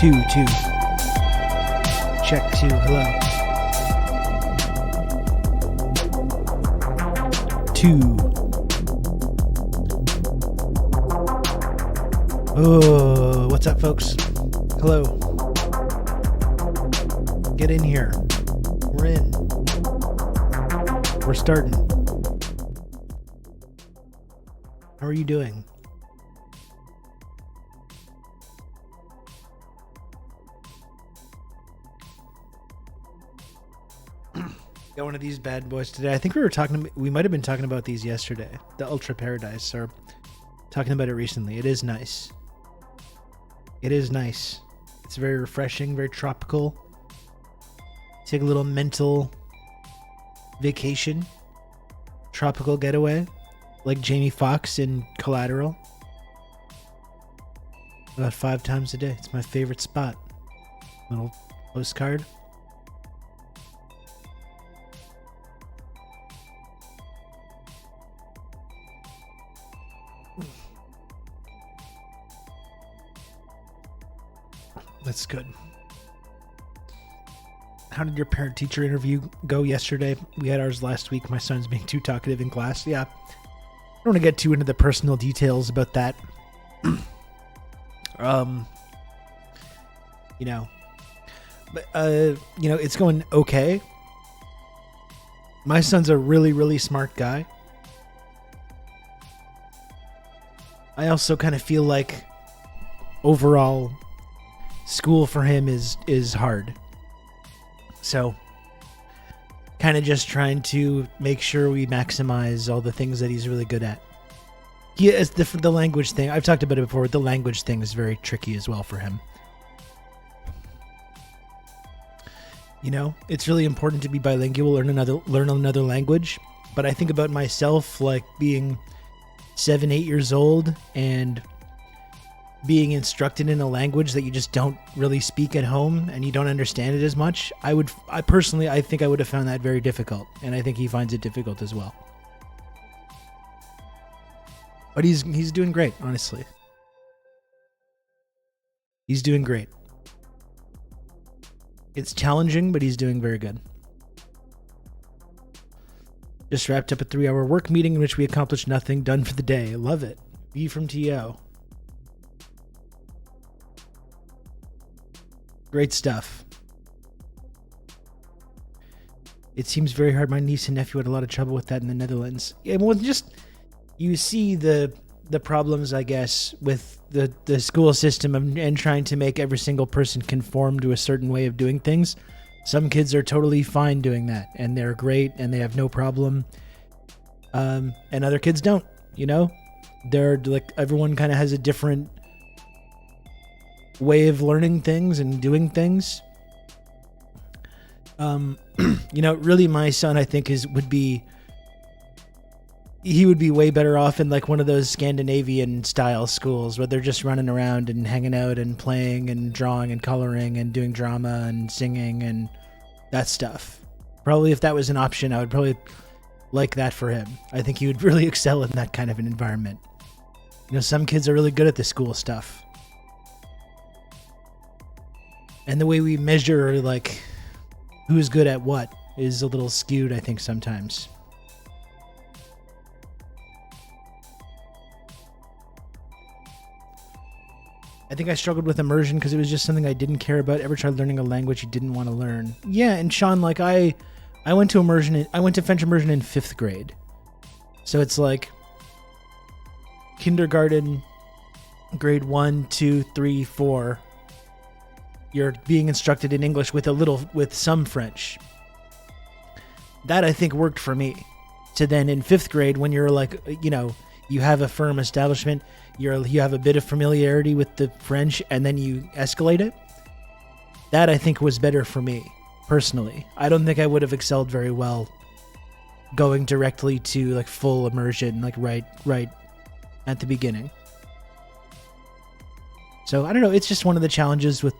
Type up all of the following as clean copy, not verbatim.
Two. Check 2. Hello. 2. Oh, what's up, folks? Hello. Get in here. We're in. We're starting. How are you doing? Got one of these bad boys today. I think we might have been talking about these yesterday. The Ultra Paradise, or talking about it recently. It is nice. It is nice. It's very refreshing, very tropical. Take a little mental vacation. Tropical getaway. Like Jamie Foxx in Collateral. About 5 times a day. It's my favorite spot. Little postcard. That's good. How did your parent-teacher interview go yesterday? We had ours last week. My son's being too talkative in class. Yeah. I don't want to get too into the personal details about that. But it's going okay. My son's a really, really smart guy. I also kind of feel like overall school for him is hard. So kind of just trying to make sure we maximize all the things that he's really good at. He is the language thing. I've talked about it before. The language thing is very tricky as well for him. It's really important to be bilingual, learn another language. But I think about myself like being 7-8 years old and being instructed in a language that you just don't really speak at home and you don't understand it as much. I think I would have found that very difficult, and I think he finds it difficult as well. But he's doing great, honestly. He's doing great. It's challenging, but he's doing very good. Just wrapped up a 3-hour work meeting in which we accomplished nothing. Done for the day. Love it. B from TO. Great stuff. It seems very hard. My niece and nephew had a lot of trouble with that in the Netherlands. Yeah, well, just you see the problems, I guess, with the school system and trying to make every single person conform to a certain way of doing things. Some kids are totally fine doing that, and they're great, and they have no problem. And other kids don't. They're like, everyone kind of has a different way of learning things and doing things. Really my son, I think would be way better off in like one of those Scandinavian style schools where they're just running around and hanging out and playing and drawing and coloring and doing drama and singing and that stuff. Probably if that was an option, I would probably like that for him. I think he would really excel in that kind of an environment. Some kids are really good at the school stuff. And the way we measure, like, who's good at what is a little skewed, I think, sometimes. I think I struggled with immersion because it was just something I didn't care about. Ever tried learning a language you didn't want to learn? Yeah, and Sean, like, I went to French immersion in 5th grade. So it's like kindergarten, grade 1, 2, 3, 4. You're being instructed in English with some French. That I think worked for me. So then in 5th grade, when you're like, you have a firm establishment, you have a bit of familiarity with the French, and then you escalate it. That I think was better for me, personally. I don't think I would have excelled very well going directly to like full immersion, like right at the beginning. So I don't know. It's just one of the challenges with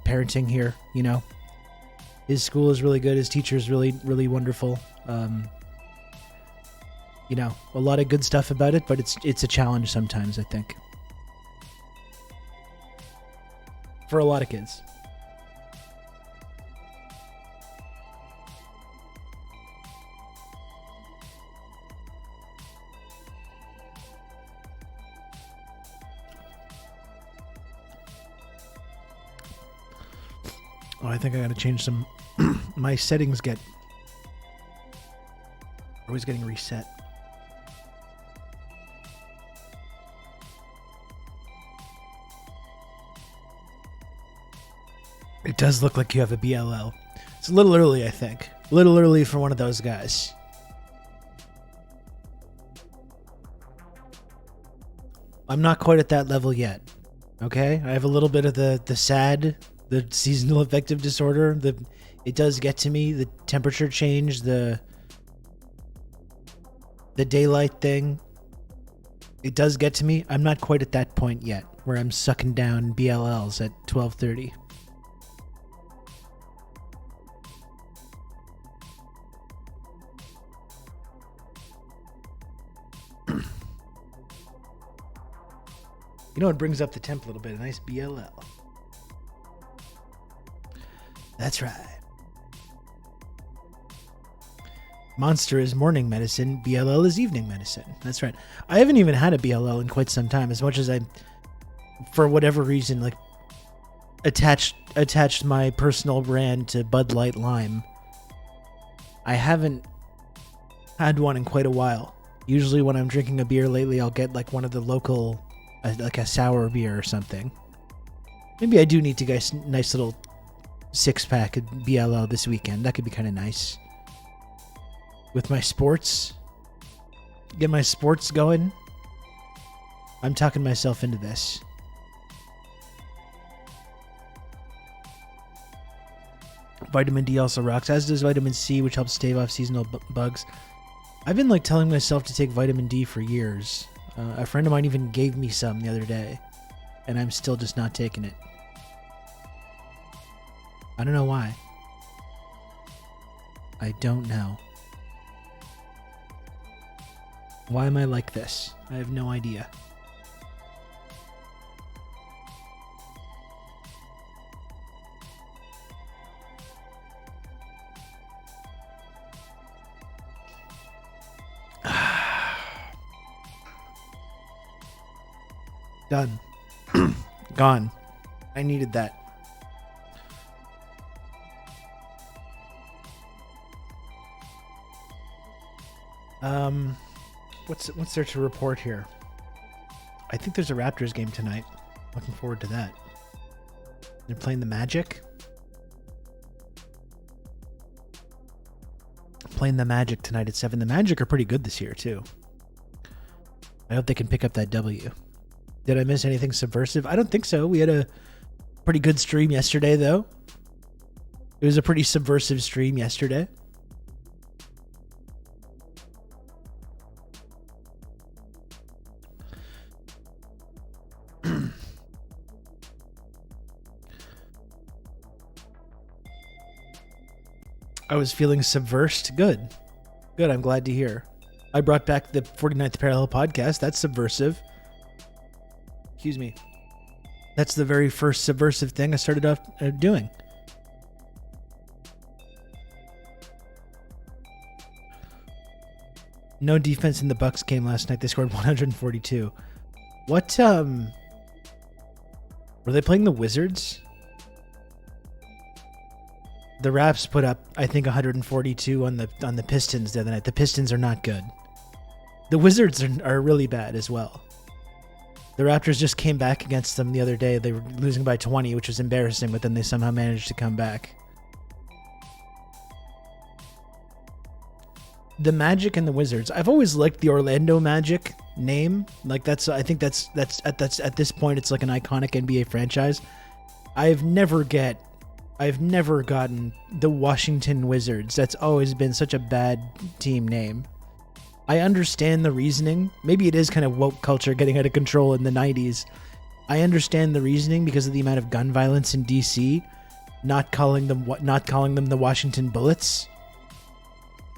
parenting here. His school is really good. His teacher is really, really wonderful. A lot of good stuff about it, but it's a challenge sometimes, I think. for a lot of kids. Oh, I think I gotta change some. My settings get always getting reset. It does look like you have a BLL. It's a little early, I think. A little early for one of those guys. I'm not quite at that level yet. Okay? I have a little bit of the SAD, the seasonal affective disorder. It does get to me. The temperature change, the daylight thing. It does get to me. I'm not quite at that point yet where I'm sucking down BLLs at 12:30. You know, it brings up the temp a little bit. A nice BLL. That's right. Monster is morning medicine. BLL is evening medicine. That's right. I haven't even had a BLL in quite some time. As much as I, for whatever reason, like attached my personal brand to Bud Light Lime. I haven't had one in quite a while. Usually, when I'm drinking a beer lately, I'll get like one of the local, like a sour beer or something. Maybe I do need to get a nice little 6-pack of BLL this weekend. That could be kind of nice. With my sports. Get my sports going. I'm talking myself into this. Vitamin D also rocks, as does vitamin C, which helps stave off seasonal bugs. I've been like telling myself to take vitamin D for years. A friend of mine even gave me some the other day, and I'm still just not taking it. I don't know why. I don't know. Why am I like this? I have no idea. Done. Gone. I needed that. What's there to report here? I think there's a Raptors game tonight. Looking forward to that. They're playing the Magic. Playing the Magic tonight at 7. The Magic are pretty good this year too. I hope they can pick up that W. Did I miss anything subversive? I don't think so. We had a pretty good stream yesterday, though. It was a pretty subversive stream yesterday. I was feeling subversed. Good. Good, I'm glad to hear. I brought back the 49th Parallel podcast. That's subversive. Excuse me. That's the very first subversive thing I started off doing. No defense in the Bucks game last night. They scored 142. What, were they playing the Wizards? The Raps put up, I think, 142 on the Pistons the other night. The Pistons are not good. The Wizards are really bad as well. The Raptors just came back against them the other day. They were losing by 20, which was embarrassing, but then they somehow managed to come back. The Magic and the Wizards. I've always liked the Orlando Magic name. Like I think that's at this point it's like an iconic NBA franchise. I've never gotten the Washington Wizards. That's always been such a bad team name. I understand the reasoning. Maybe it is kind of woke culture getting out of control in the 90s. I understand the reasoning because of the amount of gun violence in DC, not calling them the Washington Bullets,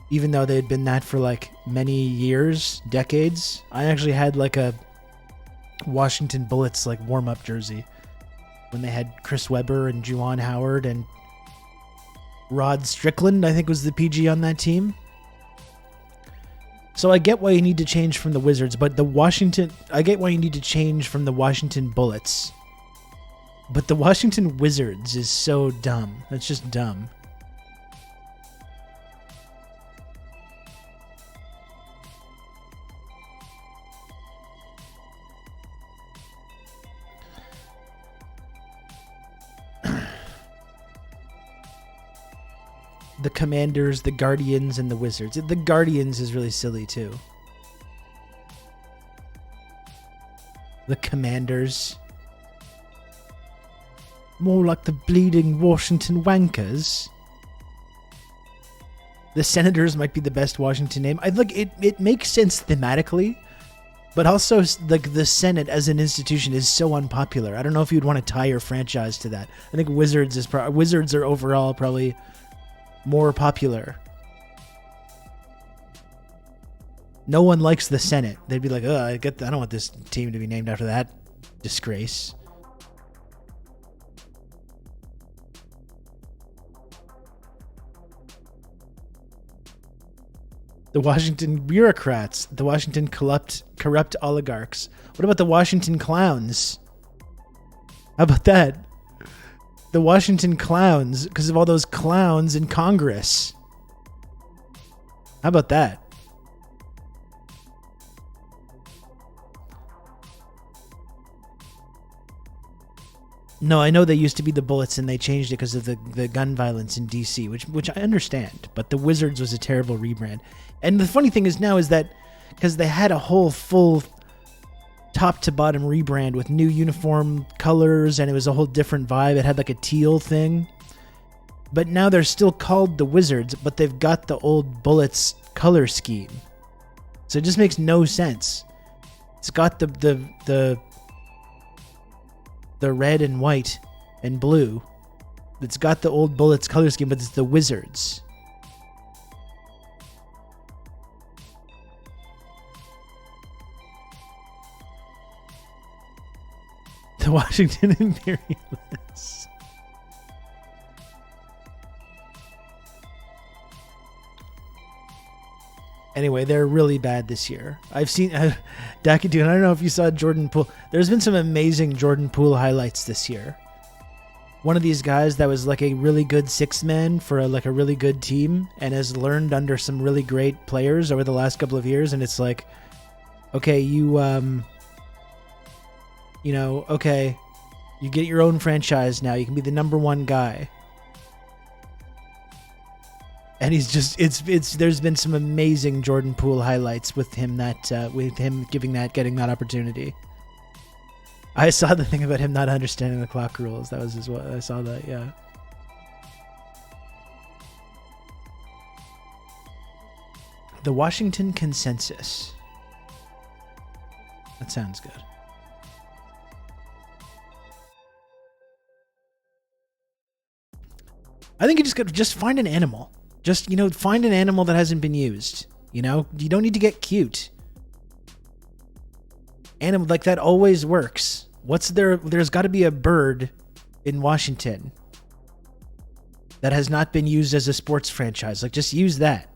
even though they had been that for like many years, decades. I actually had like a Washington Bullets like warm-up jersey. when they had Chris Webber and Juwan Howard and Rod Strickland, I think was the PG on that team. So I get why you need to change from the Wizards, but I get why you need to change from the Washington Bullets. But the Washington Wizards is so dumb. That's just dumb. The Commanders, the Guardians, and the Wizards. The Guardians is really silly, too. The Commanders. More like the bleeding Washington Wankers. The Senators might be the best Washington name. I think it makes sense thematically, but also like the Senate as an institution is so unpopular. I don't know if you'd want to tie your franchise to that. I think Wizards are overall probably more popular. No one likes the Senate. They'd be like, I don't want this team to be named after that disgrace. The Washington bureaucrats, the Washington corrupt oligarchs. What about the Washington clowns? How about that? The Washington clowns, because of all those clowns in Congress. How about that? No, I know they used to be the Bullets and they changed it because of the gun violence in DC, which I understand. But the Wizards was a terrible rebrand. And the funny thing is now is that because they had a whole full top to bottom rebrand with new uniform colors and it was a whole different vibe. It had like a teal thing. But now they're still called the Wizards, but they've got the old Bullets color scheme. So it just makes no sense. It's got the red and white and blue. It's got the old Bullets color scheme, but it's the Wizards. The Washington Imperialists. Anyway, they're really bad this year. I've seen Dacky Dude. I don't know if you saw Jordan Poole. There's been some amazing Jordan Poole highlights this year. One of these guys that was like a really good sixth man for a really good team and has learned under some really great players over the last couple of years. And it's like, okay, okay, you get your own franchise now. You can be the number one guy. And he's just, there's been some amazing Jordan Poole highlights with him getting that opportunity. I saw the thing about him not understanding the clock rules. That was I saw that, yeah. The Washington Consensus. That sounds good. I think you just find an animal. Just, find an animal that hasn't been used. You don't need to get cute. Animal like that always works. There's got to be a bird in Washington that has not been used as a sports franchise. Like, just use that.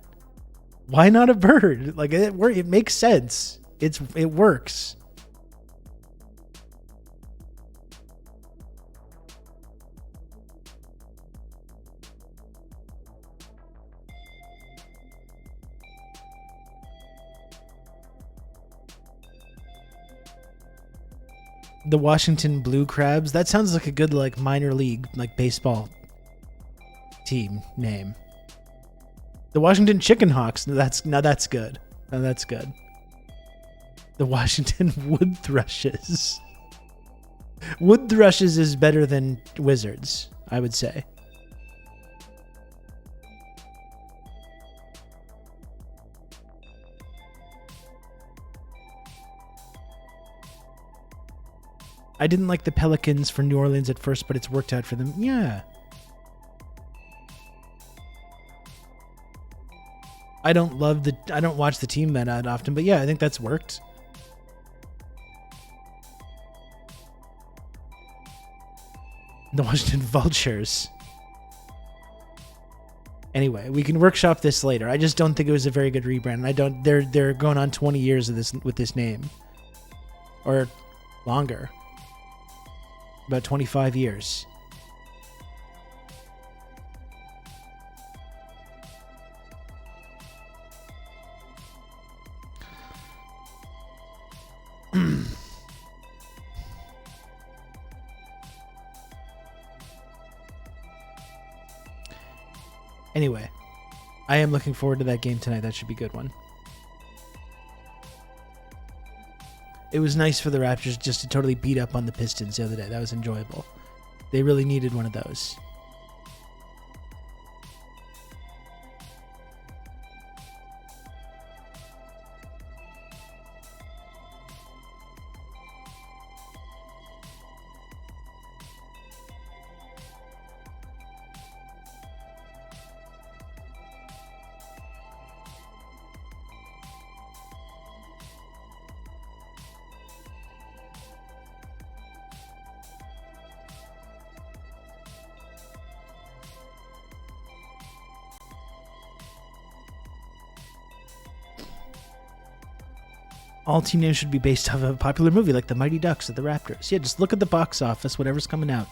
Why not a bird? Like, it makes sense. It works. The Washington Blue Crabs. That sounds like a good minor league baseball team name. The Washington Chicken Hawks. That's good. That's good. The Washington Wood Thrushes. Wood Thrushes is better than Wizards, I would say. I didn't like the Pelicans for New Orleans at first, but it's worked out for them. Yeah. I don't watch the team that often, but yeah, I think that's worked. The Washington Vultures. Anyway, we can workshop this later. I just don't think it was a very good rebrand. They're going on 20 years of this with this name. Or longer. About 25 years. Anyway, I am looking forward to that game tonight. That should be a good one. It was nice for the Raptors just to totally beat up on the Pistons the other day. That was enjoyable. They really needed one of those. All team names should be based off of a popular movie like The Mighty Ducks or The Raptors. Yeah, just look at the box office, whatever's coming out.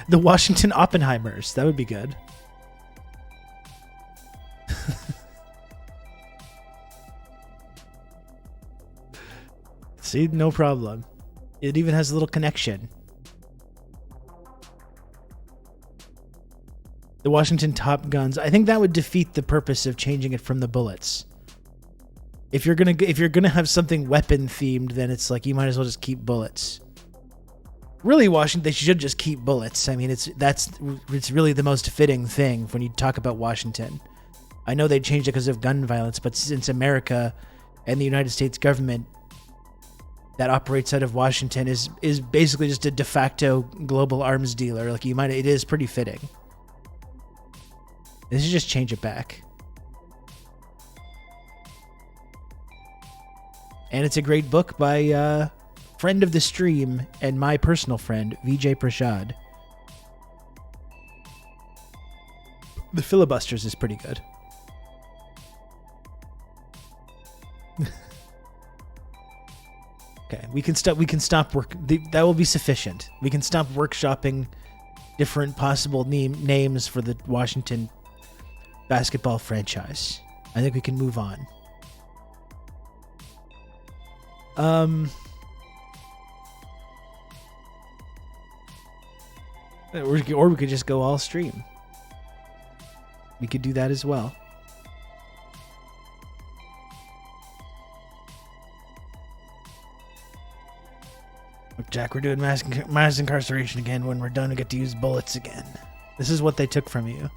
The Washington Oppenheimers. That would be good. See, no problem. It even has a little connection. The Washington Top Guns. I think that would defeat the purpose of changing it from the bullets. If you're gonna have something weapon themed, then it's like you might as well just keep bullets. Really, Washington, they should just keep bullets. I mean, it's really the most fitting thing when you talk about Washington. I know they changed it because of gun violence, but since America and the United States government that operates out of Washington is basically just a de facto global arms dealer, like it is pretty fitting. They should just change it back. And it's a great book by friend of the stream and my personal friend, Vijay Prashad. The Filibusters is pretty good. Okay, we can stop work. That will be sufficient. We can stop workshopping different possible names for the Washington basketball franchise. I think we can move on. Or we could just go all stream. We could do that as well. Look, Jack, we're doing mass incarceration again. When we're done, we get to use bullets again. This is what they took from you.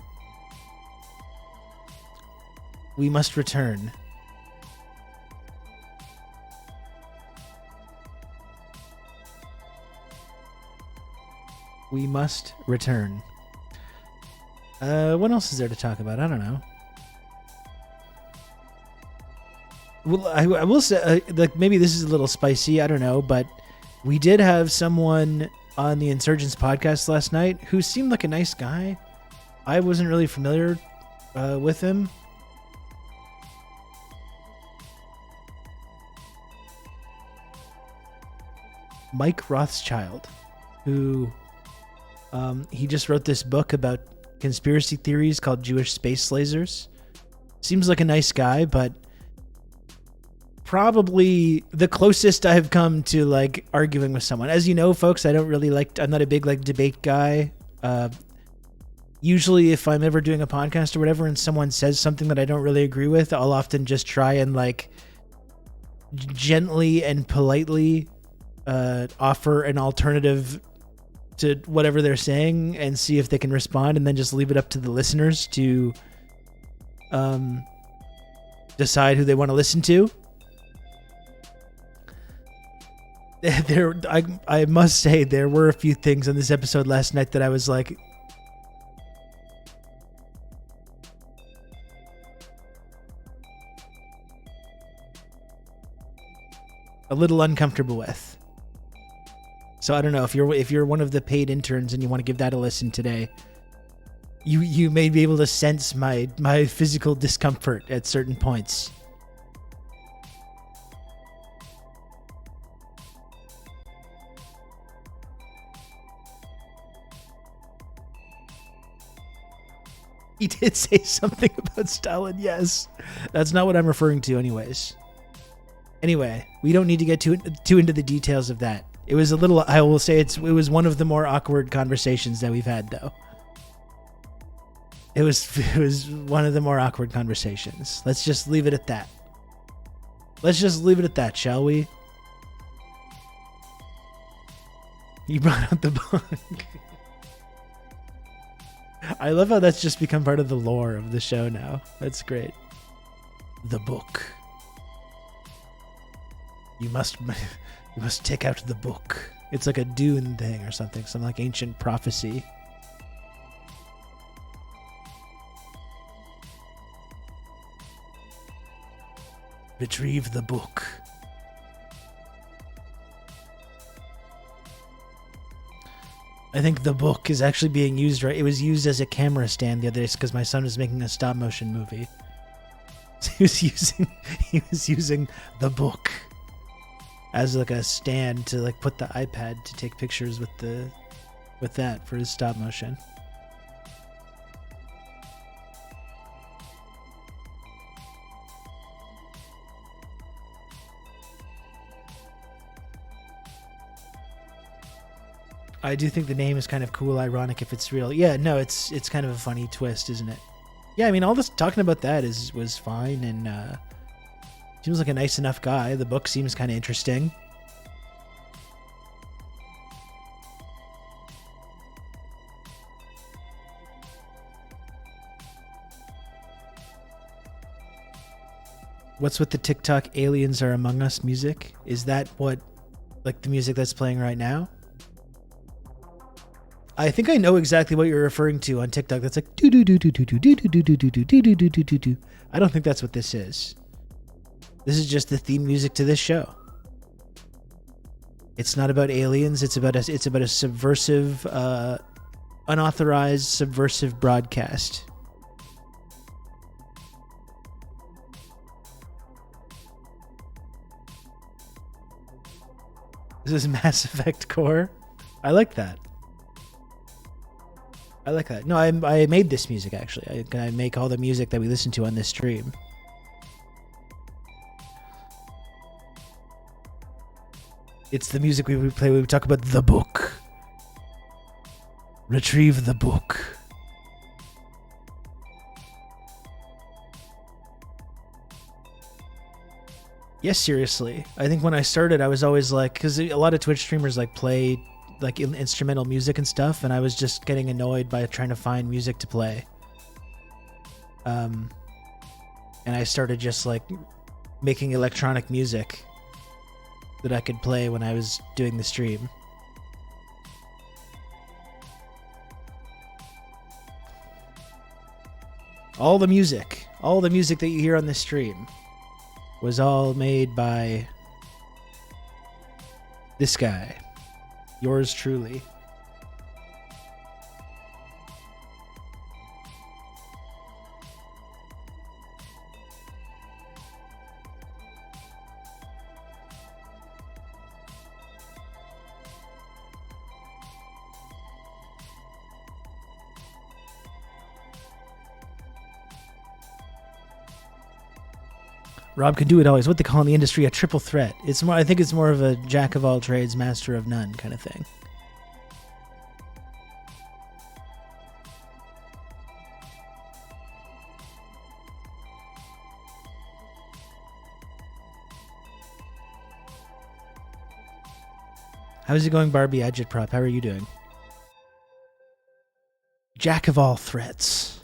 We must return. We must return. What else is there to talk about? I don't know. Well, I will say, like, maybe this is a little spicy. I don't know, but we did have someone on the Insurgents podcast last night who seemed like a nice guy. I wasn't really familiar with him. Mike Rothschild, who he just wrote this book about conspiracy theories called Jewish Space Lasers. Seems like a nice guy, but probably the closest I have come to like arguing with someone. As you know, folks, I'm not a big like debate guy. Usually if I'm ever doing a podcast or whatever and someone says something that I don't really agree with, I'll often just try and like gently and politely offer an alternative to whatever they're saying and see if they can respond, and then just leave it up to the listeners to decide who they want to listen to. I must say there were a few things on this episode last night that I was like, a little uncomfortable with. So I don't know if you're one of the paid interns and you want to give that a listen today. You may be able to sense my physical discomfort at certain points. He did say something about Stalin, yes. That's not what I'm referring to anyways. Anyway, we don't need to get too into the details of that. It was a little, I will say it was one of the more awkward conversations that we've had, though. It was one of the more awkward conversations. Let's just leave it at that. Let's just leave it at that, shall we? You brought up the book. I love how that's just become part of the lore of the show now. That's great. The book. You must take out the book. It's like a Dune thing or something. Some like ancient prophecy. Retrieve the book. I think the book is actually being used right. It was used as a camera stand the other day because my son was making a stop motion movie. So he was using the book as like a stand to like put the iPad to take pictures with that for his stop motion. I do think the name is kind of cool, ironic if it's real. Yeah, no, it's kind of a funny twist, isn't it? Yeah, I mean, all this talking about that was fine, and seems like a nice enough guy. The book seems kind of interesting. What's with the TikTok "Aliens Are Among Us" music? Is that what, like, the music that's playing right now? I think I know exactly what you're referring to on TikTok. That's like do do do do do do do do do do do do do do do do. I don't think that's what this is. This is just the theme music to this show. It's not about aliens. It's about a subversive, unauthorized subversive broadcast. This is Mass Effect Core. I like that. I like that. No, I made this music, actually. I make all the music that we listen to on this stream. It's the music we play when we talk about the book. Retrieve the book. Yes, seriously. I think when I started, I was always like, because a lot of Twitch streamers like play like instrumental music and stuff, and I was just getting annoyed by trying to find music to play. And I started just like making electronic music that I could play when I was doing the stream. All the music that you hear on this stream was all made by this guy. Yours truly. Rob can do it always. What they call in the industry a triple threat. It's more. I think it's more of a jack of all trades, master of none kind of thing. How's it going, Barbie Agitprop? How are you doing? Jack of all threats.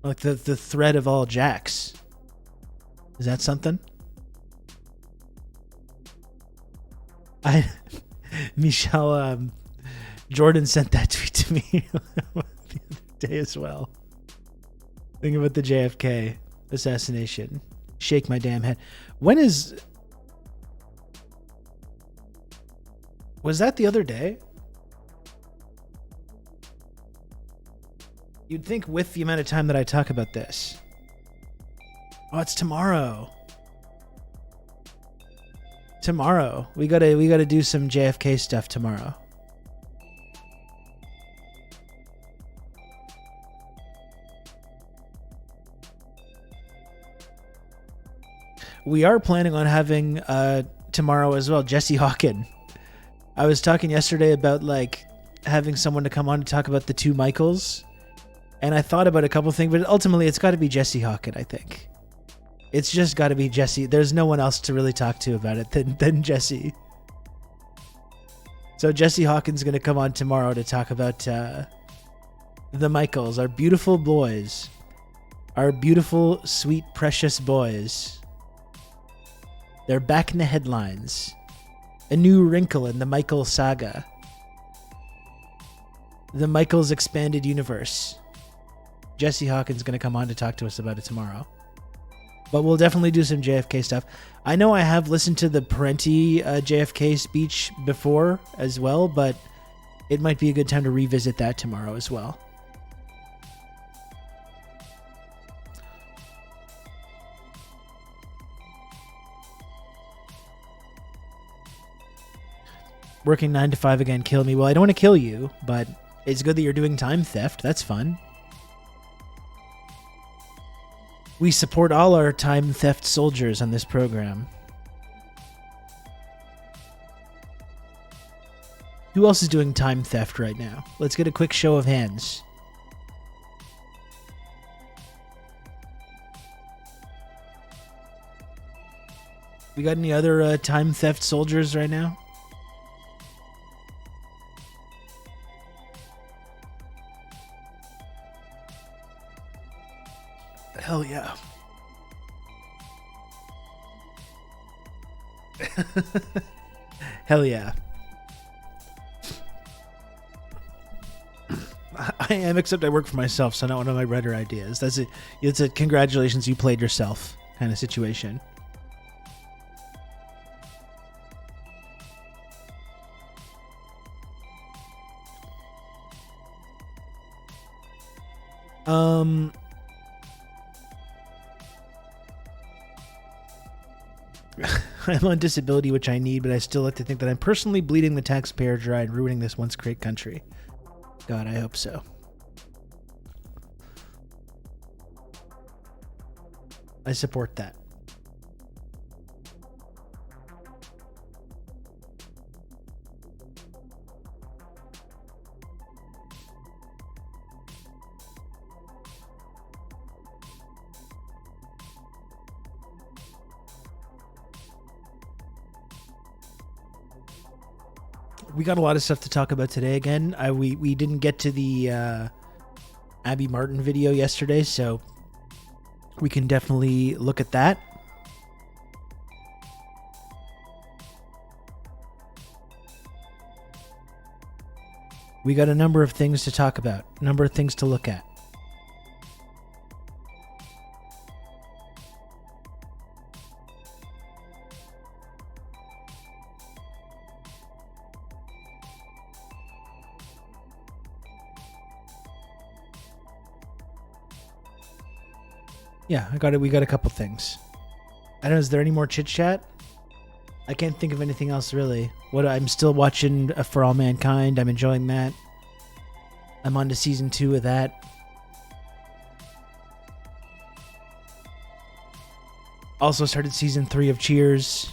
Like the thread of all jacks. Is that something? Michelle, Jordan sent that tweet to me the other day as well. Think about the JFK assassination. Shake my damn head. When is Was that the other day? You'd think with the amount of time that I talk about this. Oh, it's tomorrow. Tomorrow. We gotta do some JFK stuff tomorrow. We are planning on having tomorrow as well, Jesse Hawken. I was talking yesterday about like having someone to come on to talk about the two Michaels, and I thought about a couple things, but ultimately it's got to be Jesse Hawken. I think it's just got to be Jesse. There's no one else to really talk to about it than Jesse. So Jesse Hawken's going to come on tomorrow to talk about the Michaels, our beautiful boys, our beautiful, sweet, precious boys. They're back in the headlines. A new wrinkle in the Michael saga. The Michaels expanded universe. Jesse Hawken's going to come on to talk to us about it tomorrow. But we'll definitely do some JFK stuff. I know I have listened to the Parenti JFK speech before as well, but it might be a good time to revisit that tomorrow as well. Working 9 to 5 again, kill me. Well, I don't want to kill you, but it's good that you're doing time theft. That's fun. We support all our time theft soldiers on this program. Who else is doing time theft right now? Let's get a quick show of hands. We got any other time theft soldiers right now? Hell yeah. Hell yeah. I am, except I work for myself, so not one of my better ideas. It's a congratulations, you played yourself kind of situation. I'm on disability, which I need, but I still like to think that I'm personally bleeding the taxpayer dry and ruining this once great country. God, I hope so. I support that. We got a lot of stuff to talk about today again. We didn't get to the Abby Martin video yesterday, so we can definitely look at that. We got a number of things to talk about, a number of things to look at. Yeah, I got it. We got a couple things. I don't know. Is there any more chit chat? I can't think of anything else really. I'm still watching For All Mankind. I'm enjoying that. I'm on to season 2 of that. Also started season 3 of Cheers.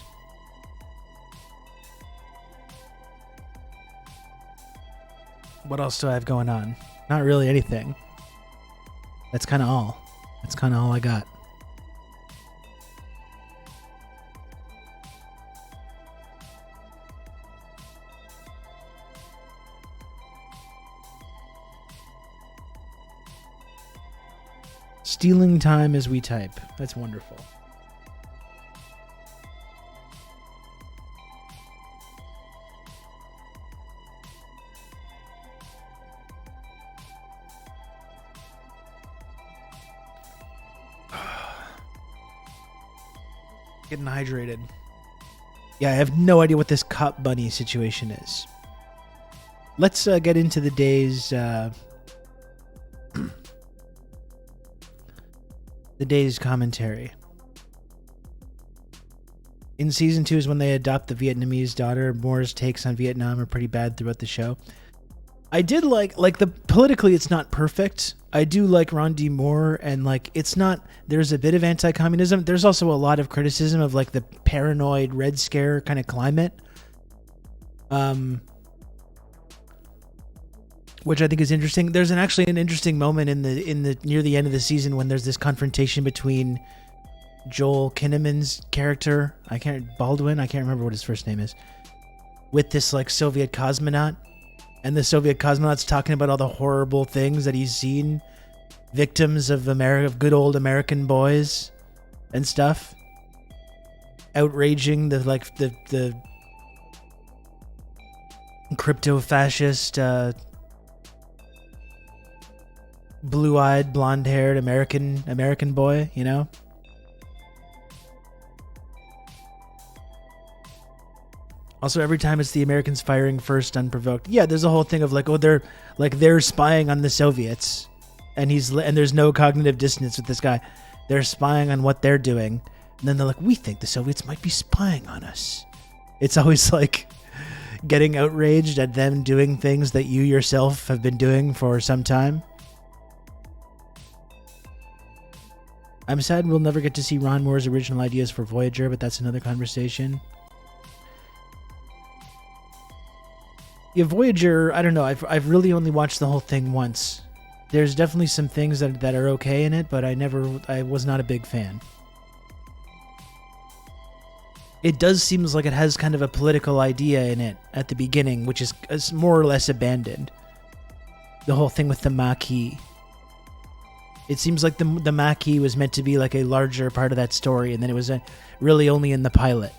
What else do I have going on? Not really anything. That's kind of all. That's kind of all I got. Stealing time as we type. That's wonderful. Getting hydrated. Yeah, I have no idea what this cop bunny situation is. Let's get into the day's the day's commentary. In season 2 is when they adopt the Vietnamese daughter. Moore's takes on Vietnam are pretty bad throughout the show. I did like the politically it's not perfect. I do like Ron D. Moore, and like it's not, there's a bit of anti-communism. There's also a lot of criticism of like the paranoid Red Scare kind of climate. Which I think is interesting. There's actually an interesting moment in the near the end of the season when there's this confrontation between Joel Kinnaman's character, Baldwin, I can't remember what his first name is, with this like Soviet cosmonaut, and the Soviet cosmonaut's talking about all the horrible things that he's seen, victims of good old American boys and stuff, outraging the crypto-fascist, blue-eyed, blonde-haired American boy, you know? Also, every time it's the Americans firing first unprovoked. Yeah, there's a whole thing of like, oh, they're spying on the Soviets, and there's no cognitive dissonance with this guy. They're spying on what they're doing, and then they're like, we think the Soviets might be spying on us. It's always like getting outraged at them doing things that you yourself have been doing for some time. I'm sad we'll never get to see Ron Moore's original ideas for Voyager, but that's another conversation. Yeah, Voyager, I don't know. I've really only watched the whole thing once. There's definitely some things that are okay in it, but I was not a big fan. It does seem like it has kind of a political idea in it at the beginning, which is more or less abandoned. The whole thing with the Maquis. It seems like the Maquis was meant to be like a larger part of that story, and then it was really only in the pilot.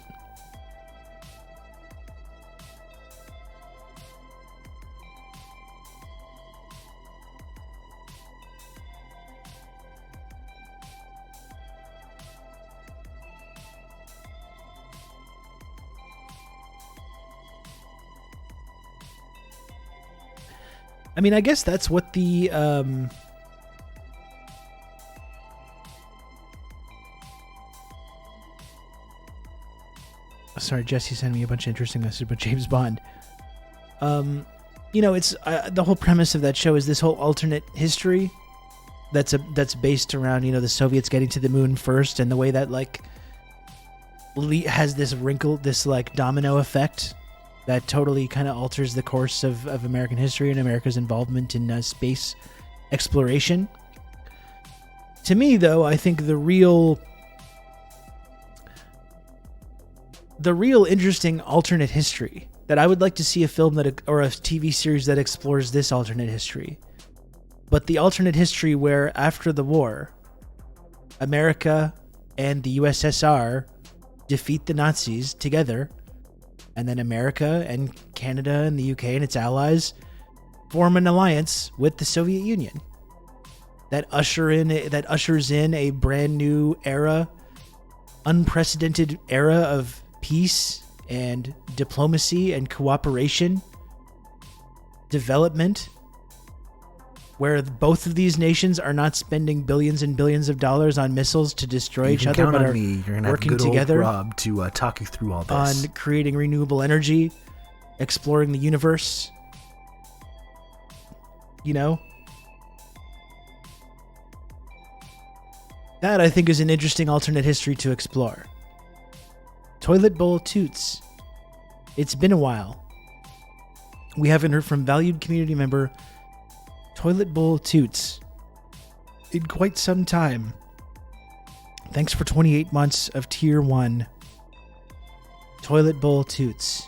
I mean, I guess that's what the sorry, Jesse sent me a bunch of interesting messages about James Bond. You know, it's the whole premise of that show is this whole alternate history that's based around, you know, the Soviets getting to the moon first, and the way that like has this like domino effect that totally kind of alters the course of American history and America's involvement in space exploration. To me, though, I think the real interesting alternate history that I would like to see a film or a TV series that explores this alternate history. But the alternate history where after the war, America and the USSR defeat the Nazis together, and then America and Canada and the UK and its allies form an alliance with the Soviet Union that ushers in a brand new era, unprecedented era of peace and diplomacy and cooperation, development, where both of these nations are not spending billions and billions of dollars on missiles to destroy each other, but are working together Rob to talk you through all this. On creating renewable energy, exploring the universe. You know? That, I think, is an interesting alternate history to explore. Toilet Bowl Toots. It's been a while. We haven't heard from valued community member Toilet Bowl Toots in quite some time. Thanks for 28 months of Tier 1. Toilet Bowl Toots.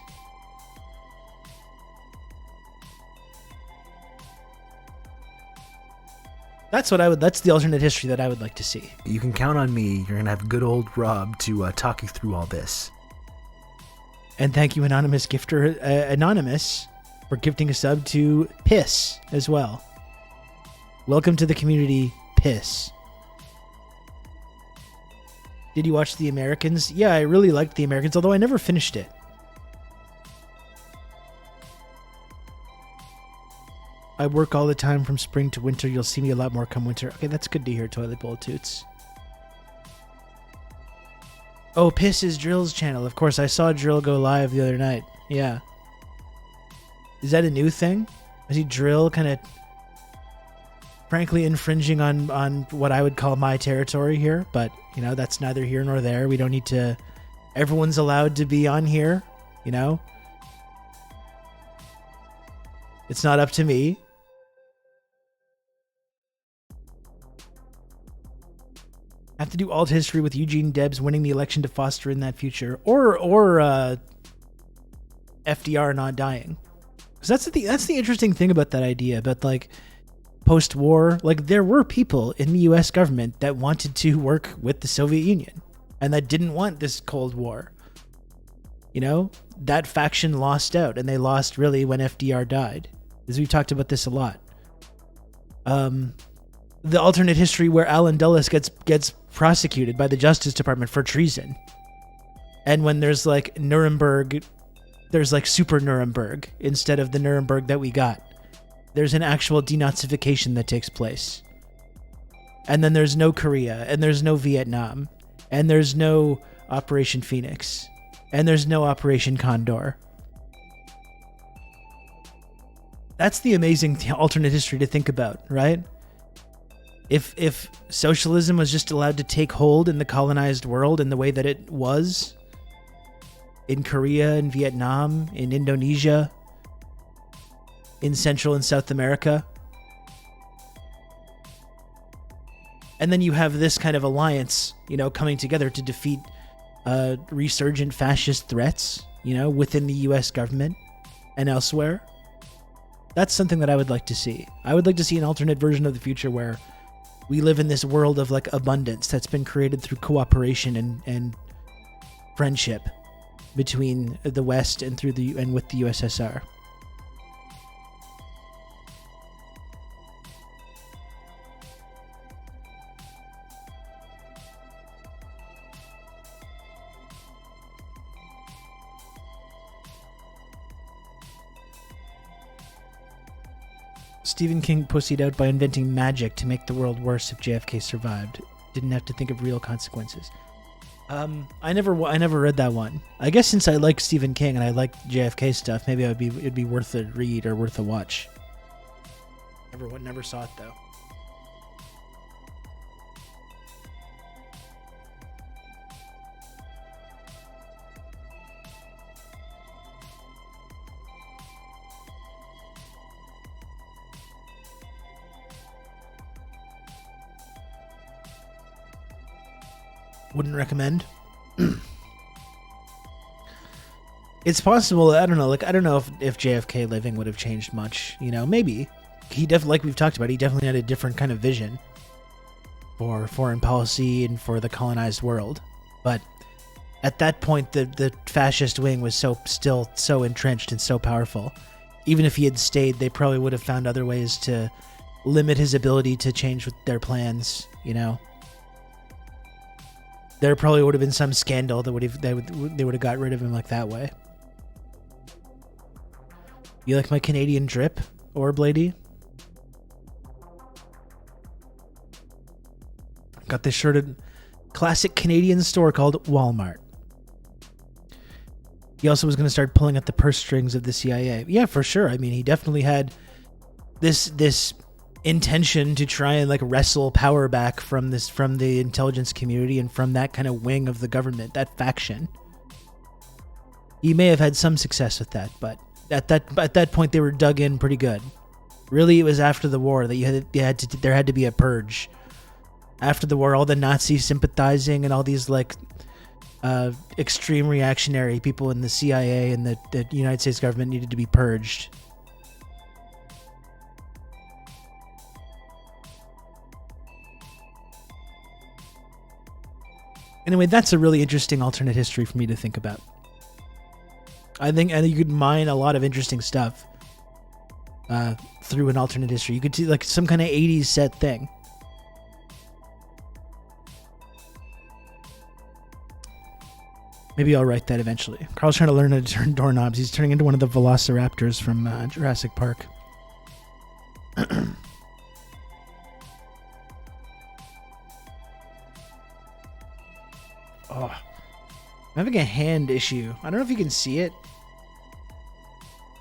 That's the alternate history that I would like to see. You can count on me. You're going to have good old Rob to talk you through all this. And thank you, Anonymous Gifter, Anonymous, for gifting a sub to Piss as well. Welcome to the community, Piss. Did you watch The Americans? Yeah, I really liked The Americans, although I never finished it. I work all the time from spring to winter. You'll see me a lot more come winter. Okay, that's good to hear, Toilet Bowl Toots. Oh, Piss is Drill's channel. Of course, I saw Drill go live the other night. Yeah. Is that a new thing? I see Drill kind of frankly infringing on what I would call my territory here, but, you know, that's neither here nor there. We don't need to... Everyone's allowed to be on here, you know? It's not up to me. I have to do alt history with Eugene Debs winning the election to foster in that future, or FDR not dying. Because that's the interesting thing about that idea. But like post-war, like there were people in the U.S. government that wanted to work with the Soviet Union and that didn't want this Cold War. You know, that faction lost out, and they lost really when FDR died. As we've talked about this a lot. The alternate history where Alan Dulles gets prosecuted by the Justice Department for treason. And when there's like Nuremberg, there's like Super Nuremberg instead of the Nuremberg that we got. There's an actual denazification that takes place. And then there's no Korea, and there's no Vietnam, and there's no Operation Phoenix, and there's no Operation Condor. That's the amazing alternate history to think about, right? If socialism was just allowed to take hold in the colonized world in the way that it was in Korea, in Vietnam, in Indonesia, in Central and South America, and then you have this kind of alliance, you know, coming together to defeat resurgent fascist threats, you know, within the U.S. government and elsewhere. That's something that I would like to see. I would like to see an alternate version of the future where we live in this world of like abundance that's been created through cooperation and friendship between the West and with the USSR. Stephen King pussied out by inventing magic to make the world worse if JFK survived. Didn't have to think of real consequences. I never read that one. I guess since I like Stephen King and I like JFK stuff, maybe it'd be worth a read or worth a watch. Never saw it though. Wouldn't recommend. It's possible. I don't know. Like, I don't know if JFK living would have changed much. You know, maybe he definitely, like we've talked about, he definitely had a different kind of vision for foreign policy and for the colonized world. But at that point, the fascist wing was still so entrenched and so powerful. Even if he had stayed, they probably would have found other ways to limit his ability to change with their plans. You know. There probably would have been some scandal that they would have got rid of him like that way. You like my Canadian drip, Orblady? Got this shirt at a classic Canadian store called Walmart. He also was going to start pulling at the purse strings of the CIA. Yeah, for sure. I mean, he definitely had this intention to try and like wrestle power back from the intelligence community and from that kind of wing of the government, that faction. He may have had some success with that, but at that point they were dug in pretty good. Really, it was after the war that there had to be a purge. After the war, all the Nazi sympathizing and all these like extreme reactionary people in the CIA and the United States government needed to be purged. Anyway, that's a really interesting alternate history for me to think about. I think you could mine a lot of interesting stuff through an alternate history. You could see like some kind of 80s set thing. Maybe I'll write that eventually. Carl's trying to learn how to turn doorknobs. He's turning into one of the velociraptors from Jurassic Park. Oh, I'm having a hand issue. I don't know if you can see it.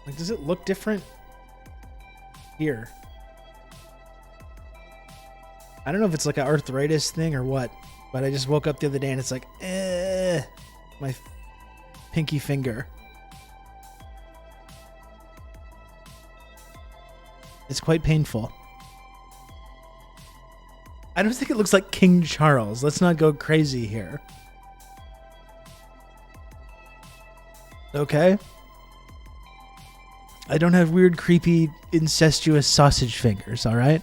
Like, does it look different? Here. I don't know if it's like an arthritis thing or what, but I just woke up the other day and it's like, my pinky finger. It's quite painful. I don't think it looks like King Charles. Let's not go crazy here. Okay? I don't have weird, creepy, incestuous sausage fingers, alright?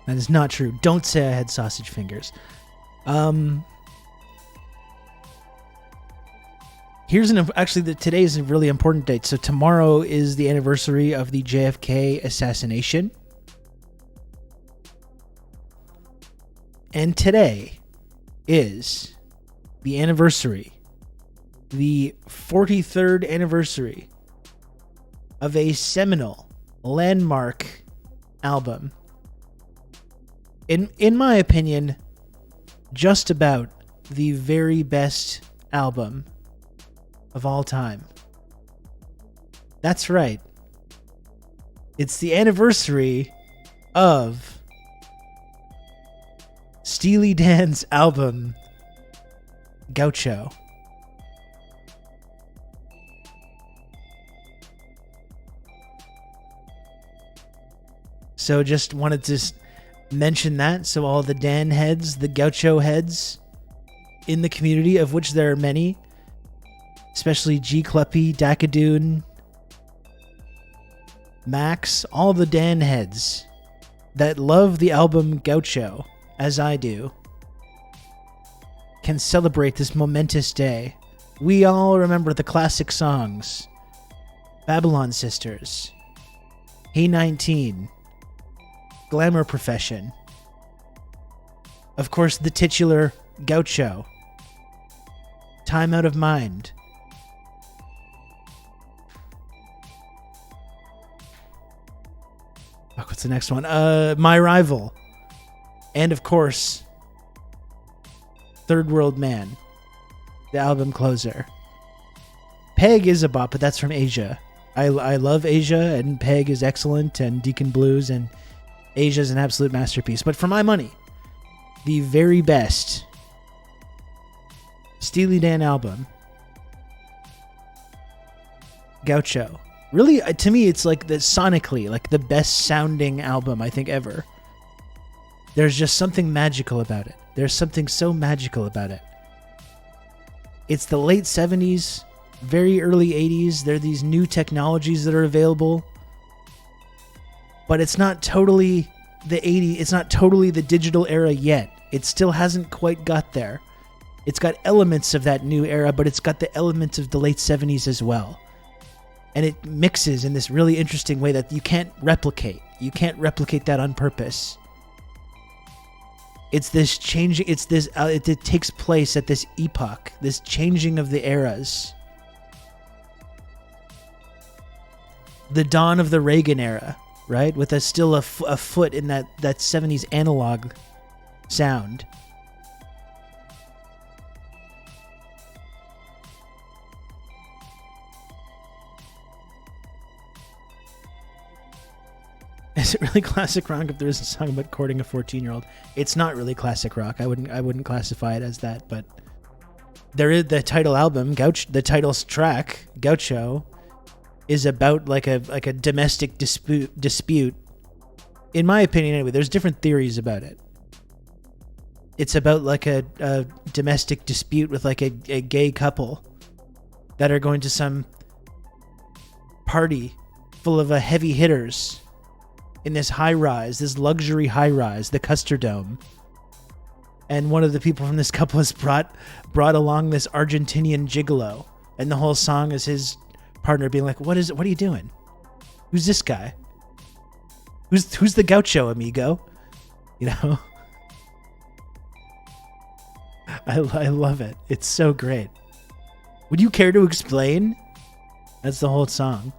That is not true. Don't say I had sausage fingers. Today is a really important date. So tomorrow is the anniversary of the JFK assassination. And today is the anniversary, the 43rd anniversary of a seminal landmark album. In my opinion, just about the very best album of all time. That's right. It's the anniversary of Steely Dan's album, Gaucho. So just wanted to mention that, so all the Dan heads, the Gaucho heads in the community, of which there are many, especially G. Cluppy, Dakadoon, Max, all the Dan heads that love the album Gaucho, as I do, can celebrate this momentous day. We all remember the classic songs: Babylon Sisters, Hey 19, Glamour Profession, of course the titular Gaucho, Time Out of Mind. Oh, what's the next one? My Rival. And of course, Third World Man, the album closer. Peg is a bop, but that's from Asia. I love Asia, and Peg is excellent, and Deacon Blues, and Asia is an absolute masterpiece. But for my money, the very best Steely Dan album, Gaucho. Really, to me, it's like sonically, like the best sounding album I think ever. There's just something magical about it. There's something so magical about it. It's the late 70s, very early 80s. There are these new technologies that are available. But it's not totally the 80s. It's not totally the digital era yet. It still hasn't quite got there. It's got elements of that new era, but it's got the elements of the late 70s as well. And it mixes in this really interesting way that you can't replicate. You can't replicate that on purpose. It's this changing. It takes place at this epoch, this changing of the eras. The dawn of the Reagan era, right? With still a foot in that 70s analog sound. Is it really classic rock if there is a song about courting a 14-year-old? It's not really classic rock. I wouldn't classify it as that, but there is the title album, the title track, Gaucho, is about like a domestic dispute. In my opinion, anyway, there's different theories about it. It's about like a domestic dispute with like a gay couple that are going to some party full of heavy hitters in this high-rise, this luxury high-rise, the Custer Dome. And one of the people from this couple has brought along this Argentinian gigolo. And the whole song is his partner being like, what are you doing? Who's this guy? Who's the Gaucho, amigo? You know? I love it. It's so great. Would you care to explain? That's the whole song.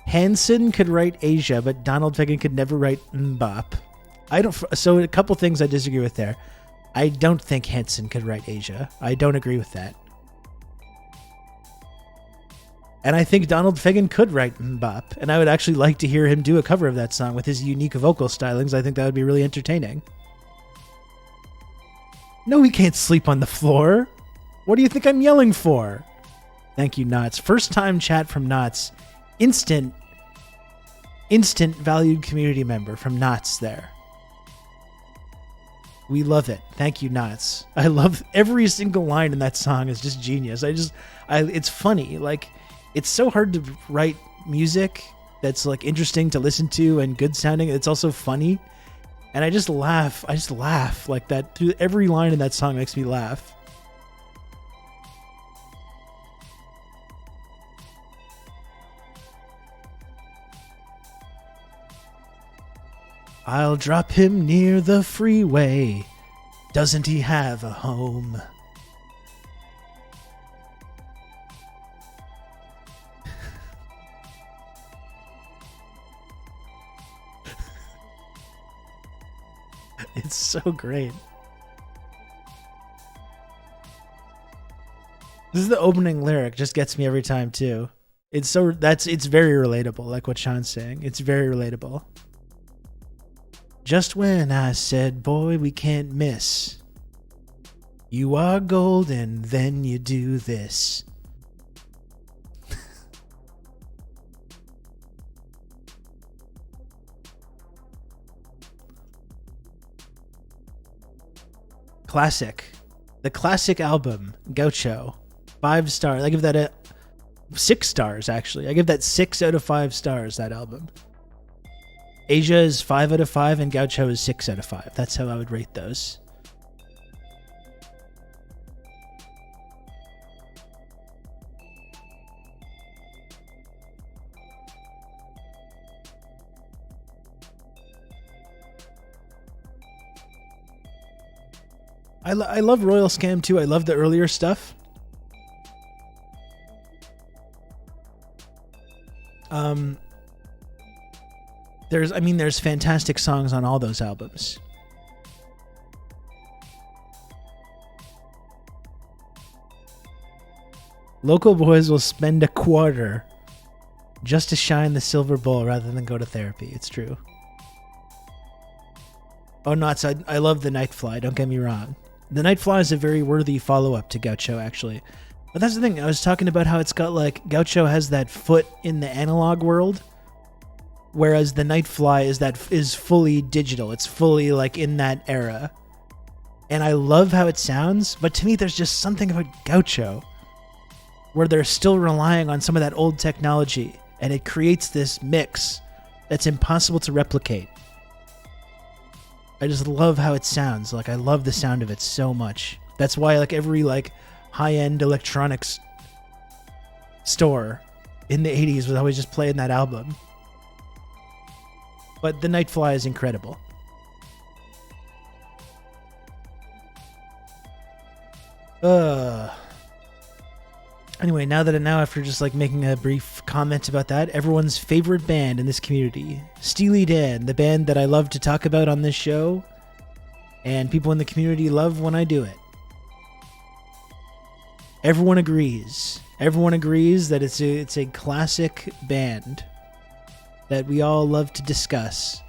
Hansen could write Asia, but Donald Fagen could never write Mbop. So a couple things I disagree with there. I don't think Hansen could write Asia. I don't agree with that. And I think Donald Fagen could write Mbop, and I would actually like to hear him do a cover of that song with his unique vocal stylings. I think that would be really entertaining. No, we can't sleep on the floor. What do you think I'm yelling for? Thank you, Knots. First time chat from Knots. Instant valued community member from Knots there. We love it. Thank you, Knots. I love every single line in that song is just genius. It's funny. Like, it's so hard to write music that's like interesting to listen to and good sounding. It's also funny. And I just laugh. Like that. Through every line in that song makes me laugh. I'll drop him near the freeway. Doesn't he have a home? It's so great. This is the opening lyric. Just gets me every time too. It's very relatable, like what Sean's saying. It's very relatable. Just when I said, boy, we can't miss. You are gold and then you do this. Classic. The classic album, Gaucho. 5 stars. I give that 6 stars, actually. I give that 6 out of 5 stars, that album. Asia is 5 out of 5 and Gaucho is 6 out of 5. That's how I would rate those. I love Royal Scam too. I love the earlier stuff. There's fantastic songs on all those albums. Local boys will spend a quarter just to shine the silver bowl rather than go to therapy. It's true. Oh, Knots, I love the Nightfly, don't get me wrong. The Nightfly is a very worthy follow-up to Gaucho, actually. But that's the thing, I was talking about how it's got, like, Gaucho has that foot in the analog world, whereas the Nightfly is fully digital. It's fully, like, in that era. And I love how it sounds, but to me there's just something about Gaucho where they're still relying on some of that old technology, and it creates this mix that's impossible to replicate. I just love how it sounds. Like, I love the sound of it so much. That's why, like, every, like, high-end electronics store in the 80s was always just playing that album. But the Nightfly is incredible. Anyway, now after just like making a brief comment about that, everyone's favorite band in this community, Steely Dan, the band that I love to talk about on this show, and people in the community love when I do it. Everyone agrees. Everyone agrees that it's a classic band that we all love to discuss.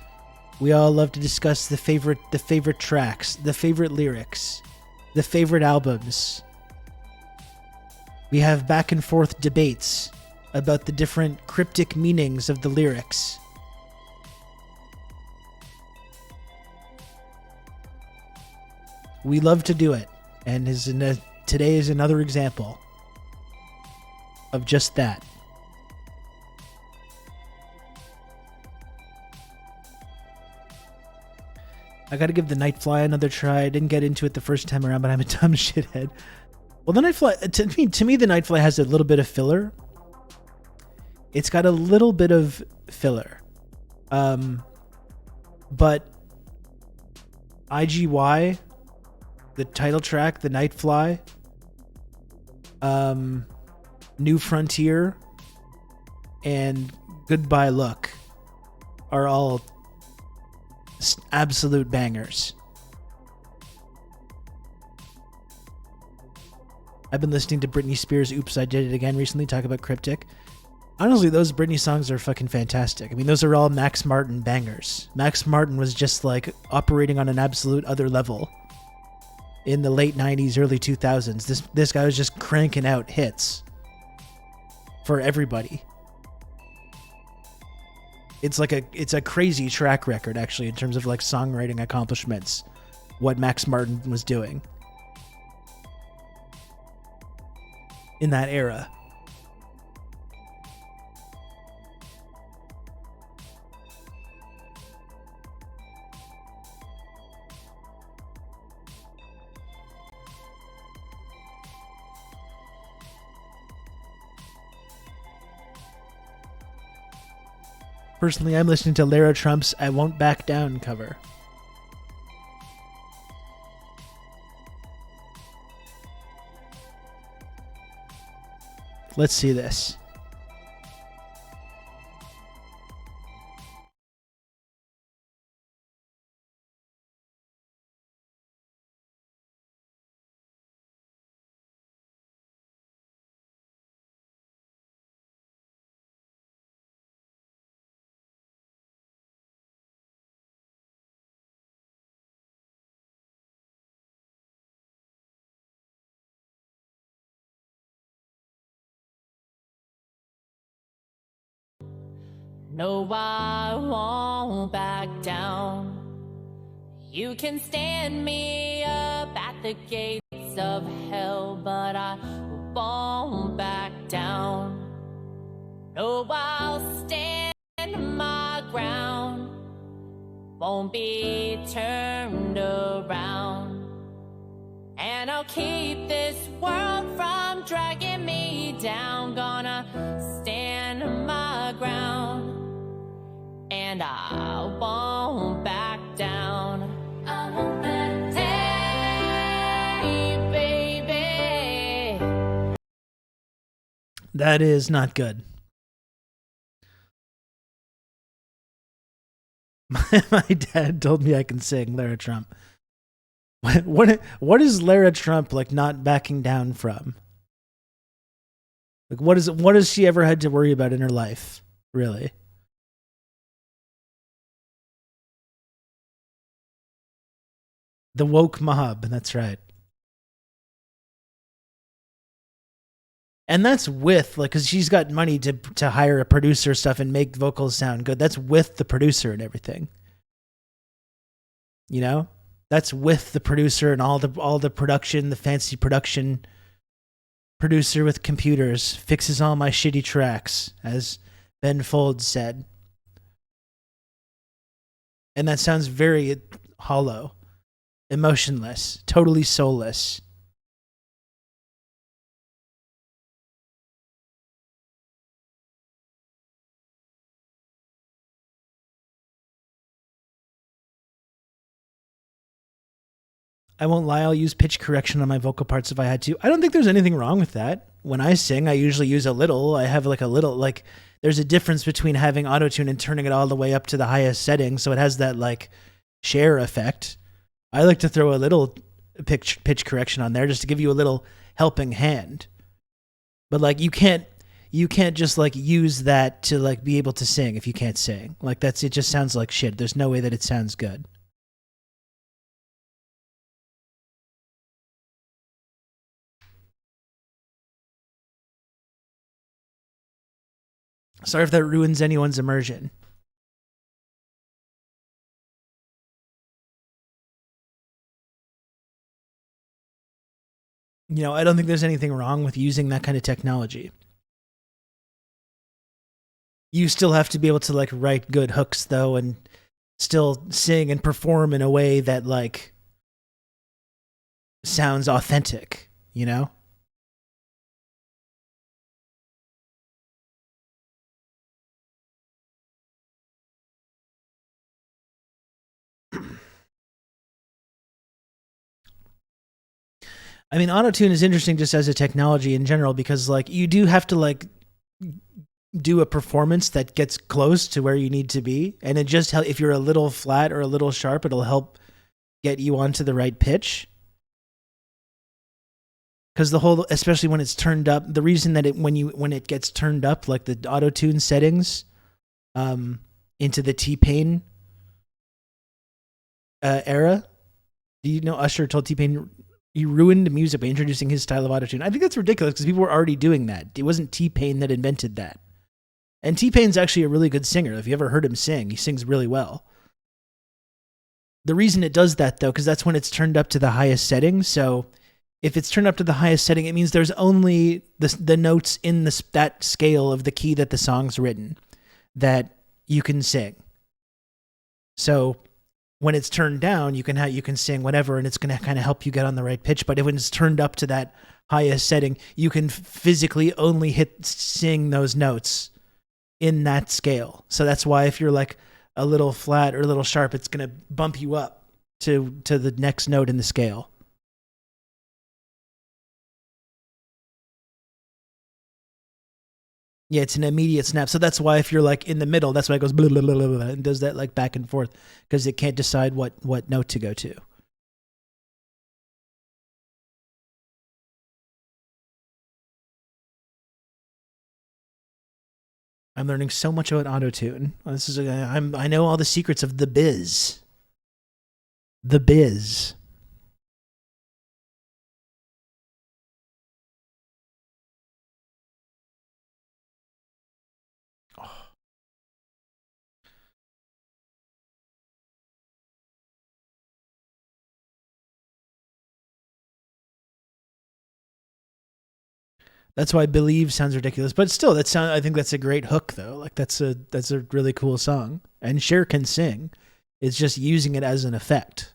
We all love to discuss the favorite tracks, the favorite lyrics, the favorite albums. We have back and forth debates about the different cryptic meanings of the lyrics. We love to do it, and today is another example of just that. I gotta give the Nightfly another try. I didn't get into it the first time around, but I'm a dumb shithead. Well, the Nightfly, to me, the Nightfly has a little bit of filler. It's got a little bit of filler. But IGY, the title track, The Night Fly, New Frontier, and Goodbye Look are all absolute bangers. I've been listening to Britney Spears' Oops, I Did It Again recently, talk about Cryptic. Honestly, those Britney songs are fucking fantastic. I mean, those are all Max Martin bangers. Max Martin was just like operating on an absolute other level in the late 90s, early 2000s. This guy was just cranking out hits for everybody. It's a crazy track record, actually, in terms of like songwriting accomplishments, what Max Martin was doing in that era. Personally, I'm listening to Lara Trump's I Won't Back Down cover. Let's see this. No, I won't back down. You can stand me up at the gates of hell, but I won't back down. No, I'll stand my ground. Won't be turned around. And I'll keep this world from dragging me down. Gonna stand my ground. And I won't back down. I won't back down. Hey, baby. That is not good. My dad told me I can sing Lara Trump. What is Lara Trump like not backing down from? Like what has she ever had to worry about in her life, really? The woke mob, that's right. And that's with like cuz she's got money to hire a producer stuff and make vocals sound good. That's with the producer and everything. You know? That's with the producer and all the production, the fancy production. Producer with computers fixes all my shitty tracks, as Ben Folds said. And that sounds very hollow, emotionless, totally soulless. I won't lie, I'll use pitch correction on my vocal parts if I had to. I don't think there's anything wrong with that. When I sing, I usually use a little. I have like a little, like, there's a difference between having autotune and turning it all the way up to the highest setting, so it has that, like, share effect. I like to throw a little pitch correction on there just to give you a little helping hand. But, like, you can't just, like, use that to, like, be able to sing if you can't sing. Like, it just sounds like shit. There's no way that it sounds good. Sorry if that ruins anyone's immersion. You know, I don't think there's anything wrong with using that kind of technology. You still have to be able to, like, write good hooks, though, and still sing and perform in a way that, like, sounds authentic, you know? I mean, autotune is interesting just as a technology in general because like you do have to like do a performance that gets close to where you need to be, and it just if you're a little flat or a little sharp, it'll help get you onto the right pitch. Because the whole, especially when it's turned up, the reason that when it gets turned up, like the autotune settings, into the T-Pain era. Do you know Usher told T-Pain he ruined music by introducing his style of autotune? I think that's ridiculous because people were already doing that. It wasn't T-Pain that invented that. And T-Pain's actually a really good singer. If you ever heard him sing, he sings really well. The reason it does that, though, because that's when it's turned up to the highest setting. So if it's turned up to the highest setting, it means there's only the notes in that scale of the key that the song's written that you can sing. So when it's turned down, you can sing whatever, and it's going to kind of help you get on the right pitch. But when it's turned up to that highest setting, you can physically only sing those notes in that scale. So that's why if you're like a little flat or a little sharp, it's going to bump you up to the next note in the scale. Yeah, it's an immediate snap. So that's why if you're like in the middle, that's why it goes blah, blah, blah, blah, blah, and does that like back and forth because it can't decide what note to go to. I'm learning so much about autotune. I know all the secrets of the biz. The biz. That's why "Believe" sounds ridiculous, but still, I think that's a great hook, though. Like that's a really cool song, and Cher can sing. It's just using it as an effect.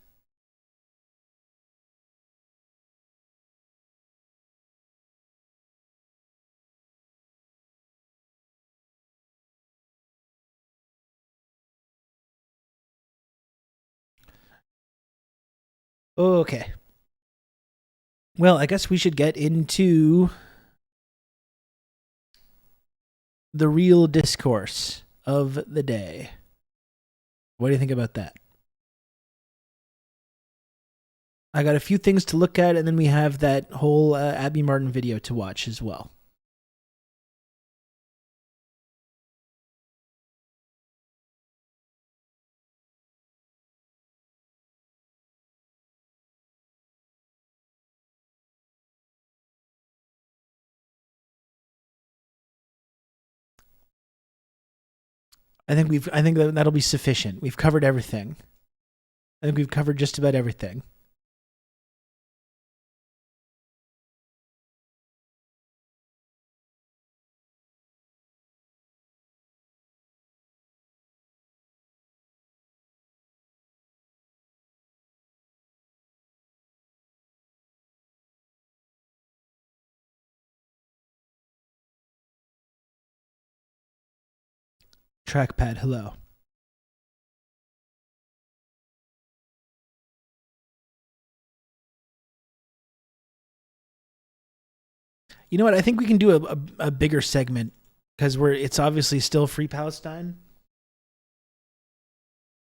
Okay. Well, I guess we should get into the real discourse of the day. What do you think about that? I got a few things to look at, and then we have that whole Abby Martin video to watch as well. I think that'll be sufficient. We've covered everything. I think we've covered just about everything. Trackpad, hello. You know what? I think we can do a bigger segment because it's obviously still Free Palestine.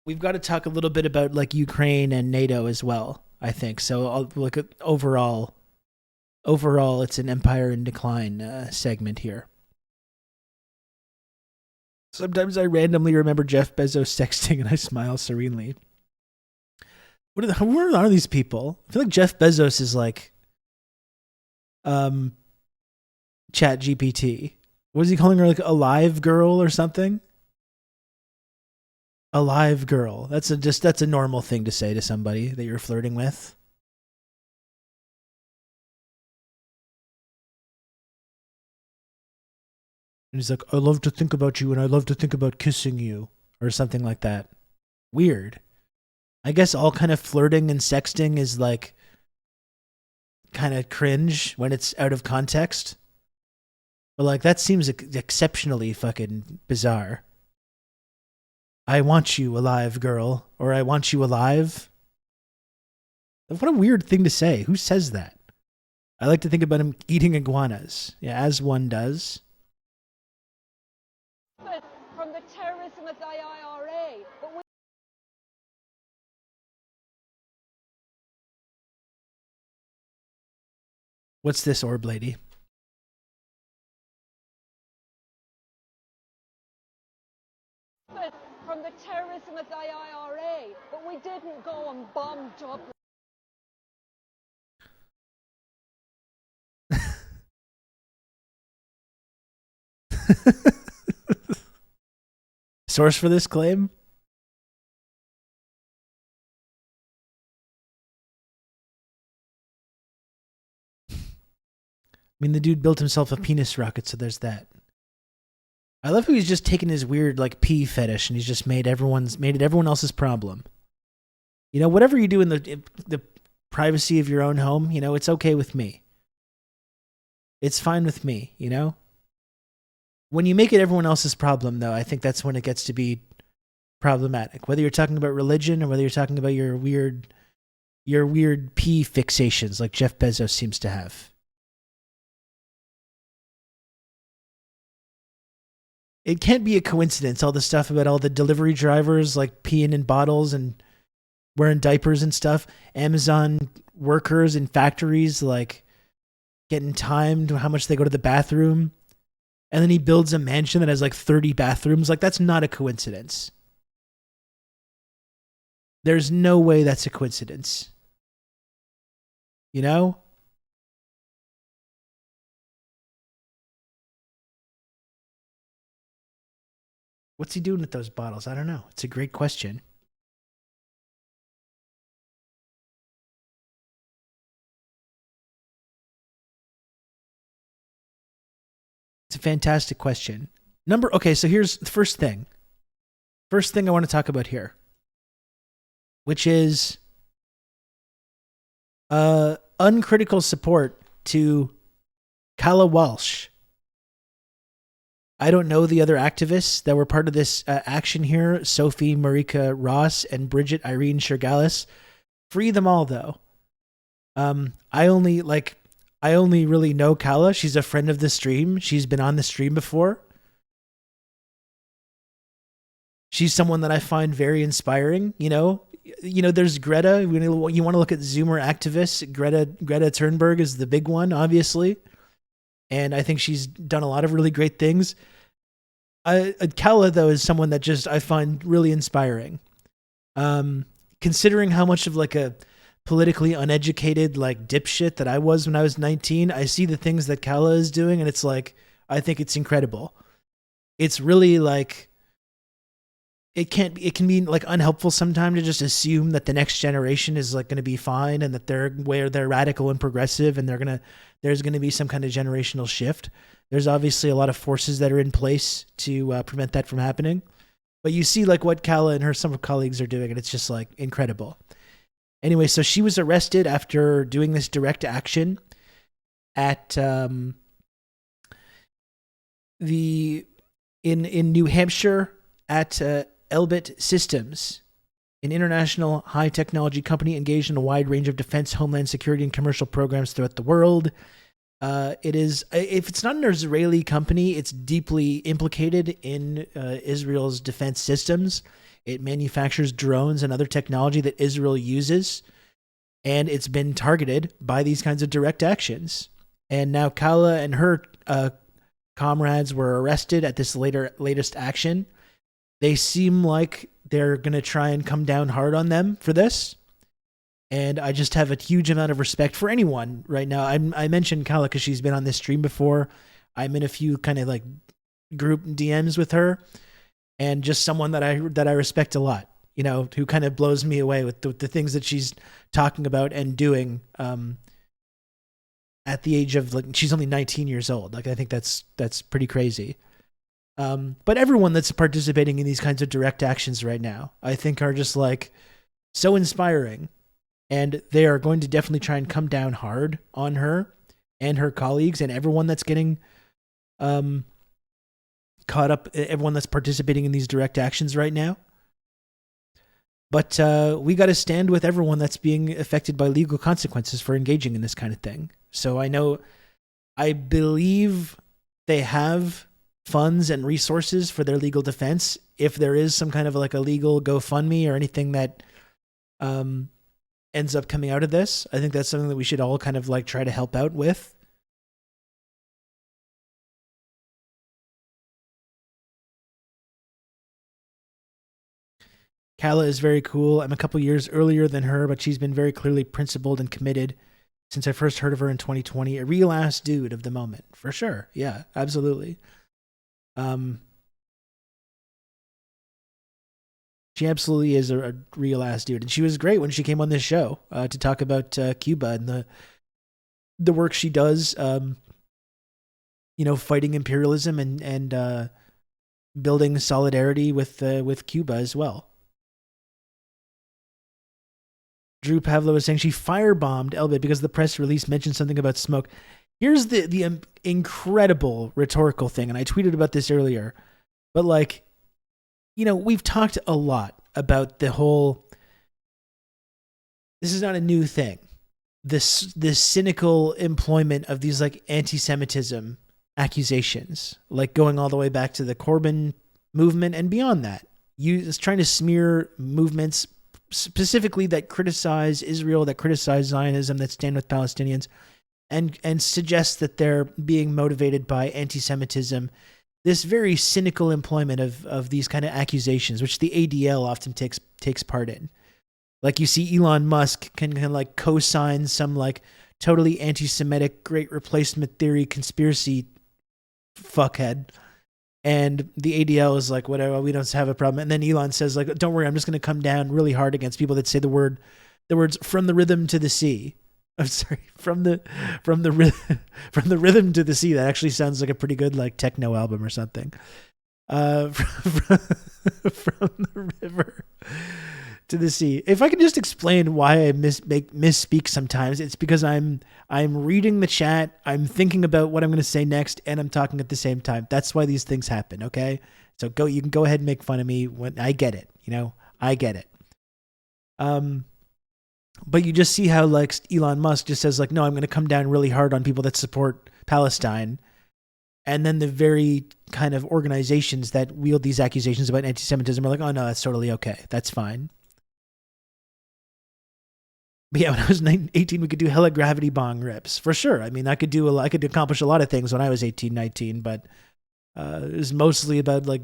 We've got to talk a little bit about like Ukraine and NATO as well, I think. So I'll look at overall, it's an empire in decline segment here. Sometimes I randomly remember Jeff Bezos sexting and I smile serenely. Where are these people? I feel like Jeff Bezos is like Chat GPT. What is he calling her, like a live girl or something? A live girl. That's a normal thing to say to somebody that you're flirting with. And he's like, I love to think about you and I love to think about kissing you or something like that. Weird. I guess all kind of flirting and sexting is like kind of cringe when it's out of context. But like that seems exceptionally fucking bizarre. I want you alive, girl. Or I want you alive. What a weird thing to say. Who says that? I like to think about him eating iguanas. Yeah, as one does. From the terrorism of the IRA, but What's this, orb lady? from the terrorism of the IRA, but we didn't go and bomb Dublin. Source for this claim? I mean, the dude built himself a penis rocket, so there's that. I love how he's just taken his weird like pee fetish and he's just made it everyone else's problem. You know, whatever you do in the privacy of your own home, you know, it's okay with me. It's fine with me, you know? When you make it everyone else's problem, though, I think that's when it gets to be problematic. Whether you're talking about religion or whether you're talking about your weird pee fixations like Jeff Bezos seems to have. It can't be a coincidence, all the stuff about all the delivery drivers like peeing in bottles and wearing diapers and stuff. Amazon workers in factories like getting timed how much they go to the bathroom. And then he builds a mansion that has like 30 bathrooms. Like, that's not a coincidence. There's no way that's a coincidence. You know? What's he doing with those bottles? I don't know. It's a great question. It's a fantastic question. Okay, so here's the first thing. First thing I want to talk about here, which is uncritical support to Calla Walsh. I don't know the other activists that were part of this action here. Sophie Marika Ross and Bridget Irene Shergalis. Free them all, though. I only really know Calla. She's a friend of the stream. She's been on the stream before. She's someone that I find very inspiring. You know, there's Greta. You want to look at Zoomer activists. Greta Thunberg is the big one, obviously. And I think she's done a lot of really great things. Calla, though, is someone that just I find really inspiring. Considering how much of like a politically uneducated like dipshit that I was when I was 19, I see the things that Calla is doing, and it's like I think it's incredible. It's really like it can be like unhelpful sometimes to just assume that the next generation is like going to be fine and that they're radical and progressive and there's going to be some kind of generational shift. There's obviously a lot of forces that are in place to prevent that from happening. But you see like what Calla and some of her colleagues are doing, and it's just like incredible. Anyway, so she was arrested after doing this direct action at in New Hampshire at Elbit Systems, an international high technology company engaged in a wide range of defense, homeland security, and commercial programs throughout the world. It is, if it's not an Israeli company, it's deeply implicated in Israel's defense systems. It manufactures drones and other technology that Israel uses, and it's been targeted by these kinds of direct actions. And now Calla and her comrades were arrested at this latest action. They seem like they're going to try and come down hard on them for this. And I just have a huge amount of respect for anyone right now. I mentioned Calla because she's been on this stream before. I'm in a few kind of like group DMs with her, and just someone that I respect a lot, you know, who kind of blows me away with the things that she's talking about and doing at the age of, like, she's only 19 years old. Like, I think that's pretty crazy. But everyone that's participating in these kinds of direct actions right now, I think are just like so inspiring. And they are going to definitely try and come down hard on her and her colleagues and everyone that's getting caught up, everyone that's participating in these direct actions right now. But we got to stand with everyone that's being affected by legal consequences for engaging in this kind of thing. So I believe they have funds and resources for their legal defense. If there is some kind of like a legal GoFundMe or anything that ends up coming out of this, I think that's something that we should all kind of like try to help out with. Kala is very cool. I'm a couple years earlier than her, but she's been very clearly principled and committed since I first heard of her in 2020. A real ass dude of the moment, for sure. Yeah, absolutely. She absolutely is a real ass dude, and she was great when she came on this show to talk about Cuba and the work she does. Fighting imperialism and building solidarity with Cuba as well. Drew Pavlo was saying she firebombed Elbit because the press release mentioned something about smoke. Here's the incredible rhetorical thing, and I tweeted about this earlier, but like, we've talked a lot about the whole, this is not a new thing, this cynical employment of these like anti-Semitism accusations, like going all the way back to the Corbyn movement and beyond that. It's trying to smear movements specifically that criticize Israel, that criticize Zionism, that stand with Palestinians, and suggest that they're being motivated by anti-Semitism. This very cynical employment of these kind of accusations, which the ADL often takes part in. Like you see Elon Musk can kind of like co-sign some like totally anti-Semitic great replacement theory conspiracy fuckhead. And the ADL is like, whatever, we don't have a problem. And then Elon says like, don't worry, I'm just going to come down really hard against people that say the words from the rhythm to the sea. I'm sorry, from the rhythm to the sea. That actually sounds like a pretty good like techno album or something. From the river to the sea. If I can just explain why I misspeak sometimes, it's because I'm reading the chat, I'm thinking about what I'm going to say next, and I'm talking at the same time. That's why these things happen. Okay, so you can go ahead and make fun of me when I get it. I get it. But you just see how like Elon Musk just says like, no, I'm going to come down really hard on people that support Palestine. And then the very kind of organizations that wield these accusations about anti-Semitism are like, oh no, that's totally okay. That's fine. But yeah, when I was 18, we could do hella gravity bong rips for sure. I mean, I could accomplish a lot of things when I was 18, 19, but it was mostly about like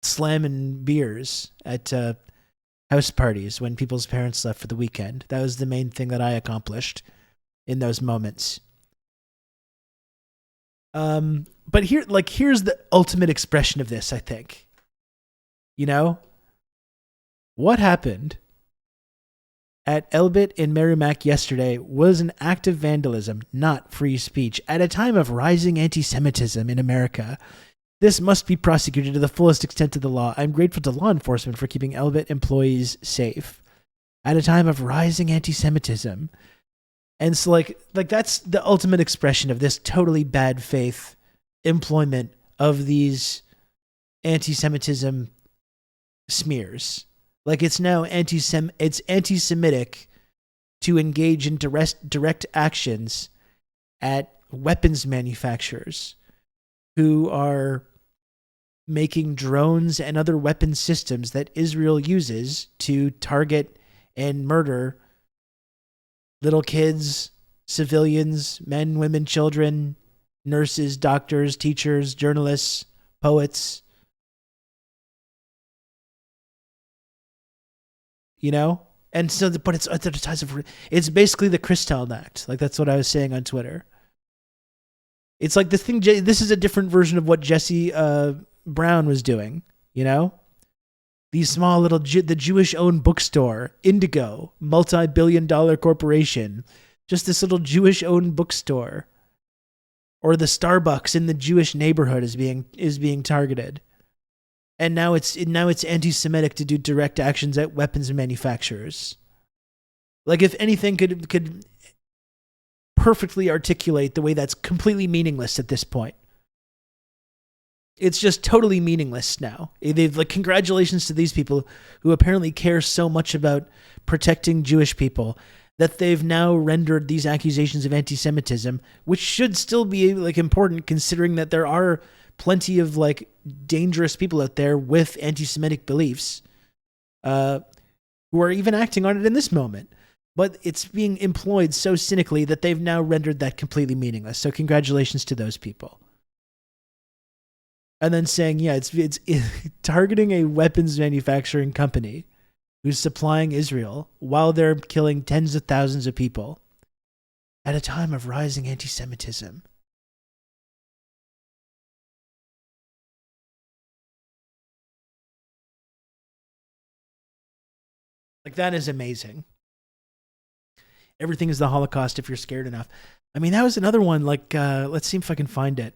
slamming beers at house parties when people's parents left for the weekend. That was the main thing that I accomplished in those moments. But here's the ultimate expression of this, I think. What happened at Elbit in Merrimack yesterday was an act of vandalism, not free speech. At a time of rising anti-Semitism in America, this must be prosecuted to the fullest extent of the law. I'm grateful to law enforcement for keeping Elbit employees safe. At a time of rising anti-Semitism. And so like that's the ultimate expression of this totally bad faith employment of these anti-Semitism smears. Like it's now it's anti-Semitic to engage in direct actions at weapons manufacturers who are making drones and other weapon systems that Israel uses to target and murder little kids, civilians, men, women, children, nurses, doctors, teachers, journalists, poets. And so, but it's at the ties of, it's basically the Kristallnacht. Like that's what I was saying on Twitter. It's like this thing. This is a different version of what Jesse Brown was doing. These small little the Jewish-owned bookstore, Indigo, multi-billion-dollar corporation, just this little Jewish-owned bookstore, or the Starbucks in the Jewish neighborhood is being targeted. And now it's anti-Semitic to do direct actions at weapons manufacturers. Like if anything could perfectly articulate the way that's completely meaningless at this point. It's just totally meaningless now. They've like, congratulations to these people who apparently care so much about protecting Jewish people that they've now rendered these accusations of anti-Semitism, which should still be like important considering that there are plenty of like dangerous people out there with anti-Semitic beliefs who are even acting on it in this moment. But it's being employed so cynically that they've now rendered that completely meaningless. So congratulations to those people. And then saying, yeah, it's targeting a weapons manufacturing company who's supplying Israel while they're killing tens of thousands of people at a time of rising anti-Semitism. Like, that is amazing. Everything is the Holocaust if you're scared enough. I mean, that was another one, like, let's see if I can find it.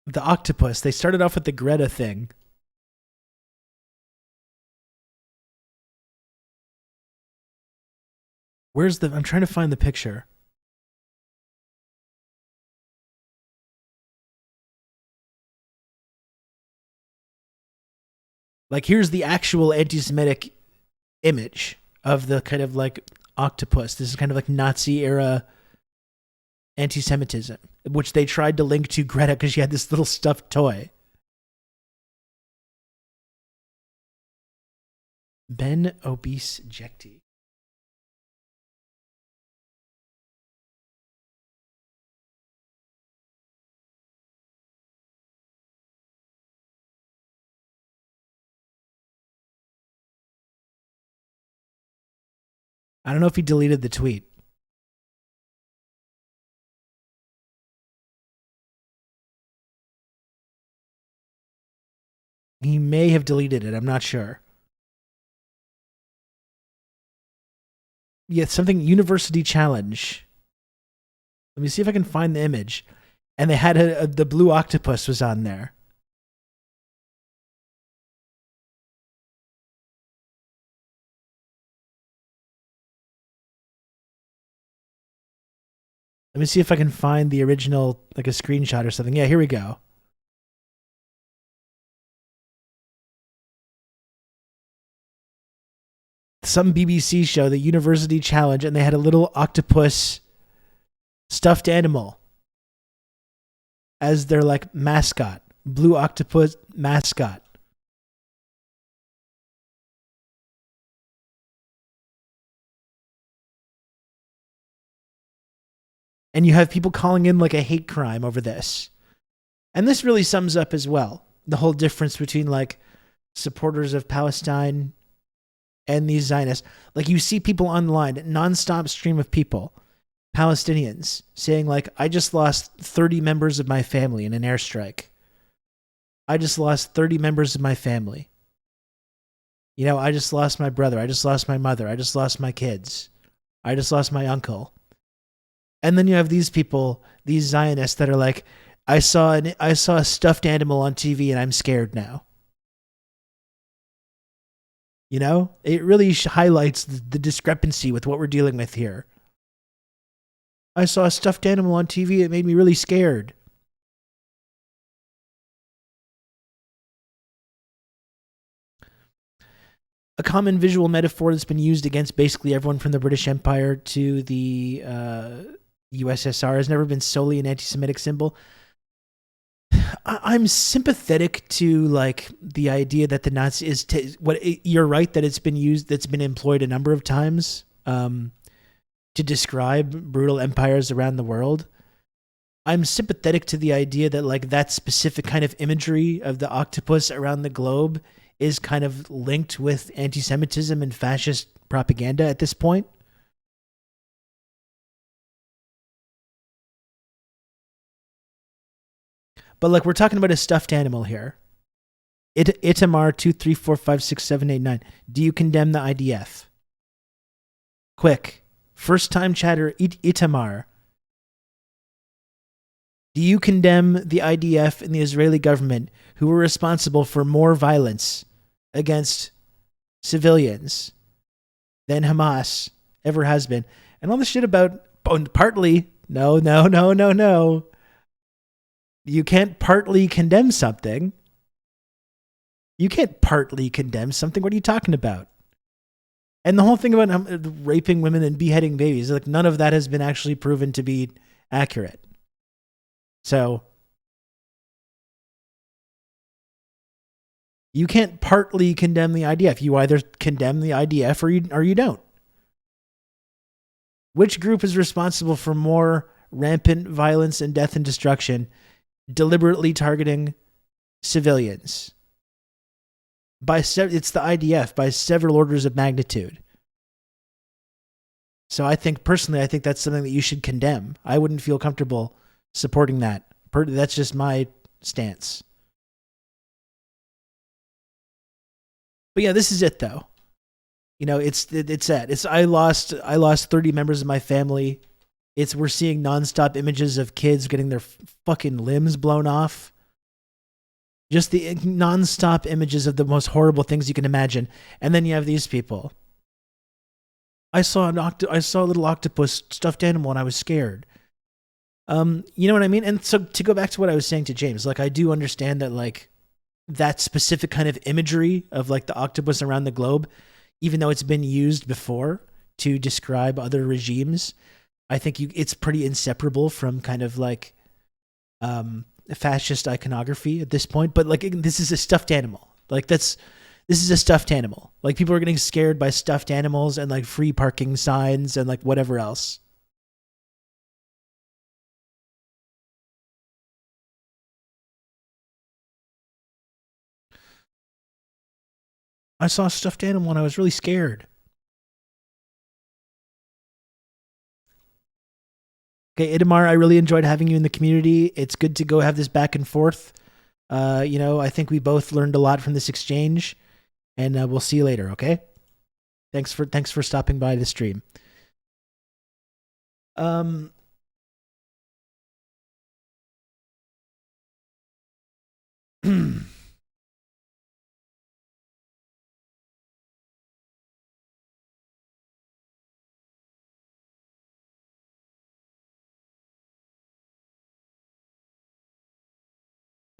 The octopus. They started off with the Greta thing. I'm trying to find the picture. Like, here's the actual anti-Semitic image of the kind of like octopus. This is kind of like Nazi era anti-Semitism, which they tried to link to Greta because she had this little stuffed toy. Ben Obese Jekti. I don't know if he deleted the tweet. He may have deleted it. I'm not sure. Yeah, something university challenge. Let me see if I can find the image. And they had the blue octopus was on there. Let me see if I can find the original, like a screenshot or something. Yeah, here we go. Some BBC show, the University Challenge, and they had a little octopus stuffed animal as their like mascot, blue octopus mascot. And you have people calling in like a hate crime over this. And this really sums up as well the whole difference between like supporters of Palestine and these Zionists. Like, you see people online, nonstop stream of people, Palestinians, saying like, I just lost 30 members of my family in an airstrike. I just lost 30 members of my family. You know, I just lost my brother. I just lost my mother. I just lost my kids. I just lost my uncle. And then you have these people, these Zionists that are like, I saw a stuffed animal on TV and I'm scared now. You know, it really highlights the discrepancy with what we're dealing with here. I saw a stuffed animal on TV. It made me really scared. A common visual metaphor that's been used against basically everyone from the British Empire to the USSR has never been solely an anti-Semitic symbol. I'm sympathetic to like the idea that the Nazi is you're right that it's been used, that's been employed a number of times to describe brutal empires around the world. I'm sympathetic to the idea that like that specific kind of imagery of the octopus around the globe is kind of linked with anti-Semitism and fascist propaganda at this point. But like, we're talking about a stuffed animal here. Itamar 234567889. Do you condemn the IDF? Quick. First time chatter, Itamar. Do you condemn the IDF and the Israeli government who were responsible for more violence against civilians than Hamas ever has been. And all the shit about partly, no. You can't partly condemn something. You can't partly condemn something. What are you talking about? And the whole thing about raping women and beheading babies, like none of that has been actually proven to be accurate. So you can't partly condemn the IDF. You either condemn the IDF or you don't. Which group is responsible for more rampant violence and death and destruction, deliberately targeting civilians? It's the IDF by several orders of magnitude. So I think that's something that you should condemn. I wouldn't feel comfortable supporting that. That's just my stance. But yeah, this is it though. You know, it's sad. I lost 30 members of my family. We're seeing nonstop images of kids getting their fucking limbs blown off. Just the nonstop images of the most horrible things you can imagine. And then you have these people. I saw a little octopus stuffed animal and I was scared. You know what I mean? And so to go back to what I was saying to James, like I do understand that like that specific kind of imagery of like the octopus around the globe, even though it's been used before to describe other regimes, I think it's pretty inseparable from kind of like fascist iconography at this point. But like this is a stuffed animal. Like this is a stuffed animal. Like people are getting scared by stuffed animals and like free parking signs and like whatever else. I saw a stuffed animal and I was really scared. Okay, Idamar, I really enjoyed having you in the community. It's good to go have this back and forth. You know, I think we both learned a lot from this exchange, and we'll see you later, okay? Thanks for stopping by the stream.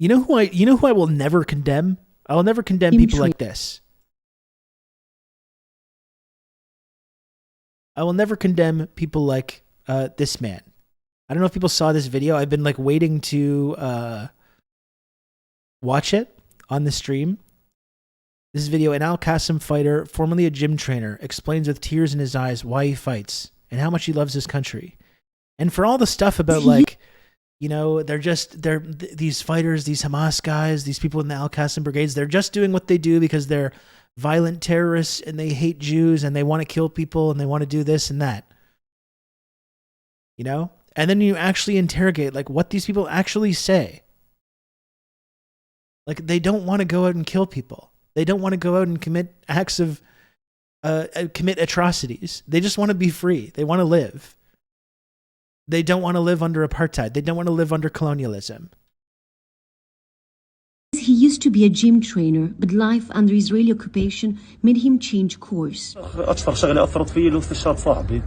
You know who I will never condemn? I will never condemn people like this. I will never condemn people like this man. I don't know if people saw this video. I've been like waiting to watch it on the stream. This video, an Al Qasim fighter, formerly a gym trainer, explains with tears in his eyes why he fights and how much he loves his country. And for all the stuff about like, you know, they're these fighters, these Hamas guys, these people in the Al Qasim brigades, they're just doing what they do because they're violent terrorists and they hate Jews and they want to kill people and they want to do this and that. You know? And then you actually interrogate like what these people actually say. Like they don't want to go out and kill people. They don't want to go out and commit acts of commit atrocities. They just want to be free. They want to live. They don't want to live under apartheid. They don't want to live under colonialism. He used to be a gym trainer, but life under Israeli occupation made him change course. أكثر شغلة أثرت فيه اللي استشهاد صاحبي.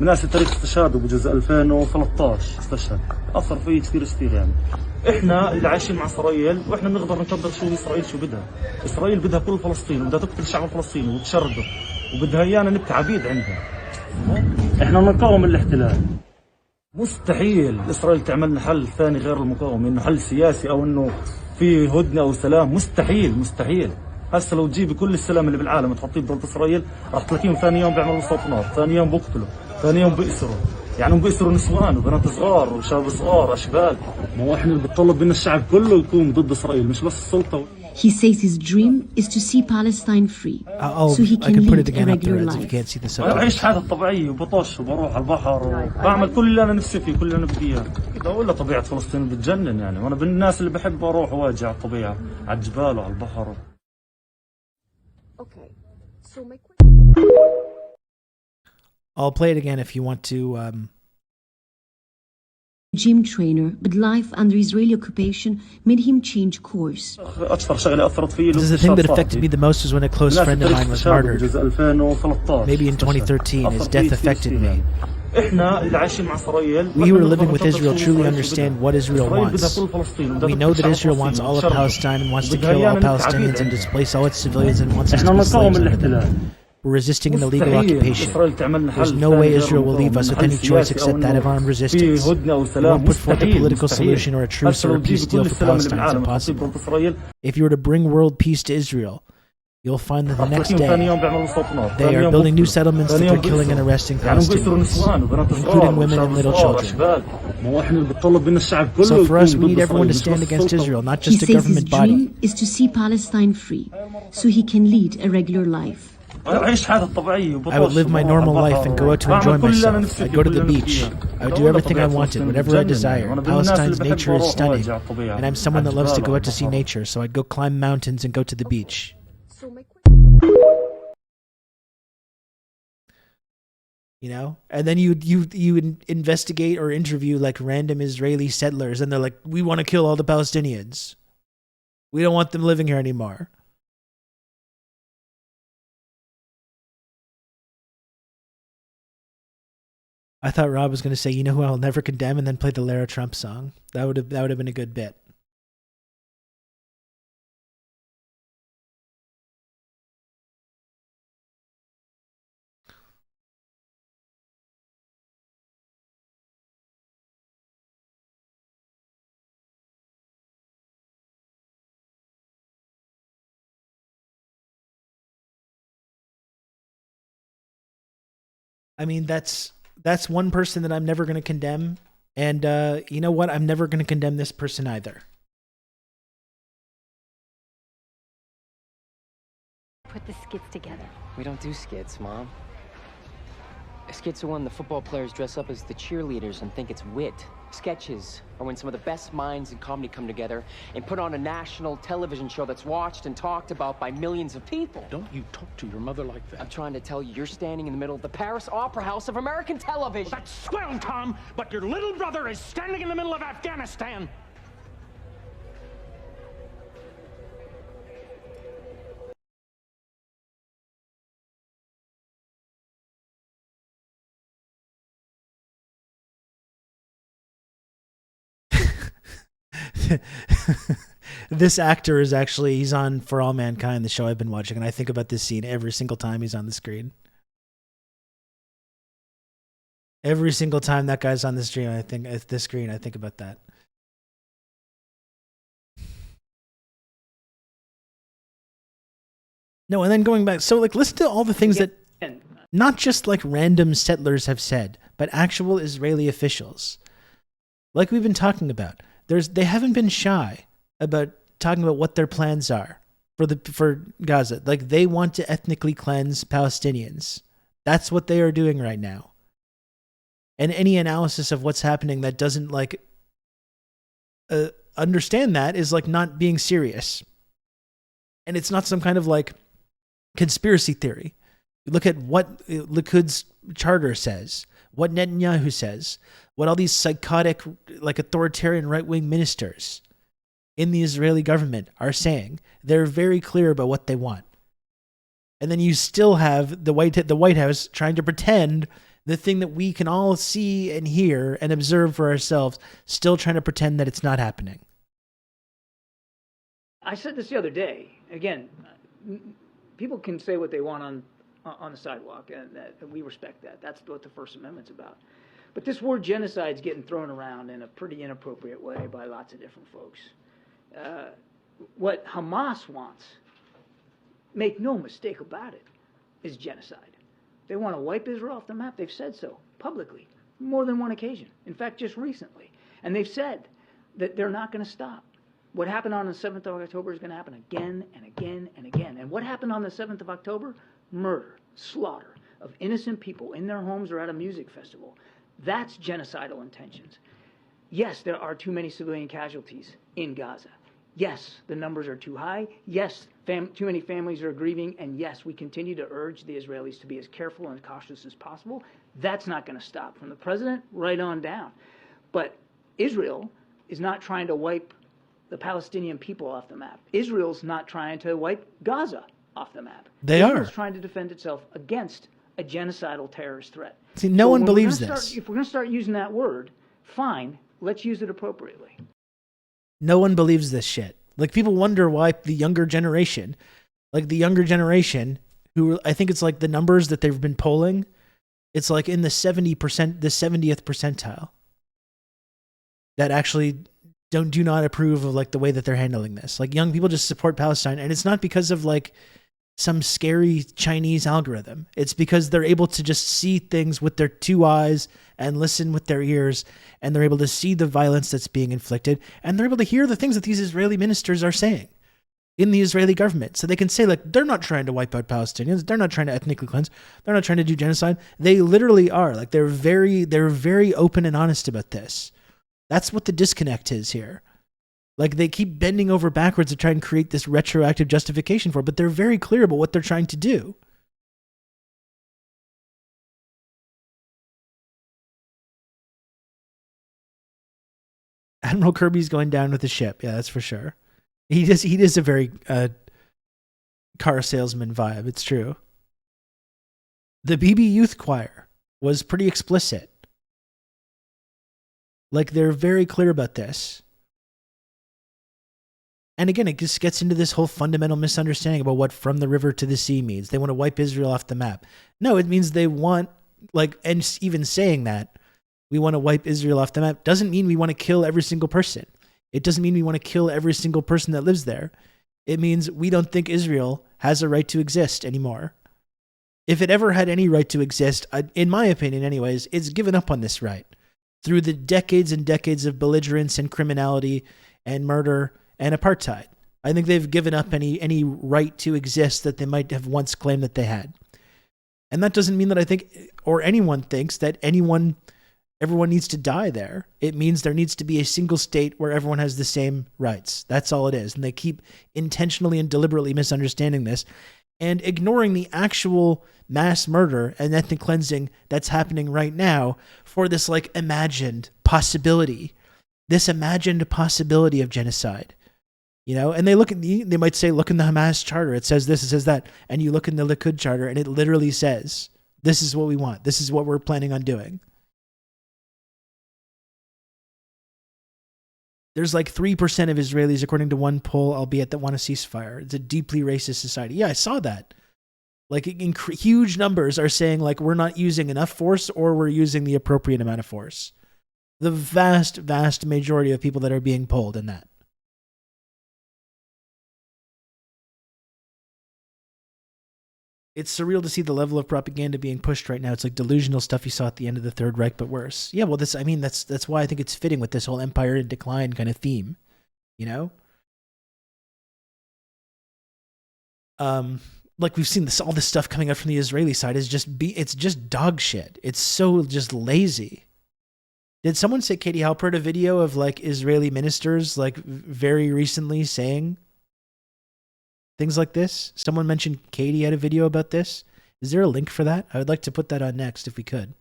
من ناس تاريخ استشهاده بجزء 2013 استشهد. أثر فيه كثير يعني. إحنا اللي عايشين مع إسرائيل وإحنا بنقدر نقدر شو إسرائيل شو بدها. إسرائيل بدها كل فلسطين وبدها تقتل الشعب الفلسطيني وتشرده وبدها إيانا نبقى عبيد عندها. إحنا نقاوم الاحتلال. مستحيل إسرائيل تعملنا حل ثاني غير المقاومة، إنه حل سياسي أو إنه في هدنة أو سلام. مستحيل. هسه لو تجيبي كل السلام اللي بالعالم تحطيه بضد إسرائيل راح تلاقيهم ثاني يوم بيعملوا صوت نار، ثاني يوم بقتلوا، ثاني يوم بيأسروا. يعني بيأسروا نسوان وبنات صغار وشباب صغار أشبال. ما هو إحنا اللي بتطلب منا الشعب كله يكون ضد إسرائيل مش بس السلطة. He says his dream is to see Palestine free, so he can lead a regular life. أعيش حياة طبيعية وبطش وبروح على البحر وبعمل كل اللي أنا نفسي فيه، كل اللي أنا بدي إياه. ولا طبيعة فلسطين بتجنن يعني، وأنا من الناس اللي بحب أروح وأواجه على الطبيعة، على الجبال وعلى البحر. Okay, so my I'll play it again if you want to gym trainer, but life under Israeli occupation made him change course. أكثر شغلة أثرت فيي The thing that affected me the most was when a close friend of mine was martyred. Maybe in 2013, his death affected me. We who are living with Israel truly understand what Israel wants. We know that Israel wants all of Palestine and wants to kill all Palestinians and displace all its civilians and wants us to be slaves under them. We're resisting an illegal occupation. There's no way Israel will leave us with any choice except that of armed resistance. We won't put forth a political solution or a truce or a peace deal for Palestine. It's impossible. If you were to bring world peace to Israel, you'll find that the next day they are building new settlements that they're killing and arresting Palestinians, including women and little children. So for us, we need everyone to stand against Israel, not just a government body. His dream is to see Palestine free, so he can lead a regular life. I would live my normal life and go out to enjoy myself. I'd go to the beach. I would do everything I wanted, whatever I desired. Palestine's nature is stunning, and I'm someone that loves to go out to see nature, so I'd go climb mountains and go to the beach. You know, and then you investigate or interview like random Israeli settlers, and they're like, "We want to kill all the Palestinians. We don't want them living here anymore." I thought Rob was going to say, "You know who I'll never condemn," and then play the Lara Trump song. That would have been a good bit. I mean, that's one person that I'm never going to condemn. And you know what? I'm never going to condemn this person either. Put the skits together. We don't do skits, Mom. Skits are when the football players dress up as the cheerleaders and think it's wit. Sketches are when some of the best minds in comedy come together and put on a national television show that's watched and talked about by millions of people. Don't you talk to your mother like that. I'm trying to tell you, you're standing in the middle of the Paris Opera House of American television. Well, that's swell, Tom, but your little brother is standing in the middle of Afghanistan. This actor is actually, he's on For All Mankind, the show I've been watching, and I think about this scene every single time he's on the screen. Every single time that guy's on the screen, I think about that. No, and then going back, so like listen to all the things that not just like random settlers have said, but actual Israeli officials. Like we've been talking about. They haven't been shy about talking about what their plans are for Gaza. Like they want to ethnically cleanse Palestinians. That's what they are doing right now. And any analysis of what's happening that doesn't like understand that is like not being serious. And it's not some kind of like conspiracy theory. Look at what Likud's charter says, what Netanyahu says, what all these psychotic, like authoritarian right-wing ministers in the Israeli government are saying. They're very clear about what they want. And then you still have the White House trying to pretend the thing that we can all see and hear and observe for ourselves, still trying to pretend that it's not happening. I said this the other day. Again, people can say what they want on the sidewalk, and we respect that. That's what the First Amendment's about. But this word genocide is getting thrown around in a pretty inappropriate way by lots of different folks. What Hamas wants, make no mistake about it, is genocide. They want to wipe Israel off the map. They've said so publicly, more than one occasion. In fact, just recently. And they've said that they're not going to stop. What happened on the 7th of October is going to happen again and again and again. And what happened on the 7th of October? Murder, slaughter of innocent people in their homes or at a music festival. That's genocidal intentions. Yes, there are too many civilian casualties in Gaza. Yes, the numbers are too high. Yes, too many families are grieving. And yes, we continue to urge the Israelis to be as careful and cautious as possible. That's not going to stop, from the president right on down. But Israel is not trying to wipe the Palestinian people off the map. Israel's not trying to wipe Gaza off the map. Israel's trying to defend itself against a genocidal terrorist threat. See, no one believes this. If we're going to start using that word, fine, let's use it appropriately. No one believes this shit. Like, people wonder why the younger generation, who I think it's like the numbers that they've been polling, it's like in the 70%, the 70th percentile, that actually do not approve of like the way that they're handling this. Like, young people just support Palestine, and it's not because of like some scary Chinese algorithm. It's because they're able to just see things with their two eyes and listen with their ears, and they're able to see the violence that's being inflicted, and they're able to hear the things that these Israeli ministers are saying in the Israeli government. So they can say, like, they're not trying to wipe out Palestinians, they're not trying to ethnically cleanse, they're not trying to do genocide. They literally are. Like, they're very open and honest about this. That's what the disconnect is here. Like, they keep bending over backwards to try and create this retroactive justification for it, but they're very clear about what they're trying to do. Admiral Kirby's going down with the ship. Yeah, that's for sure. He does a very car salesman vibe. It's true. The BB Youth Choir was pretty explicit. Like, they're very clear about this. And again, it just gets into this whole fundamental misunderstanding about what from the river to the sea means. They want to wipe Israel off the map. No, it means they want, like, and even saying that we want to wipe Israel off the map doesn't mean we want to kill every single person. It doesn't mean we want to kill every single person that lives there. It means we don't think Israel has a right to exist anymore. If it ever had any right to exist, in my opinion anyways, it's given up on this right through the decades and decades of belligerence and criminality and murder and apartheid. I think they've given up any right to exist that they might have once claimed that they had. And that doesn't mean that I think, or anyone thinks, that everyone needs to die there. It means there needs to be a single state where everyone has the same rights. That's all it is. And they keep intentionally and deliberately misunderstanding this and ignoring the actual mass murder and ethnic cleansing that's happening right now for this like imagined possibility, of genocide. You know, and they might say, look in the Hamas charter, it says this, it says that. And you look in the Likud charter and it literally says, this is what we want. This is what we're planning on doing. There's like 3% of Israelis, according to one poll, albeit, that want a ceasefire. It's a deeply racist society. Yeah, I saw that. Like, huge numbers are saying, like, we're not using enough force or we're using the appropriate amount of force. The vast, vast majority of people that are being polled in that. It's surreal to see the level of propaganda being pushed right now. It's like delusional stuff you saw at the end of the Third Reich, but worse. Yeah, well, that's why I think it's fitting with this whole empire in decline kind of theme, you know? Like we've seen all this stuff coming out from the Israeli side it's just dog shit. It's so just lazy. Did someone say Katie Halpert a video of like Israeli ministers like very recently saying things like this? Someone mentioned Katie had a video about this. Is there a link for that? I would like to put that on next if we could.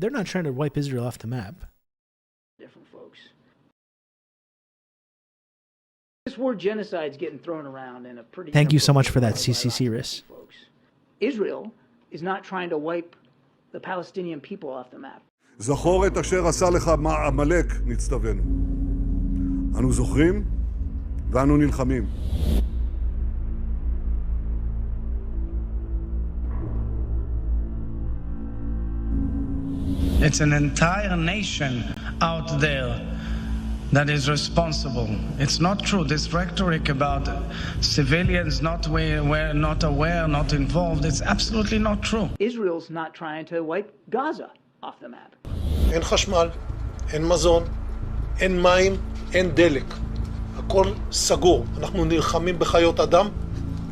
They're not trying to wipe Israel off the map. Different folks. This word genocide is getting thrown around in a pretty... Thank you so much for that, CCCRIS. Israel is not trying to wipe the Palestinian people off the map. זכור את אשר עשה לך עמלק, נצטווינו. אנו זוכרים ואנו נלחמים. It's an entire nation out there that is responsible. It's not true. This rhetoric about civilians not aware, not involved, it's absolutely not true. Israel's not trying to wipe Gaza off the map. אין חשמל, אין מזון, אין מים, אין דלק. הכל סגור. אנחנו נלחמים בחיות אדם,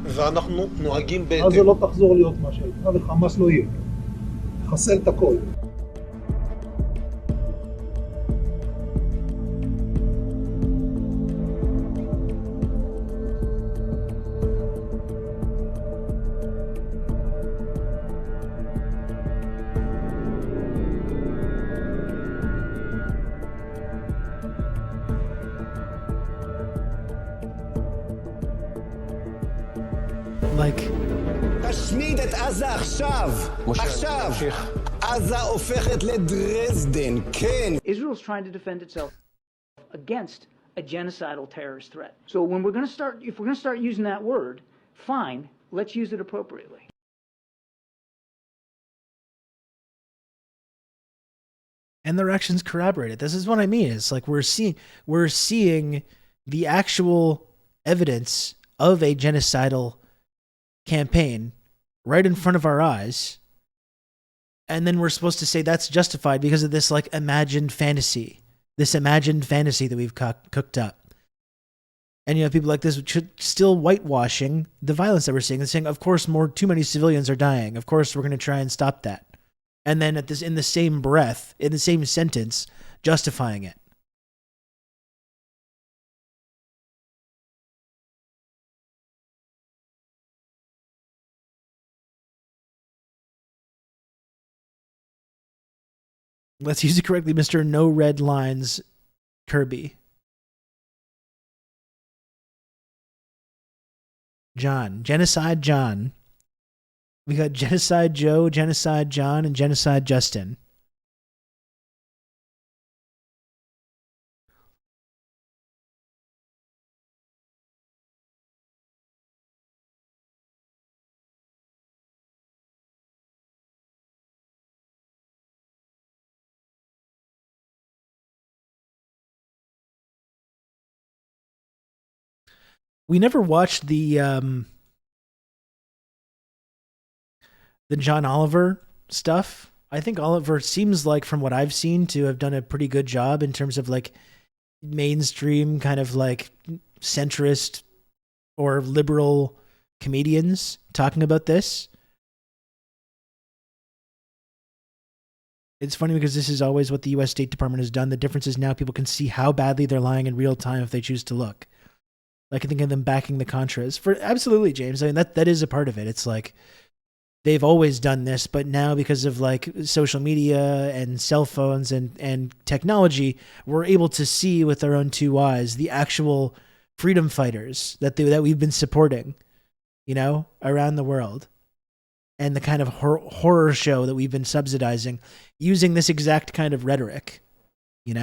ואנחנו נוהגים בהתאם. אז לא תחזור להיות מה שהייתה, וחמאס לא יהיה. חסל את הכל. Like, תשמיד את עזה עכשיו! עכשיו! עזה הופכת לדרזדן, כן! Israel's trying to defend itself against a genocidal terrorist threat. So when we're going to start, if we're going to start using that word, fine, let's use it appropriately. And their actions corroborate it. This is what I mean. It's like we're seeing the actual evidence of a genocidal campaign right in front of our eyes, and then we're supposed to say that's justified because of this like imagined fantasy that we've cooked up. And you have people like this still whitewashing the violence that we're seeing and saying, of course, too many civilians are dying. Of course, we're going to try and stop that. And then in the same breath, in the same sentence, justifying it. Let's use it correctly, Mr. No Red Lines Kirby. John. Genocide John. We got Genocide Joe, Genocide John, and Genocide Justin. We never watched the John Oliver stuff. I think Oliver seems like, from what I've seen, to have done a pretty good job in terms of like mainstream kind of like centrist or liberal comedians talking about this. It's funny because this is always what the U.S. State Department has done. The difference is now people can see how badly they're lying in real time if they choose to look. Like, I think of them backing the Contras. Absolutely, James. I mean, that is a part of it. It's like they've always done this, but now because of like social media and cell phones and technology, we're able to see with our own two eyes the actual freedom fighters that we've been supporting, around the world, and the kind of horror show that we've been subsidizing using this exact kind of rhetoric. He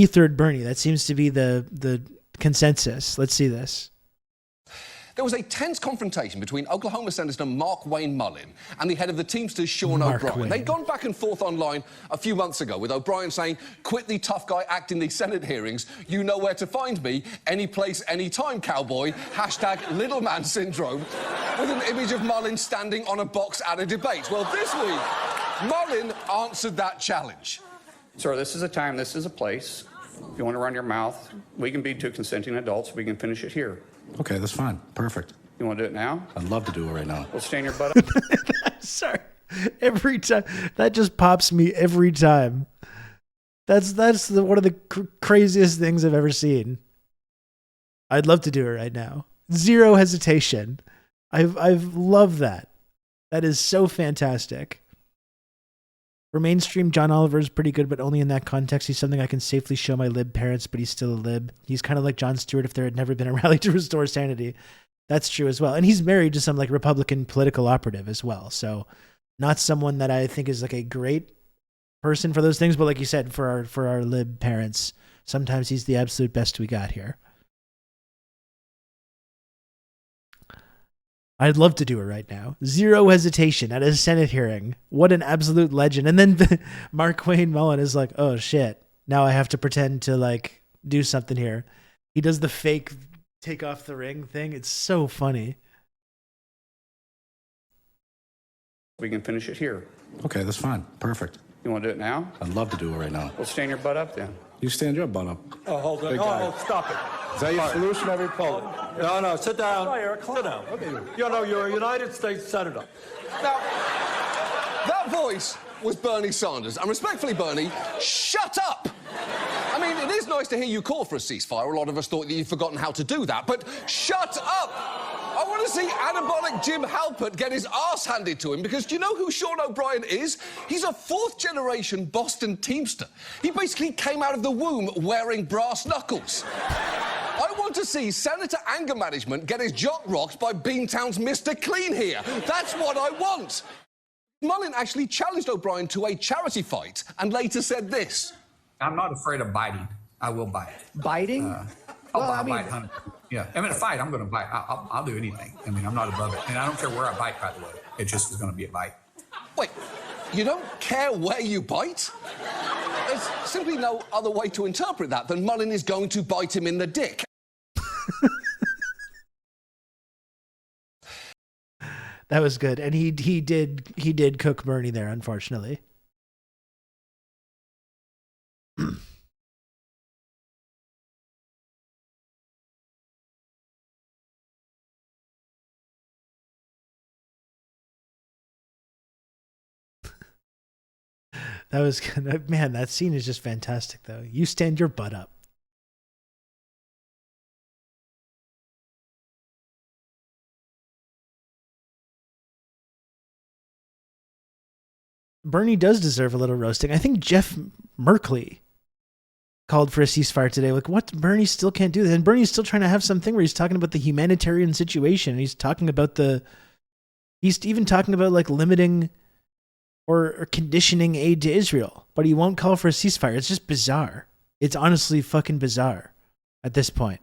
ethered Bernie. That seems to be the consensus. Let's see this. There was a tense confrontation between Oklahoma Senator Mark Wayne Mullin and the head of the Teamsters, Sean O'Brien. They'd gone back and forth online a few months ago, with O'Brien saying, "Quit the tough guy act in the Senate hearings. You know where to find me. Any place, any time, cowboy. Hashtag little man syndrome," with an image of Mullin standing on a box at a debate. Well, this week, Mullin answered that challenge. Sir, this is a time, this is a place. If you want to run your mouth, we can be two consenting adults. We can finish it here. Okay, that's fine. Perfect. You want to do it now? I'd love to do it right now. Well, stand your butt up. Sorry. Every time. That just pops me every time. That's one of the craziest things I've ever seen. I'd love to do it right now. Zero hesitation. I've loved that. That is so fantastic. For mainstream, John Oliver is pretty good, but only in that context. He's something I can safely show my lib parents, but he's still a lib. He's kind of like Jon Stewart if there had never been a rally to restore sanity. That's true as well. And he's married to some like Republican political operative as well. So not someone that I think is like a great person for those things, but like you said, for our lib parents, sometimes he's the absolute best we got here. I'd love to do it right now. Zero hesitation at a Senate hearing. What an absolute legend. And then Mark Wayne Mullin is like, oh shit, now I have to pretend to like do something here. He does the fake take off the ring thing. It's so funny. We can finish it here. Okay, that's fine. Perfect. You want to do it now? I'd love to do it right now. Well, stand your butt up then. You stand your butt up. Oh, hold on. Big guy. Oh, stop it. Is that your solution? Every poll. No, sit down. Sit down. You know, you're a United States Senator. Now, that voice was Bernie Sanders. And respectfully, Bernie, shut up! I mean, it is nice to hear you call for a ceasefire. A lot of us thought that you'd forgotten how to do that. But shut up! I want to see anabolic Jim Halpert get his arse handed to him, because do you know who Sean O'Brien is? He's a fourth-generation Boston Teamster. He basically came out of the womb wearing brass knuckles. I want to see Senator Anger Management get his jock rocked by Beantown's Mr. Clean here. That's what I want. Mullin actually challenged O'Brien to a charity fight and later said this. I'm not afraid of biting. I will bite. Biting? I'll bite 100. Yeah, I mean, a fight, I'm going to bite. I'll do anything. I mean, I'm not above it. And I don't care where I bite, by the way. It just is going to be a bite. Wait, you don't care where you bite? There's simply no other way to interpret that than Mullin is going to bite him in the dick. That was good. And he did cook Bernie there, unfortunately. That was good. Man, that scene is just fantastic, though. You stand your butt up. Bernie does deserve a little roasting. I think Jeff Merkley called for a ceasefire today. Like, what? Bernie still can't do that. And Bernie's still trying to have something where he's talking about the humanitarian situation. He's talking about he's even talking about like limiting or conditioning aid to Israel, but he won't call for a ceasefire. It's just bizarre. It's honestly fucking bizarre at this point.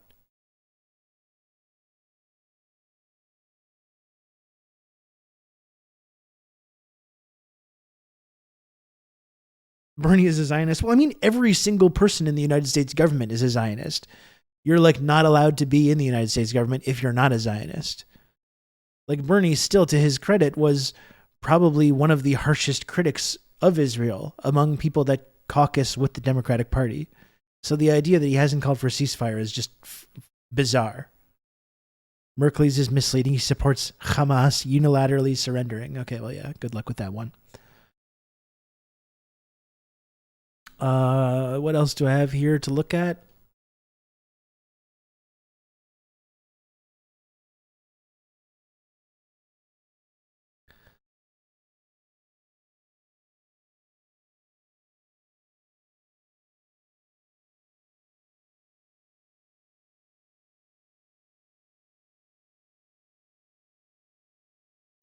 Bernie is a Zionist. Well, I mean, every single person in the United States government is a Zionist. You're like not allowed to be in the United States government if you're not a Zionist. Like Bernie, still to his credit, was probably one of the harshest critics of Israel among people that caucus with the Democratic Party. So the idea that he hasn't called for a ceasefire is just bizarre. Merkley's is misleading. He supports Hamas unilaterally surrendering. Okay, well, yeah, good luck with that one. What else do I have here to look at?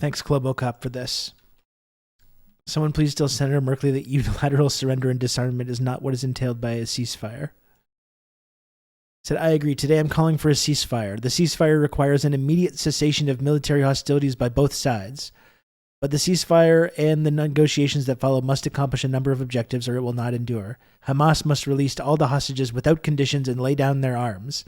Thanks, Clobocop, for this. Someone please tell Senator Merkley that unilateral surrender and disarmament is not what is entailed by a ceasefire. Said, I agree. Today I'm calling for a ceasefire. The ceasefire requires an immediate cessation of military hostilities by both sides. But the ceasefire and the negotiations that follow must accomplish a number of objectives or it will not endure. Hamas must release all the hostages without conditions and lay down their arms.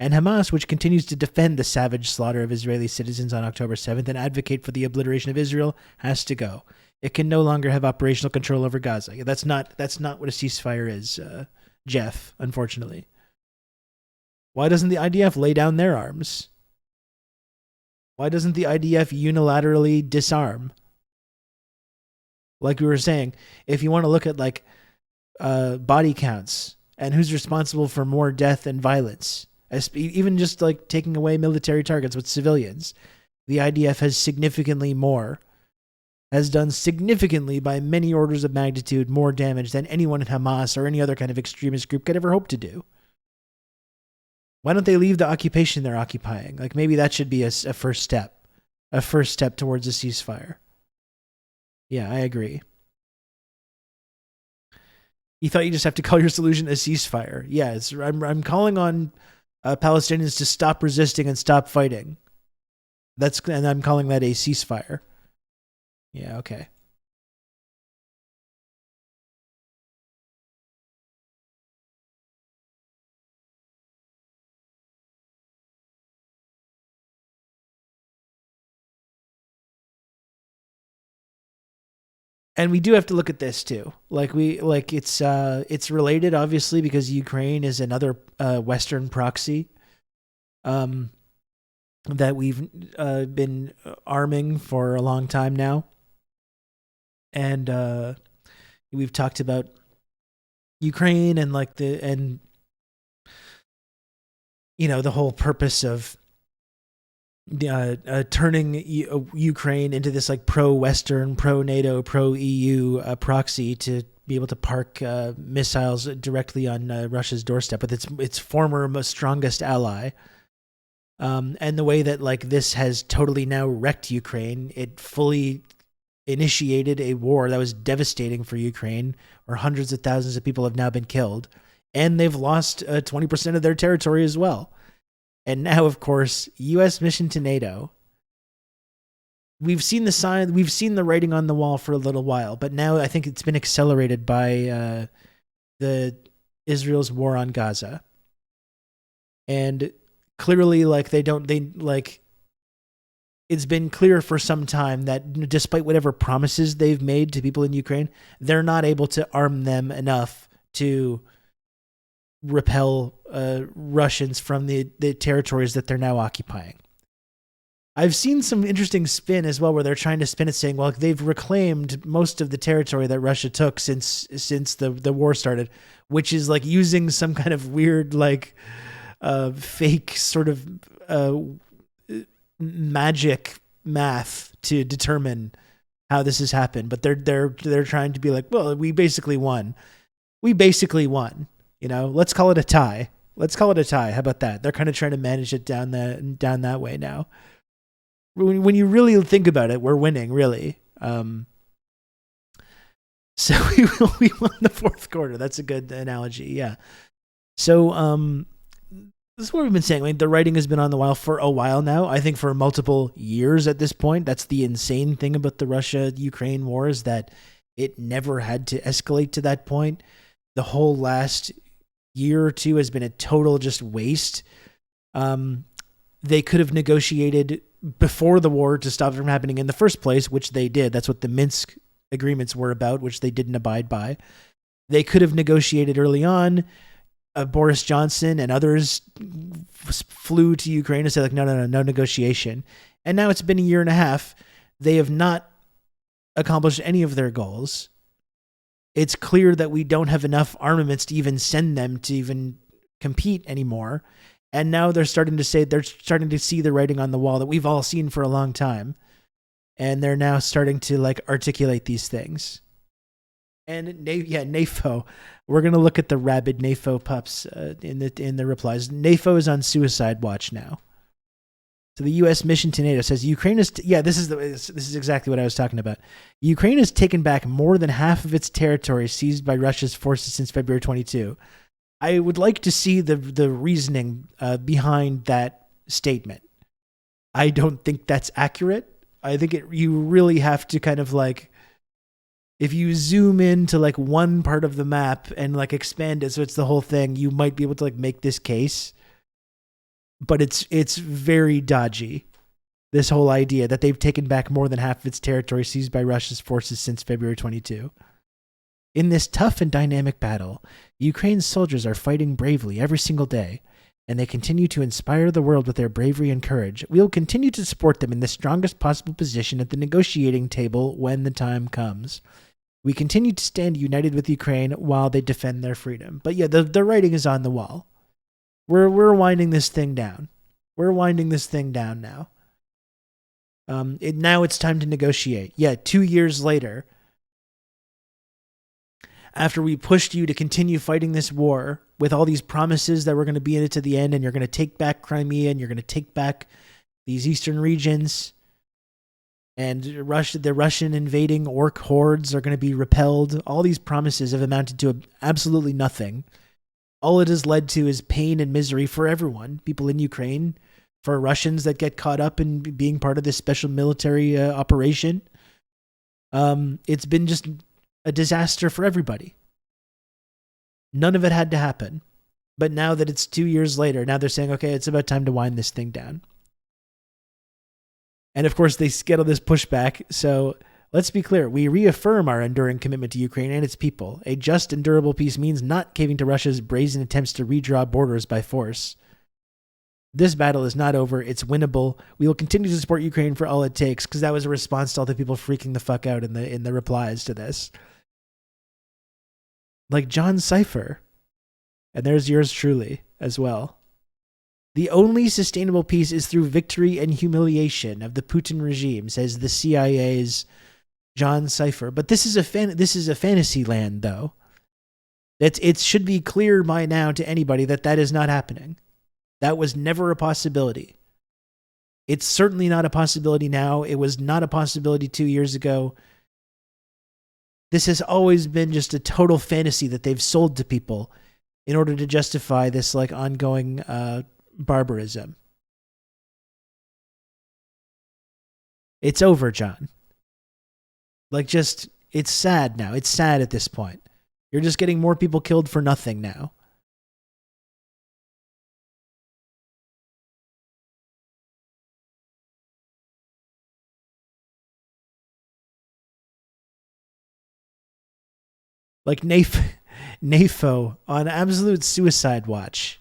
And Hamas, which continues to defend the savage slaughter of Israeli citizens on October 7th and advocate for the obliteration of Israel, has to go. It can no longer have operational control over Gaza. That's not what a ceasefire is, Jeff, unfortunately. Why doesn't the IDF lay down their arms? Why doesn't the IDF unilaterally disarm? Like we were saying, if you want to look at like body counts and who's responsible for more death and violence, even just like taking away military targets with civilians, the IDF has significantly more, has done significantly by many orders of magnitude more damage than anyone in Hamas or any other kind of extremist group could ever hope to do. Why don't they leave the occupation they're occupying? Like maybe that should be a first step towards a ceasefire. Yeah, I agree. You thought you just have to call your solution a ceasefire. Yeah, I'm calling on Palestinians to stop resisting and stop fighting. And I'm calling that a ceasefire. Yeah, okay. And we do have to look at this too. It's related, obviously, because Ukraine is another Western proxy that we've been arming for a long time now. And we've talked about Ukraine and the whole purpose of turning Ukraine into this pro-Western, pro-NATO, pro-EU proxy to be able to park missiles directly on Russia's doorstep with its former most strongest ally. And the way that this has totally now wrecked Ukraine. It fully initiated a war that was devastating for Ukraine, where hundreds of thousands of people have now been killed, and they've lost 20% of their territory as well. And now, of course, U.S. mission to NATO. We've seen the sign, we've seen the writing on the wall for a little while, but now I think it's been accelerated by the Israel's war on Gaza. And clearly, it's been clear for some time that despite whatever promises they've made to people in Ukraine, they're not able to arm them enough to repel Russians from the territories that they're now occupying. I've seen some interesting spin as well, where they're trying to spin it saying, well, they've reclaimed most of the territory that Russia took since the war started, which is using some kind of weird fake sort of magic math to determine how this has happened. But they're trying to be well, we basically won. Let's call it a tie. How about that? They're kind of trying to manage it down that way now. When you really think about it, we're winning, really. So we won the fourth quarter. That's a good analogy, yeah. So this is what we've been saying. The writing has been on the wall for a while now. I think for multiple years at this point. That's the insane thing about the Russia-Ukraine war, is that it never had to escalate to that point. The whole last year or two has been a total just waste. They could have negotiated before the war to stop it from happening in the first place, which they did. That's what the Minsk agreements were about, which they didn't abide by. They could have negotiated early on. Boris Johnson and others flew to Ukraine and said, no negotiation. And now it's been a year and a half. They have not accomplished any of their goals. It's clear that we don't have enough armaments to even send them to even compete anymore. And now they're starting to see the writing on the wall that we've all seen for a long time. And they're now starting to articulate these things. And NAFO, we're going to look at the rabid NAFO pups in the replies. NAFO is on suicide watch now. So the U.S. mission to NATO says Ukraine is this is exactly what I was talking about. Ukraine has taken back more than half of its territory seized by Russia's forces since February 22. I would like to see the reasoning behind that statement. I don't think that's accurate. I think you really have to kind of if you zoom into one part of the map and expand it so it's the whole thing, you might be able to make this case. But it's very dodgy, this whole idea that they've taken back more than half of its territory seized by Russia's forces since February 22. In this tough and dynamic battle, Ukraine's soldiers are fighting bravely every single day, and they continue to inspire the world with their bravery and courage. We will continue to support them in the strongest possible position at the negotiating table when the time comes. We continue to stand united with Ukraine while they defend their freedom. But yeah, the writing is on the wall. We're winding this thing down. We're winding this thing down now. Now it's time to negotiate. Yeah, 2 years later, after we pushed you to continue fighting this war with all these promises that we're going to be in it to the end, and you're going to take back Crimea, and you're going to take back these eastern regions, and the Russian invading orc hordes are going to be repelled. All these promises have amounted to absolutely nothing. All it has led to is pain and misery for everyone, people in Ukraine, for Russians that get caught up in being part of this special military operation. It's been just a disaster for everybody. None of it had to happen. But now that it's 2 years later, now they're saying, okay, it's about time to wind this thing down. And of course, they get all this pushback. So Let's be clear. We reaffirm our enduring commitment to Ukraine and its people. A just and durable peace means not caving to Russia's brazen attempts to redraw borders by force. This battle is not over. It's winnable. We will continue to support Ukraine for all it takes, because that was a response to all the people freaking the fuck out in the replies to this. Like John Cipher. And there's yours truly as well. The only sustainable peace is through victory and humiliation of the Putin regime, says the CIA's John Cipher. But this is a fantasy land, though. It should be clear by now to anybody that is not happening. That was never a possibility. It's certainly not a possibility now. It was not a possibility 2 years ago. This has always been just a total fantasy that they've sold to people in order to justify this like ongoing barbarism. It's over, John. Like, just, it's sad now. It's sad at this point. You're just getting more people killed for nothing now. Like NAFO on absolute suicide watch.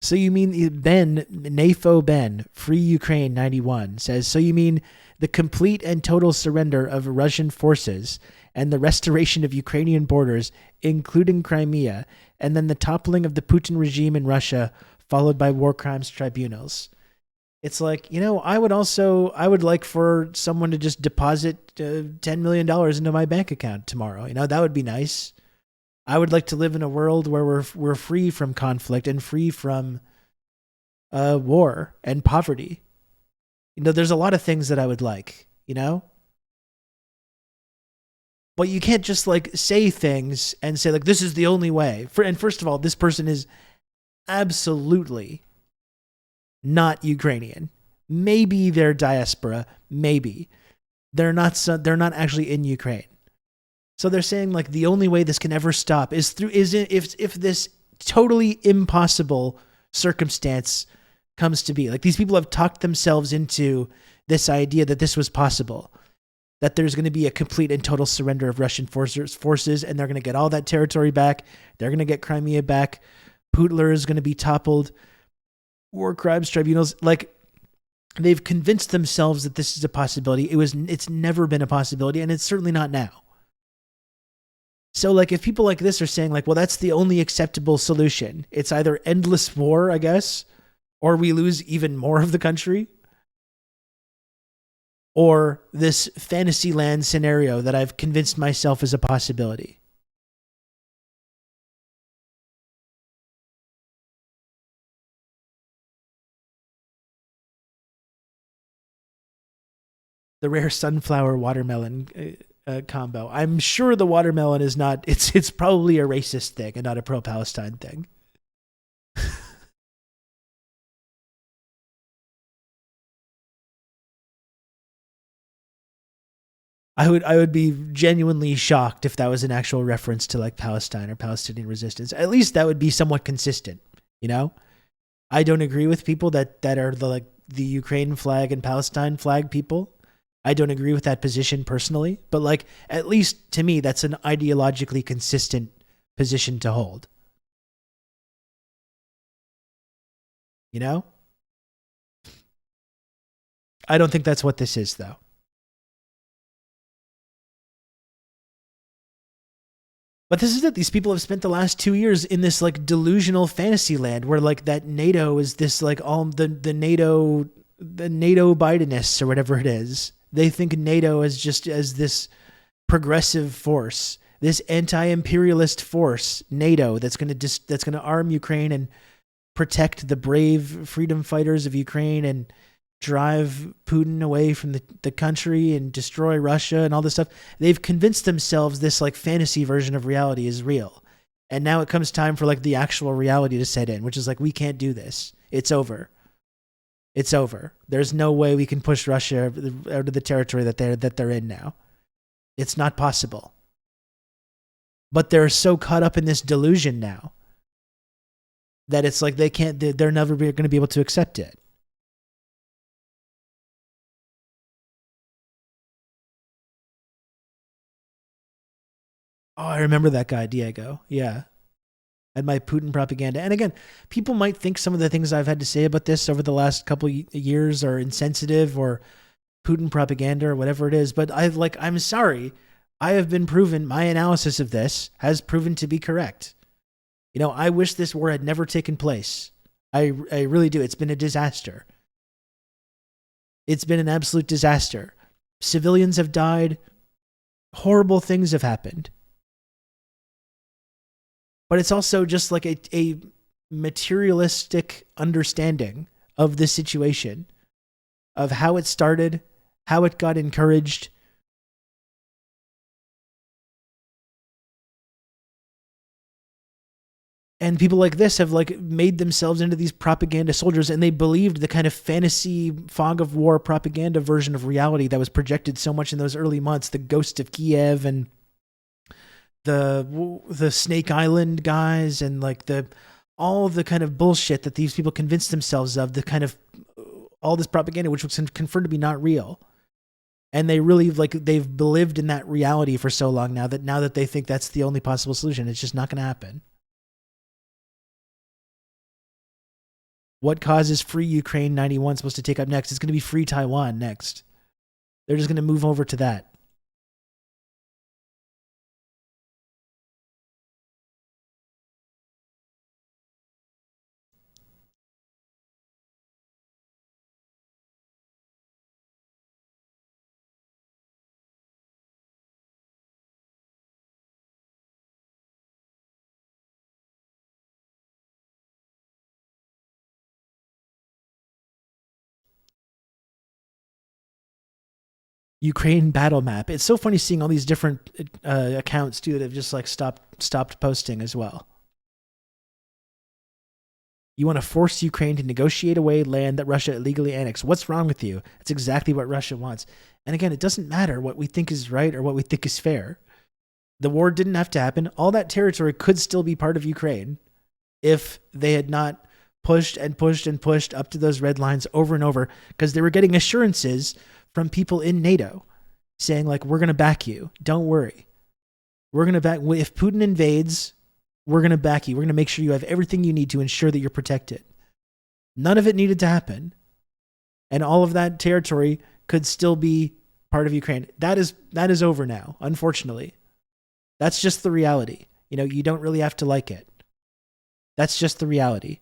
So you mean NAFO Ben, Free Ukraine 91, says, so you mean the complete and total surrender of Russian forces and the restoration of Ukrainian borders, including Crimea, and then the toppling of the Putin regime in Russia, followed by war crimes tribunals. It's like, I would like for someone to just deposit $10 million into my bank account tomorrow. That would be nice. I would like to live in a world where we're free from conflict and free from war and poverty. There's a lot of things that I would like, But you can't just like say things and say like, this is the only way. And first of all, this person is absolutely not Ukrainian. Maybe they're diaspora. Maybe they're not actually in Ukraine. So they're saying like the only way this can ever stop is if this totally impossible circumstance comes to be. Like, these people have talked themselves into this idea that this was possible, that there's going to be a complete and total surrender of Russian forces, and they're going to get all that territory back. They're going to get Crimea back. Putler is going to be toppled. War crimes tribunals, like, they've convinced themselves that this is a possibility. It's never been a possibility, and it's certainly not now. So like, if people like this are saying like, well, that's the only acceptable solution, it's either endless war, I guess, or we lose even more of the country, or this fantasy land scenario that I've convinced myself is a possibility. The rare sunflower watermelon combo. I'm sure the watermelon is not, it's probably a racist thing and not a pro-Palestine thing. I would be genuinely shocked if that was an actual reference to like Palestine or Palestinian resistance. At least that would be somewhat consistent, I don't agree with people that are the Ukraine flag and Palestine flag people. I don't agree with that position personally, but like, at least to me, that's an ideologically consistent position to hold. I don't think that's what this is, though. But this is it. These people have spent the last 2 years in this like delusional fantasy land where like that NATO is this like all the NATO Bidenists or whatever it is. They think NATO is just as this progressive force, this anti-imperialist force, NATO, that's going to arm Ukraine and protect the brave freedom fighters of Ukraine and drive Putin away from the country and destroy Russia and all this stuff. They've convinced themselves this like fantasy version of reality is real. And now it comes time for like the actual reality to set in, which is like, we can't do this. It's over. It's over. There's no way we can push Russia out of the territory that they're in now. It's not possible. But they're so caught up in this delusion now that it's like they're never going to be able to accept it. Oh, I remember that guy, Diego. Yeah. And my Putin propaganda. And again, people might think some of the things I've had to say about this over the last couple years are insensitive or Putin propaganda or whatever it is. But I'm sorry. I have been proven, my analysis of this has proven to be correct. You know, I wish this war had never taken place. I really do. It's been a disaster. It's been an absolute disaster. Civilians have died. Horrible things have happened. But it's also just like a materialistic understanding of the situation, of how it started, how it got encouraged. And people like this have made themselves into these propaganda soldiers, and they believed the kind of fantasy fog of war propaganda version of reality that was projected so much in those early months, the Ghost of Kiev and the Snake Island guys and all of the kind of bullshit that these people convinced themselves of, the kind of all this propaganda, which was confirmed to be not real. And they really they've lived in that reality for so long now that they think that's the only possible solution. It's just not going to happen. What causes Free Ukraine 91 supposed to take up next? It's going to be Free Taiwan next. They're just going to move over to that. Ukraine battle map. It's so funny seeing all these different accounts too that have just stopped posting as well. You want to force Ukraine to negotiate away land that Russia illegally annexed. What's wrong with you? That's exactly what Russia wants. And again, it doesn't matter what we think is right or what we think is fair. The war didn't have to happen. All that territory could still be part of Ukraine if they had not pushed and pushed and pushed up to those red lines over and over, because they were getting assurances from people in NATO saying we're going to back you. Don't worry. We're going to back. If Putin invades, we're going to back you. We're going to make sure you have everything you need to ensure that you're protected. None of it needed to happen. And all of that territory could still be part of Ukraine. That is over now, unfortunately. That's just the reality. You know, you don't really have to like it. That's just the reality.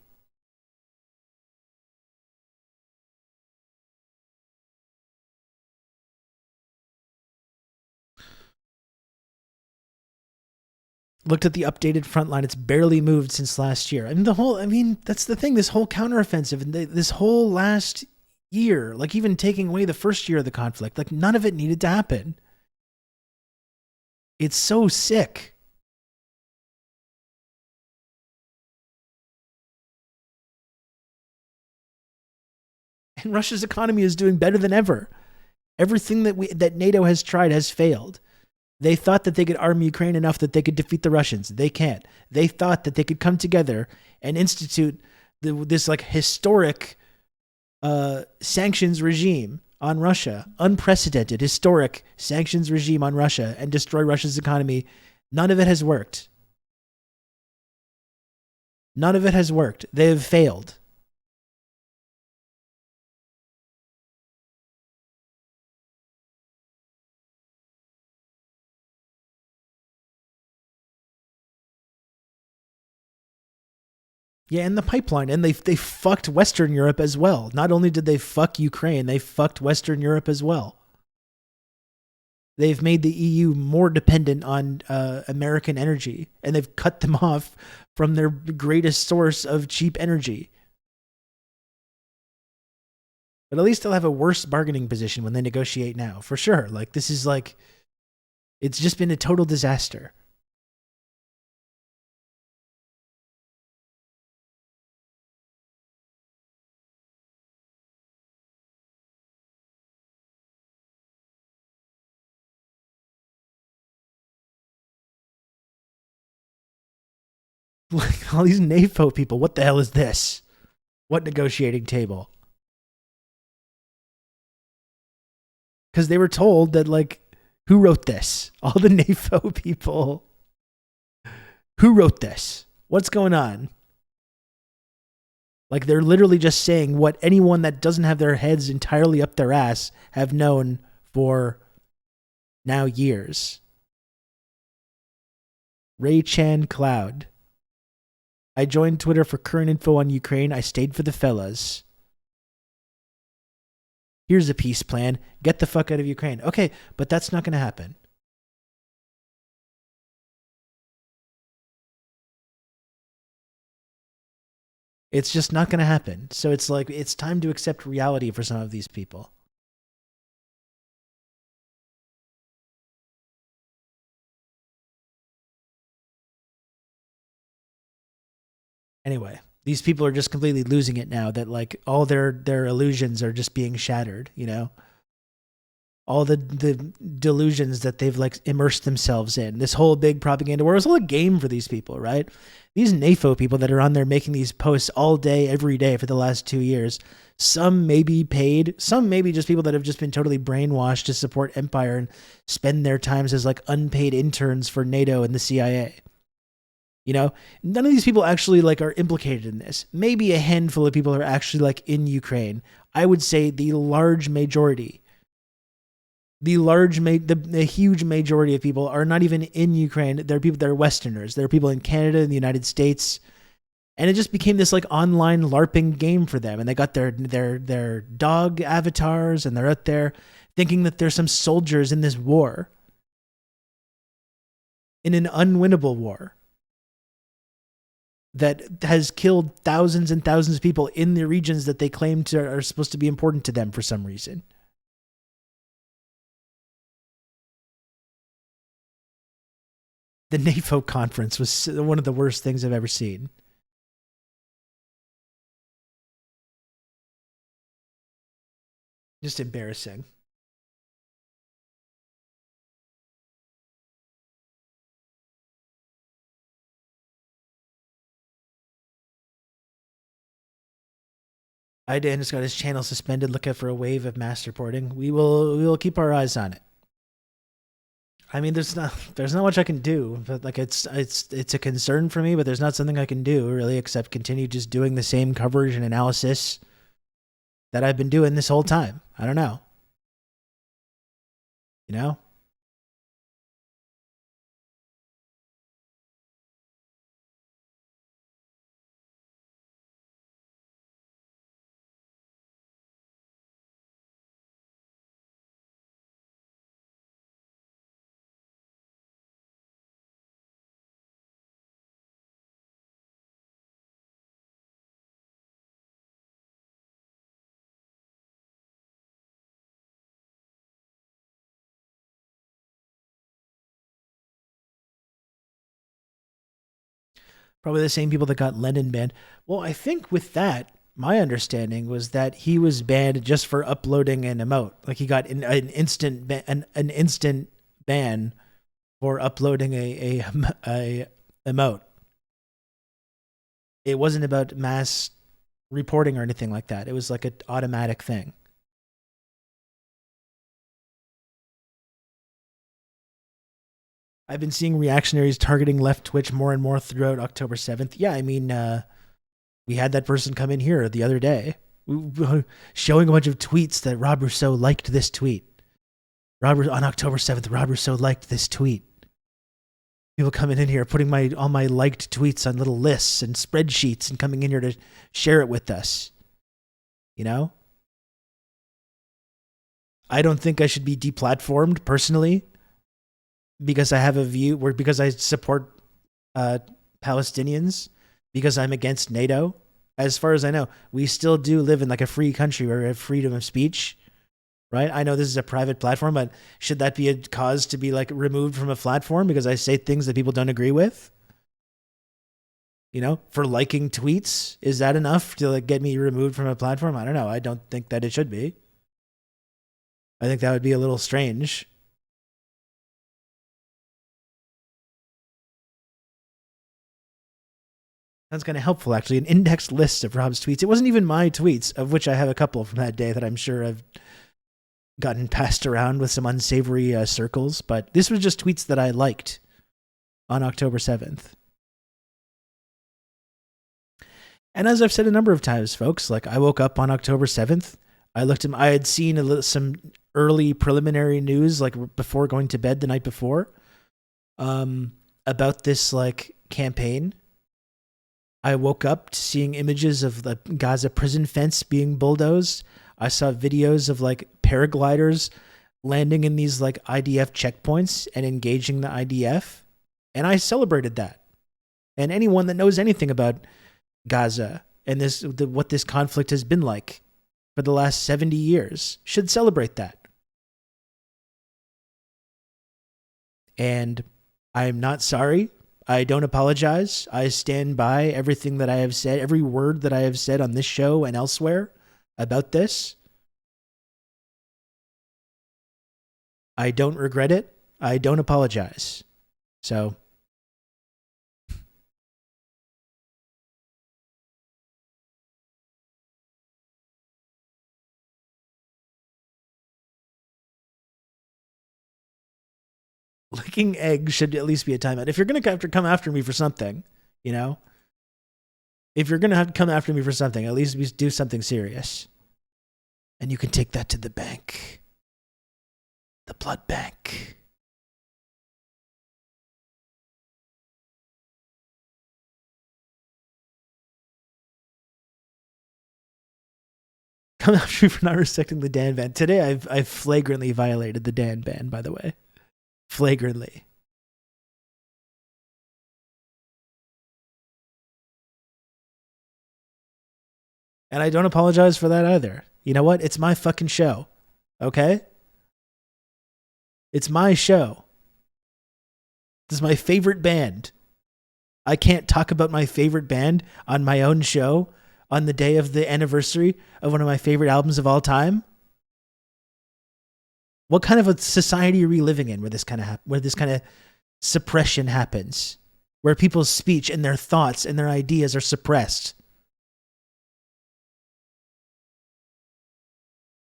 Looked at the updated front line. It's barely moved since last year. That's the thing. This whole counteroffensive and this whole last year, even taking away the first year of the conflict, none of it needed to happen. It's so sick. And Russia's economy is doing better than ever. Everything that NATO has tried has failed. They thought that they could arm Ukraine enough that they could defeat the Russians. They can't. They thought that they could come together and institute this historic sanctions regime on Russia, unprecedented, historic sanctions regime on Russia, and destroy Russia's economy. None of it has worked. None of it has worked. They have failed. Yeah, and the pipeline. And they fucked Western Europe as well. Not only did they fuck Ukraine, they fucked Western Europe as well. They've made the EU more dependent on American energy, and they've cut them off from their greatest source of cheap energy. But at least they'll have a worse bargaining position when they negotiate now, for sure. This is it's just been a total disaster. All these NAFO people, what the hell is this? What negotiating table? Because they were told that, who wrote this? All the NAFO people. Who wrote this? What's going on? Like, they're literally just saying what anyone that doesn't have their heads entirely up their ass have known for now years. Ray Chan Cloud. I joined Twitter for current info on Ukraine. I stayed for the fellas. Here's a peace plan. Get the fuck out of Ukraine. Okay, but that's not going to happen. It's just not going to happen. So it's like, it's time to accept reality for some of these people. Anyway, these people are just completely losing it now that like all their illusions are just being shattered, you know? All the delusions that they've like immersed themselves in. This whole big propaganda war is all a game for these people, right? These NAFO people that are on there making these posts all day, every day for the last 2 years. Some may be paid. Some may be just people that have just been totally brainwashed to support Empire and spend their times as like unpaid interns for NATO and the CIA. You know, none of these people actually like are implicated in this. Maybe a handful of people are actually like in Ukraine. I would say the large majority. The huge majority of people are not even in Ukraine. They're people that are Westerners. There are people in Canada and the United States. And it just became this like online LARPing game for them. And they got their dog avatars and they're out there thinking that there's some soldiers in this war. In an unwinnable war. That has killed thousands and thousands of people in the regions that they claim to are supposed to be important to them for some reason. The NAFO conference was one of the worst things I've ever seen. Just embarrassing. Dan has got his channel suspended. Look out for a wave of mass reporting. We will keep our eyes on it. I mean, there's not much I can do, but like it's a concern for me, but there's not something I can do really except continue just doing the same coverage and analysis that I've been doing this whole time. I don't know. You know? Probably the same people that got Lennon banned. Well, I think with that, my understanding was that he was banned just for uploading an emote. Like he got an instant ban for uploading a emote. It wasn't about mass reporting or anything like that. It was like an automatic thing. I've been seeing reactionaries targeting left Twitch more and more throughout October 7th. Yeah, I mean, we had that person come in here the other day showing a bunch of tweets that Rob Rousseau liked this tweet. On October 7th, Rob Rousseau liked this tweet. People coming in here, putting all my liked tweets on little lists and spreadsheets and coming in here to share it with us. You know? I don't think I should be deplatformed personally because I have a view or because I support Palestinians, because I'm against NATO. As far as I know, we still do live in like a free country where we have freedom of speech, right? I know this is a private platform, but should that be a cause to be like removed from a platform because I say things that people don't agree with? You know, for liking tweets, is that enough to like get me removed from a platform? I don't know. I don't think that it should be. I think that would be a little strange. That's kind of helpful, actually. An indexed list of Rob's tweets. It wasn't even my tweets, of which I have a couple from that day that I'm sure I've gotten passed around with some unsavory circles. But this was just tweets that I liked on October 7th. And as I've said a number of times, folks, like I woke up on October 7th. I had seen some early preliminary news, like before going to bed the night before, about this like campaign. I woke up to seeing images of the Gaza prison fence being bulldozed. I saw videos of like paragliders landing in these like IDF checkpoints and engaging the IDF. And I celebrated that. And anyone that knows anything about Gaza and what this conflict has been like for the last 70 years should celebrate that. And I'm not sorry. I don't apologize. I stand by everything that I have said, every word that I have said on this show and elsewhere about this. I don't regret it. I don't apologize. So licking eggs should at least be a timeout. If you're going to have to come after me for something, you know, if you're going to have to come after me for something, at least do something serious. And you can take that to the bank. The blood bank. Come after me for not respecting the Dan ban. Today I've flagrantly violated the Dan ban, by the way. Flagrantly. And I don't apologize for that either. You know what? It's my fucking show. Okay? It's my show. This is my favorite band. I can't talk about my favorite band on my own show on the day of the anniversary of one of my favorite albums of all time. What kind of a society are we living in where this kind of suppression happens, where people's speech and their thoughts and their ideas are suppressed,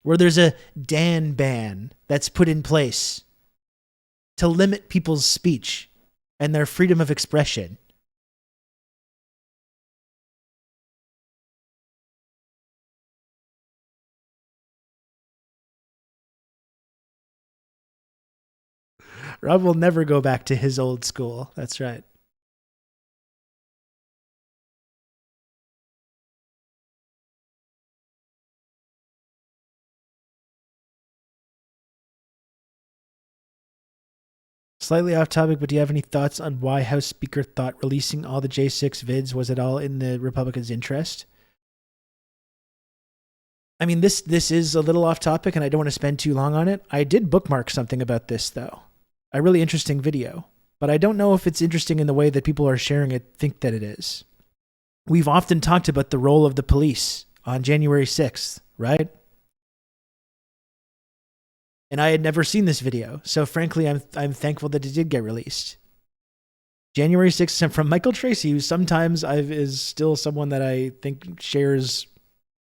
where there's a Dan ban that's put in place to limit people's speech and their freedom of expression? Rob will never go back to his old school. That's right. Slightly off topic, but do you have any thoughts on why House Speaker thought releasing all the J6 vids was at all in the Republicans' interest? I mean, this is a little off topic, and I don't want to spend too long on it. I did bookmark something about this, though. A really interesting video. But I don't know if it's interesting in the way that people are sharing it think that it is. We've often talked about the role of the police on January 6th, right? And I had never seen this video, so frankly, I'm thankful that it did get released. January 6th, from Michael Tracy, who sometimes is still someone that I think shares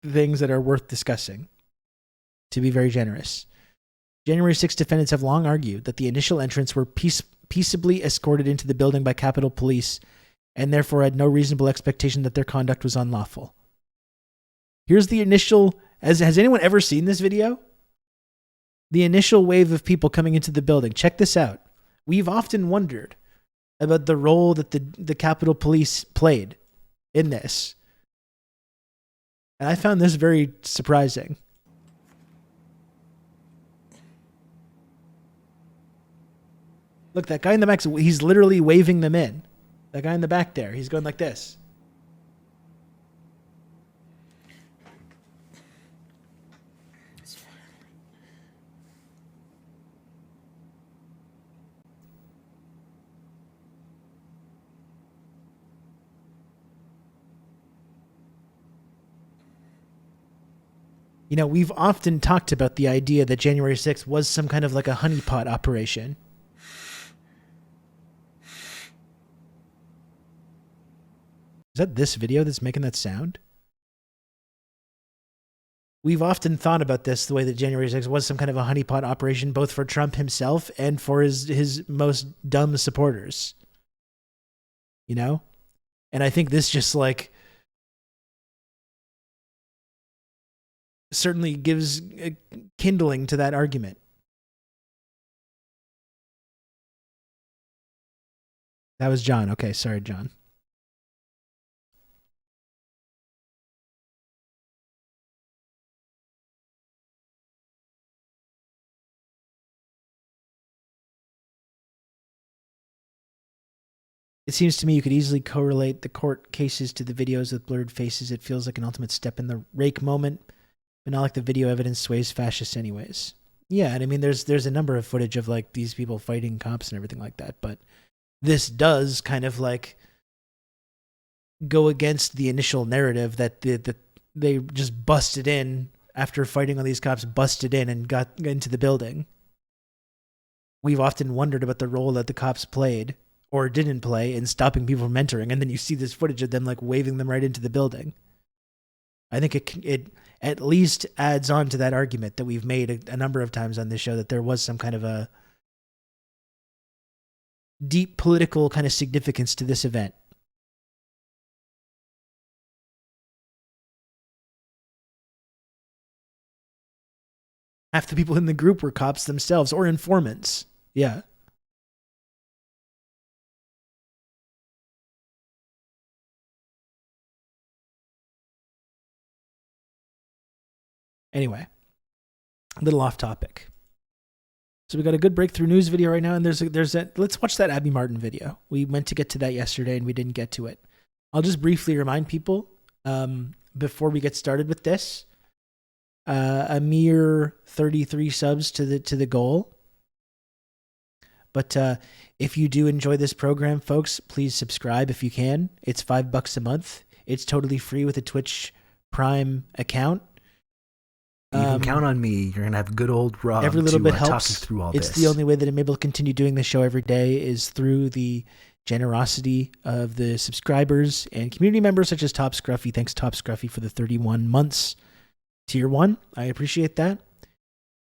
things that are worth discussing, to be very generous. January 6th defendants have long argued that the initial entrants were peaceably escorted into the building by Capitol Police and therefore had no reasonable expectation that their conduct was unlawful. Here's the initial... Has anyone ever seen this video? The initial wave of people coming into the building. Check this out. We've often wondered about the role that the Capitol Police played in this. And I found this very surprising. Look, that guy in the back, he's literally waving them in. That guy in the back there, he's going like this. You know, we've often talked about the idea that January 6th was some kind of like a honeypot operation. Is that this video that's making that sound? We've often thought about this, the way that January 6th was some kind of a honeypot operation, both for Trump himself and for his most dumb supporters. You know? And I think this just like certainly gives kindling to that argument. That was John. Okay, sorry, John. It seems to me you could easily correlate the court cases to the videos with blurred faces. It feels like an ultimate step in the rake moment, but not like the video evidence sways fascists anyways. Yeah, and I mean, there's a number of footage of like these people fighting cops and everything like that, but this does kind of like go against the initial narrative that they just busted in after fighting on these cops, busted in and got into the building. We've often wondered about the role that the cops played or didn't play in stopping people from entering, and then you see this footage of them like waving them right into the building. I think it at least adds on to that argument that we've made a number of times on this show, that there was some kind of a deep political kind of significance to this event. Half the people in the group were cops themselves or informants. Yeah. Anyway, a little off topic. So we got a good breakthrough news video right now, and there's that. Let's watch that Abby Martin video. We meant to get to that yesterday, and we didn't get to it. I'll just briefly remind people before we get started with this. A mere 33 subs to the goal. But if you do enjoy this program, folks, please subscribe if you can. It's $5 a month. It's totally free with a Twitch Prime account. You can count on me. You're going to have good old Rob every little bit talk helps. you through all it's this. The only way that I'm able to continue doing the show every day is through the generosity of the subscribers and community members such as Top Scruffy. Thanks, Top Scruffy, for the 31 months. Tier 1. I appreciate that.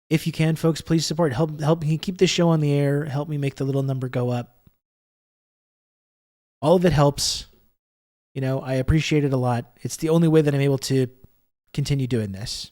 If you can, folks, please support. Help me keep this show on the air. Help me make the little number go up. All of it helps. You know, I appreciate it a lot. It's the only way that I'm able to continue doing this.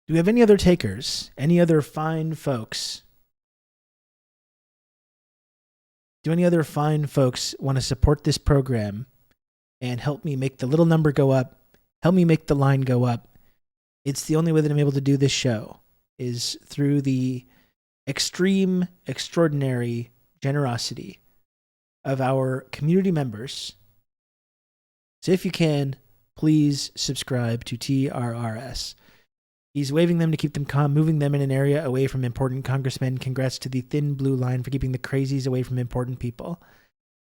Do we have any other takers? Any other fine folks? Do any other fine folks want to support this program and help me make the little number go up? Help me make the line go up. It's the only way that I'm able to do this show is through the extreme, extraordinary generosity of our community members. So if you can, please subscribe to TRRS. He's waving them to keep them calm, moving them in an area away from important congressmen. Congrats to the thin blue line for keeping the crazies away from important people.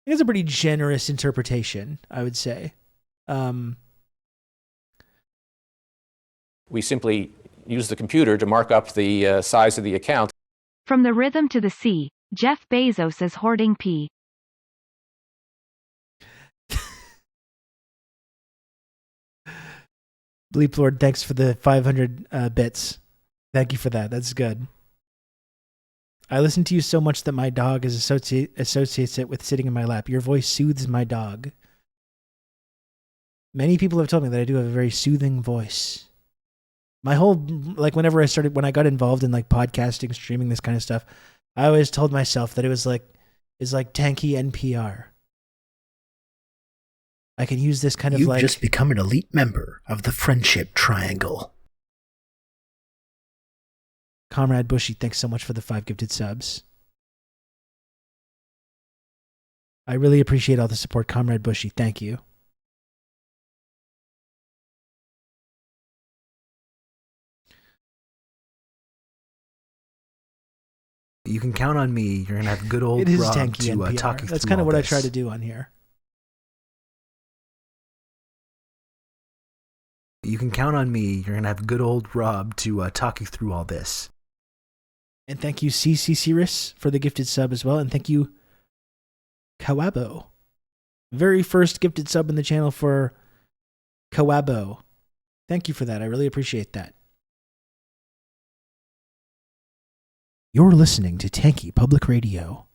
It's a pretty generous interpretation, I would say. We simply use the computer to mark up the size of the account. From the rhythm to the sea, Jeff Bezos is hoarding pee. Bleep Lord, thanks for the 500 bits. Thank you for that. That's good. I listen to you so much that my dog associates it with sitting in my lap. Your voice soothes my dog. Many people have told me that I do have a very soothing voice. My whole, like, when I got involved in like podcasting, streaming, this kind of stuff, I always told myself that it's like tanky NPR. I can use this kind of You've just become an elite member of the Friendship Triangle. Comrade Bushy, thanks so much for the 5 gifted subs. I really appreciate all the support, Comrade Bushy. Thank you. You can count on me. You're going to have good old Rob to talk you through That's kind of what I try to do on here. You can count on me. You're going to have good old Rob to talk you through all this. And thank you, CC Cirrus, for the gifted sub as well. And thank you, Kawabo. Very first gifted sub in the channel for Kawabo. Thank you for that. I really appreciate that. You're listening to Tanky Public Radio.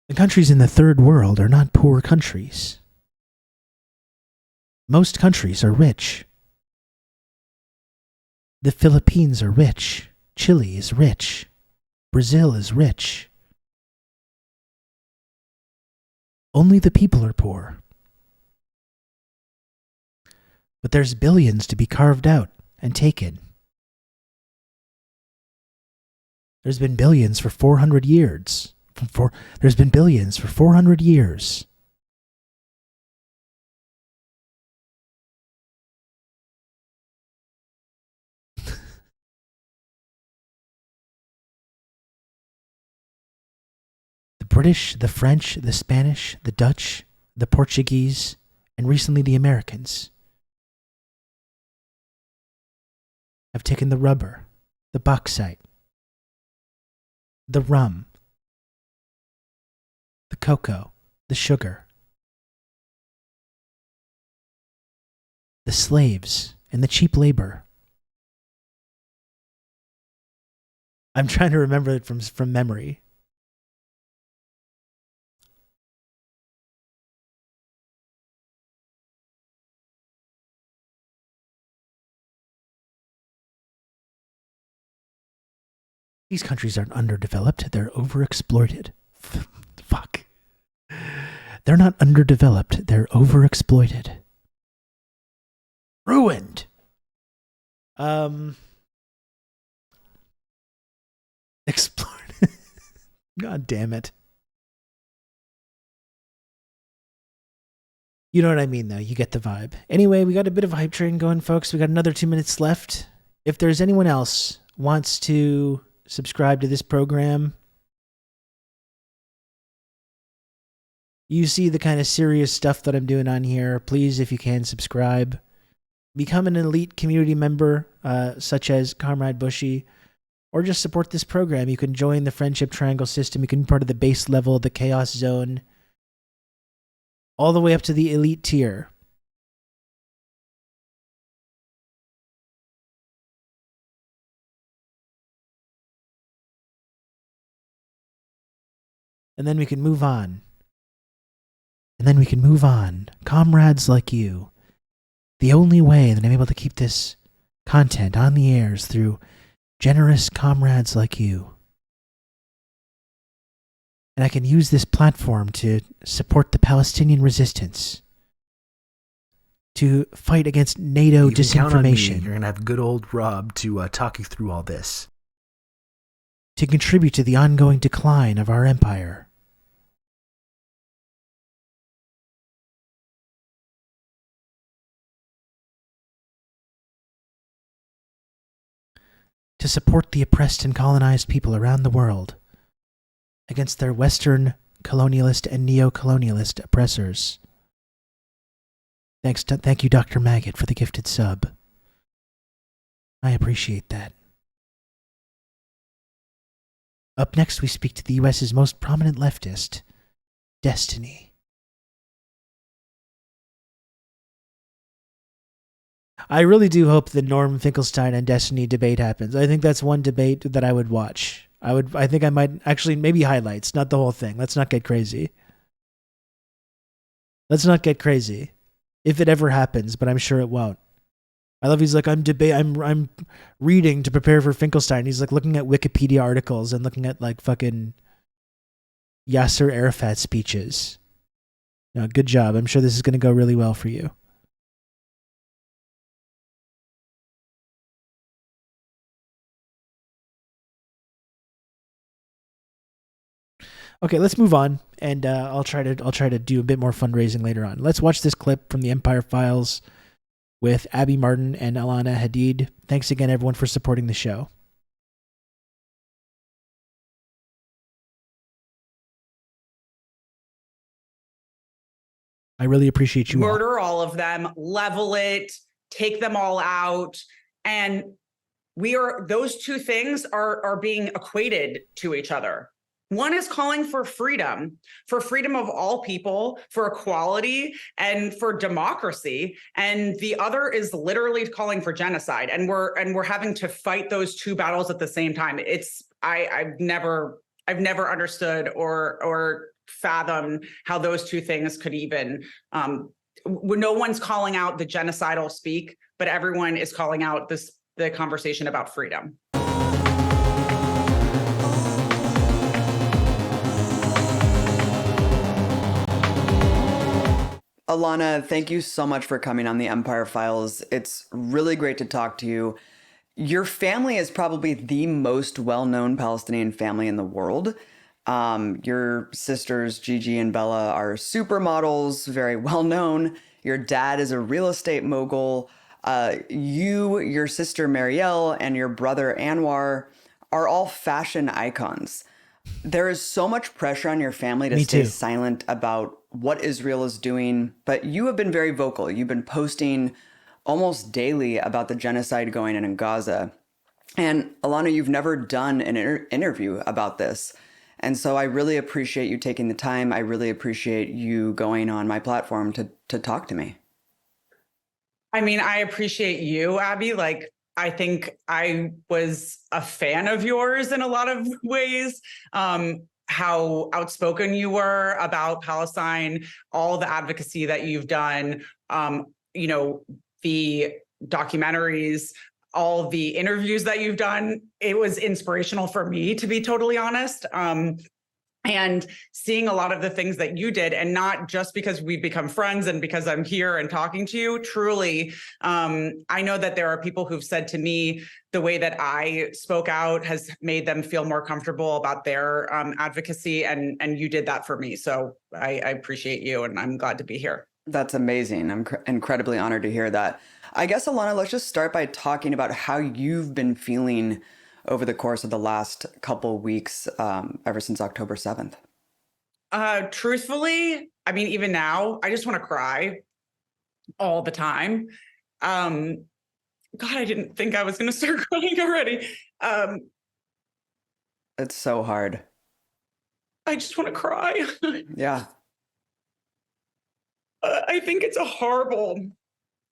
The countries in the third world are not poor countries. Most countries are rich. The Philippines are rich. Chile is rich. Brazil is rich. Only the people are poor. But there's billions to be carved out and taken. There's been billions for 400 years. There's been billions for 400 years. The British, the French, the Spanish, the Dutch, the Portuguese, and recently the Americans have taken the rubber, the bauxite, the rum, the cocoa, the sugar, the slaves, and the cheap labor. I'm trying to remember it from memory. These countries aren't underdeveloped, they're overexploited. Fuck. They're not underdeveloped, they're overexploited. Ruined. Explored. God damn it. You know what I mean, though. You get the vibe. Anyway, we got a bit of a hype train going, folks. We got another 2 minutes left. If there's anyone else wants to subscribe to this program, you see the kind of serious stuff that I'm doing on here, please, if you can, subscribe. Become an elite community member, such as Comrade Bushy, or just support this program. You can join the Friendship Triangle system. You can be part of the base level, the Chaos Zone, all the way up to the elite tier. And then we can move on. Comrades like you. The only way that I'm able to keep this content on the air is through generous comrades like you. And I can use this platform to support the Palestinian resistance, to fight against NATO disinformation. Count on me. You're going to have good old Rob to talk you through all this. To contribute to the ongoing decline of our empire. To support the oppressed and colonized people around the world against their Western colonialist and neo-colonialist oppressors. Thank you, Dr. Maggot, for the gifted sub. I appreciate that. Up next, we speak to the U.S.'s most prominent leftist, Destiny. I really do hope the Norm Finkelstein and Destiny debate happens. I think that's one debate that I would watch. I think I might actually, maybe highlights, not the whole thing. Let's not get crazy. If it ever happens, but I'm sure it won't. I love he's like, I'm reading to prepare for Finkelstein. He's like looking at Wikipedia articles and looking at like fucking Yasser Arafat speeches. No, good job. I'm sure this is going to go really well for you. Okay, let's move on, and I'll try to do a bit more fundraising later on. Let's watch this clip from the Empire Files with Abby Martin and Alana Hadid. Thanks again, everyone, for supporting the show. I really appreciate you murder all of them, level it, take them all out. And those two things are being equated to each other. One is calling for freedom of all people, for equality and for democracy. And the other is literally calling for genocide. And we're having to fight those two battles at the same time. I've never understood or fathomed how those two things could even, no one's calling out the genocidal speak, but everyone is calling out the conversation about freedom. Alana, thank you so much for coming on the Empire Files. It's really great to talk to you. Your family is probably the most well-known Palestinian family in the world. Your sisters, Gigi and Bella, are supermodels, very well-known. Your dad is a real estate mogul. You, your sister Marielle, and your brother Anwar are all fashion icons. There is so much pressure on your family to stay silent about what Israel is doing, but you have been very vocal. You've been posting almost daily about the genocide going on in Gaza. And Alana, you've never done an interview about this. And so I really appreciate you taking the time. I really appreciate you going on my platform to talk to me. I mean, I appreciate you, Abby. Like, I think I was a fan of yours in a lot of ways. How outspoken you were about Palestine, all the advocacy that you've done, the documentaries, all the interviews that you've done. It was inspirational for me, to be totally honest. And seeing a lot of the things that you did, and not just because we've become friends and because I'm here and talking to you, truly, I know that there are people who've said to me the way that I spoke out has made them feel more comfortable about their advocacy, and you did that for me. So I appreciate you, and I'm glad to be here. That's amazing. I'm incredibly honored to hear that. I guess, Alana, let's just start by talking about how you've been feeling over the course of the last couple weeks, ever since October 7th? Truthfully, I mean, even now, I just want to cry all the time. God, I didn't think I was going to start crying already. It's so hard. I just want to cry. Yeah. I think it's a horrible,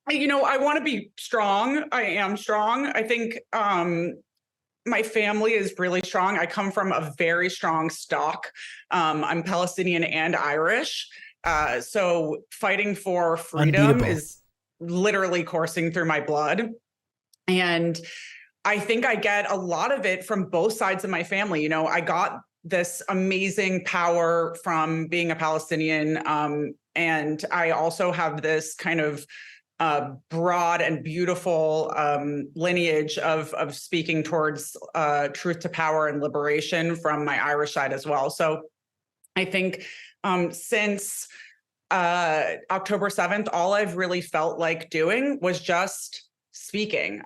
I want to be strong. I am strong. I think, my family is really strong. I come from a very strong stock. I'm Palestinian and Irish. So fighting for freedom is literally coursing through my blood. And I think I get a lot of it from both sides of my family. I got this amazing power from being a Palestinian. And I also have this kind of broad and beautiful lineage of speaking towards truth to power and liberation from my Irish side as well. So I think since October 7th, all I've really felt like doing was just speaking.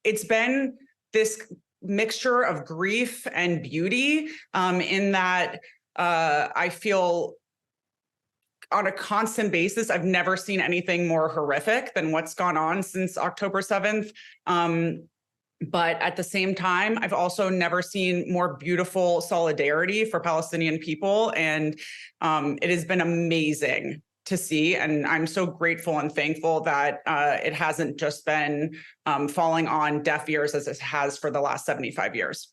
It's been this mixture of grief and beauty in that I feel on a constant basis, I've never seen anything more horrific than what's gone on since October 7th. But at the same time, I've also never seen more beautiful solidarity for Palestinian people. And it has been amazing to see. And I'm so grateful and thankful that it hasn't just been falling on deaf ears as it has for the last 75 years.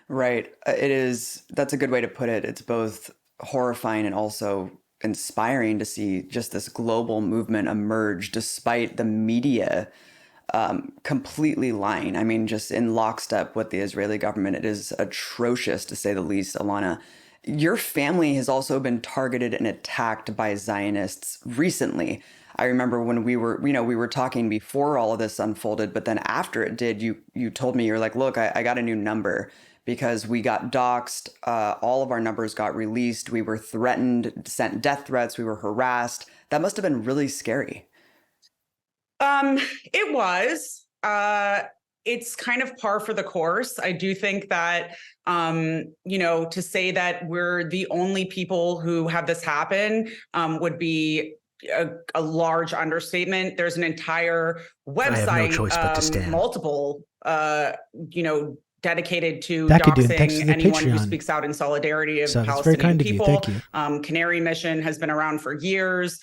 Right. It is. That's a good way to put it. It's both horrifying and also inspiring to see just this global movement emerge despite the media completely lying. I mean, just in lockstep with the Israeli government. It is atrocious, to say the least. Alana, your family has also been targeted and attacked by Zionists recently. I remember when we were talking before all of this unfolded, but then after it did, you told me, you're like, look, I got a new number because we got doxxed. All of our numbers got released. We were threatened, sent death threats. We were harassed. That must have been really scary. It was. it's kind of par for the course. I do think that, to say that we're the only people who have this happen would be a large understatement. There's an entire website, I have no choice but to stand. Multiple, dedicated to doxing anyone Patreon. who speaks out in solidarity of So Palestinian people. Thank you. Canary Mission has been around for years.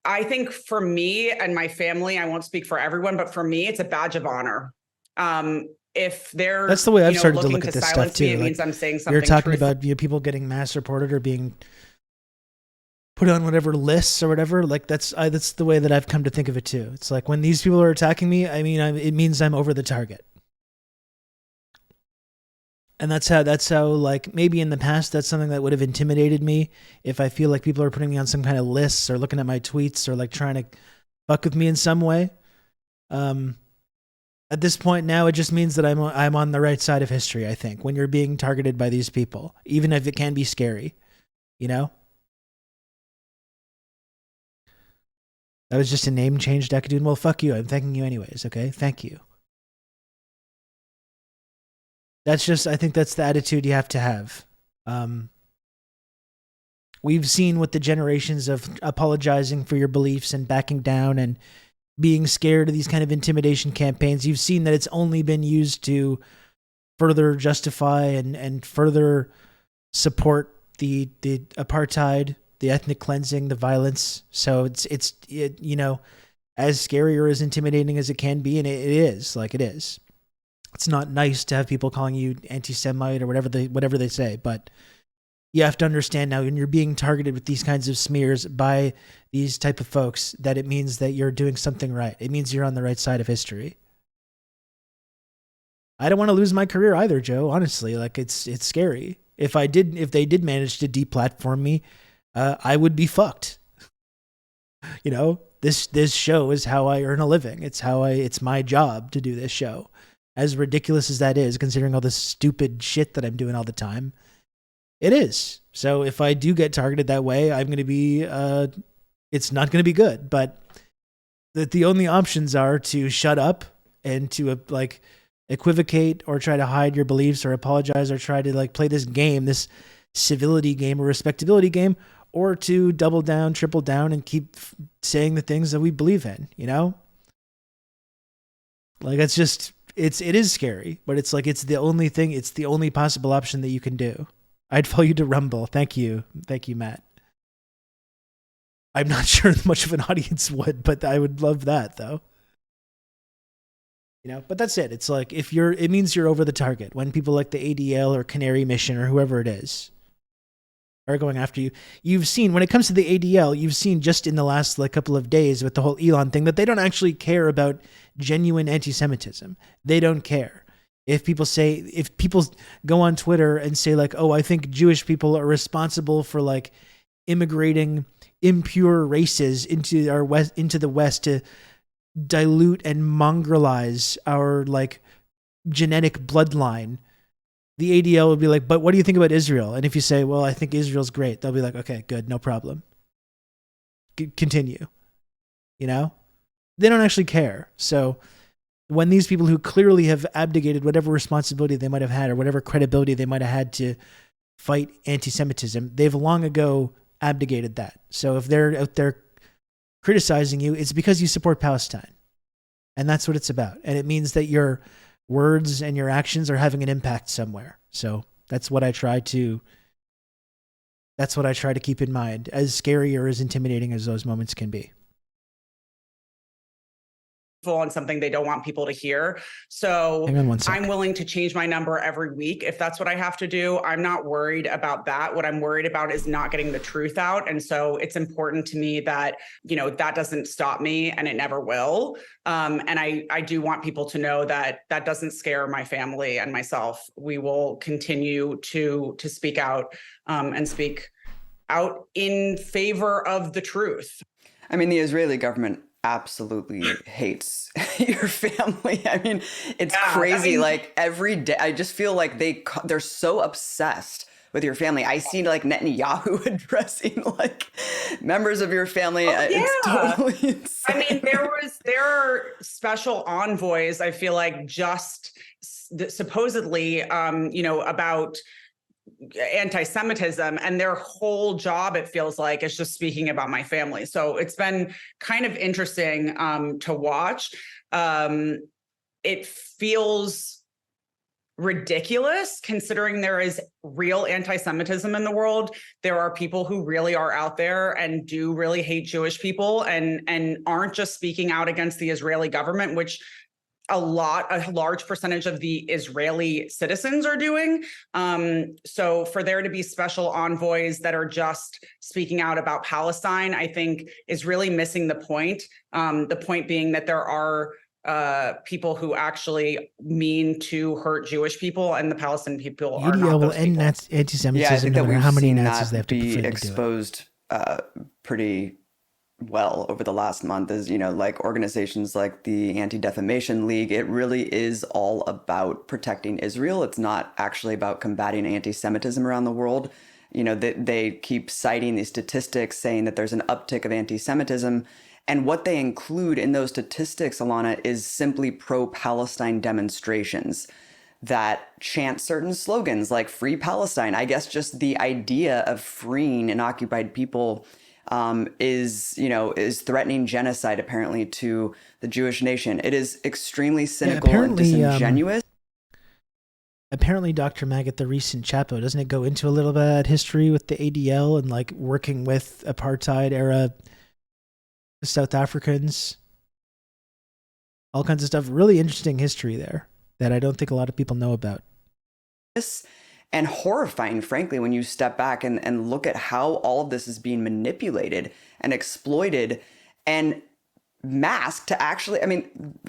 I think for me and my family, I won't speak for everyone, but for me, it's a badge of honor. If they're that's the way I've started to look at this stuff too. Me, it means I'm saying something. You're talking truthful. about people getting mass reported or being put on whatever lists or whatever. Like that's the way that I've come to think of it too. It's like when these people are attacking me, I mean, it means I'm over the target. And that's how like maybe in the past that's something that would have intimidated me if I feel like people are putting me on some kind of lists or looking at my tweets or like trying to fuck with me in some way. At this point now, it just means that I'm on the right side of history. I think when you're being targeted by these people, even if it can be scary, you know. That was just a name change, Decadune. Well, fuck you. I'm thanking you anyways. Okay, thank you. I think that's the attitude you have to have. We've seen with the generations of apologizing for your beliefs and backing down and being scared of these kind of intimidation campaigns. You've seen that it's only been used to further justify and further support the apartheid, the ethnic cleansing, the violence. So it's as scary or as intimidating as it can be, and it is. It's not nice to have people calling you anti-Semite or whatever they say, but you have to understand now when you're being targeted with these kinds of smears by these type of folks that it means that you're doing something right. It means you're on the right side of history. I don't want to lose my career either, Joe. Honestly, like it's scary. If they did manage to deplatform me, I would be fucked. You know, this show is how I earn a living. It's my job to do this show. As ridiculous as that is, considering all this stupid shit that I'm doing all the time, it is. So if I do get targeted that way, I'm going to be, it's not going to be good. But the only options are to shut up and to equivocate or try to hide your beliefs or apologize or try to play this game, this civility game or respectability game, or to double down, triple down, and keep saying the things that we believe in, you know? It's just... It is scary, but it's the only thing. It's the only possible option that you can do. I'd follow you to Rumble. Thank you, Matt. I'm not sure much of an audience would, but I would love that though. You know, but that's it. It's like it means you're over the target when people like the ADL or Canary Mission or whoever it is are going after you. You've seen when it comes to the ADL, you've seen just in the last couple of days with the whole Elon thing that they don't actually care about genuine anti-Semitism. They don't care. If people go on Twitter and say oh, I think Jewish people are responsible for immigrating impure races into the West to dilute and mongrelize our genetic bloodline, the ADL would be like, but what do you think about Israel? And if you say, well, I think Israel's great, they'll be like, okay, good, no problem. Continue. You know? They don't actually care. So when these people who clearly have abdicated whatever responsibility they might have had or whatever credibility they might have had to fight anti-Semitism, they've long ago abdicated that. So if they're out there criticizing you, it's because you support Palestine. And that's what it's about. And it means that your words and your actions are having an impact somewhere. So that's what I try to keep in mind, as scary or as intimidating as those moments can be. On something they don't want people to hear. So I'm willing to change my number every week if that's what I have to do. I'm not worried about that. What I'm worried about is not getting the truth out. And so it's important to me that, that doesn't stop me, and it never will. And I do want people to know that that doesn't scare my family and myself. We will continue to speak out and speak out in favor of the truth. I mean, the Israeli government absolutely hates your family. I mean, it's crazy. Every day, I just feel like they're so obsessed with your family. I see like Netanyahu addressing like members of your family. It's totally insane. I mean, there are special envoys, I feel like, just supposedly, about anti-Semitism, and their whole job, it feels like, is just speaking about my family. So it's been kind of interesting to watch. It feels ridiculous considering there is real anti-Semitism in the world. There are people who really are out there and do really hate Jewish people and aren't just speaking out against the Israeli government, which a large percentage of the Israeli citizens are doing. So for there to be special envoys that are just speaking out about Palestine, I think is really missing the point. The point being that there are people who actually mean to hurt Jewish people, and the Palestinian people are not will those end people. anti-Semitism Yeah, I think no that matter we've how many seen Nazis they that have to be befriend to do it. exposed pretty well over the last month. As like organizations like the Anti-Defamation League, it really is all about protecting Israel. It's not actually about combating anti-Semitism around the world. They keep citing these statistics saying that there's an uptick of anti-Semitism. And what they include in those statistics, Alana, is simply pro-Palestine demonstrations that chant certain slogans like Free Palestine. I guess just the idea of freeing an occupied people is threatening genocide, apparently, to the Jewish nation. It is extremely cynical and disingenuous. Apparently, Dr. Maggot, the recent Chapo, doesn't it go into a little bit of history with the ADL and like working with apartheid era South Africans, all kinds of stuff. Really interesting history there that I don't think a lot of people know about. And horrifying, frankly, when you step back and look at how all of this is being manipulated and exploited and masked to actually,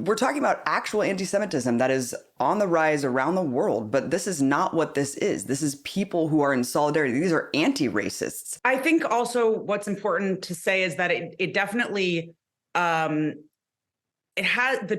we're talking about actual anti-Semitism that is on the rise around the world, but this is not what this is. This is people who are in solidarity. These are anti-racists. I think also what's important to say is that it definitely, the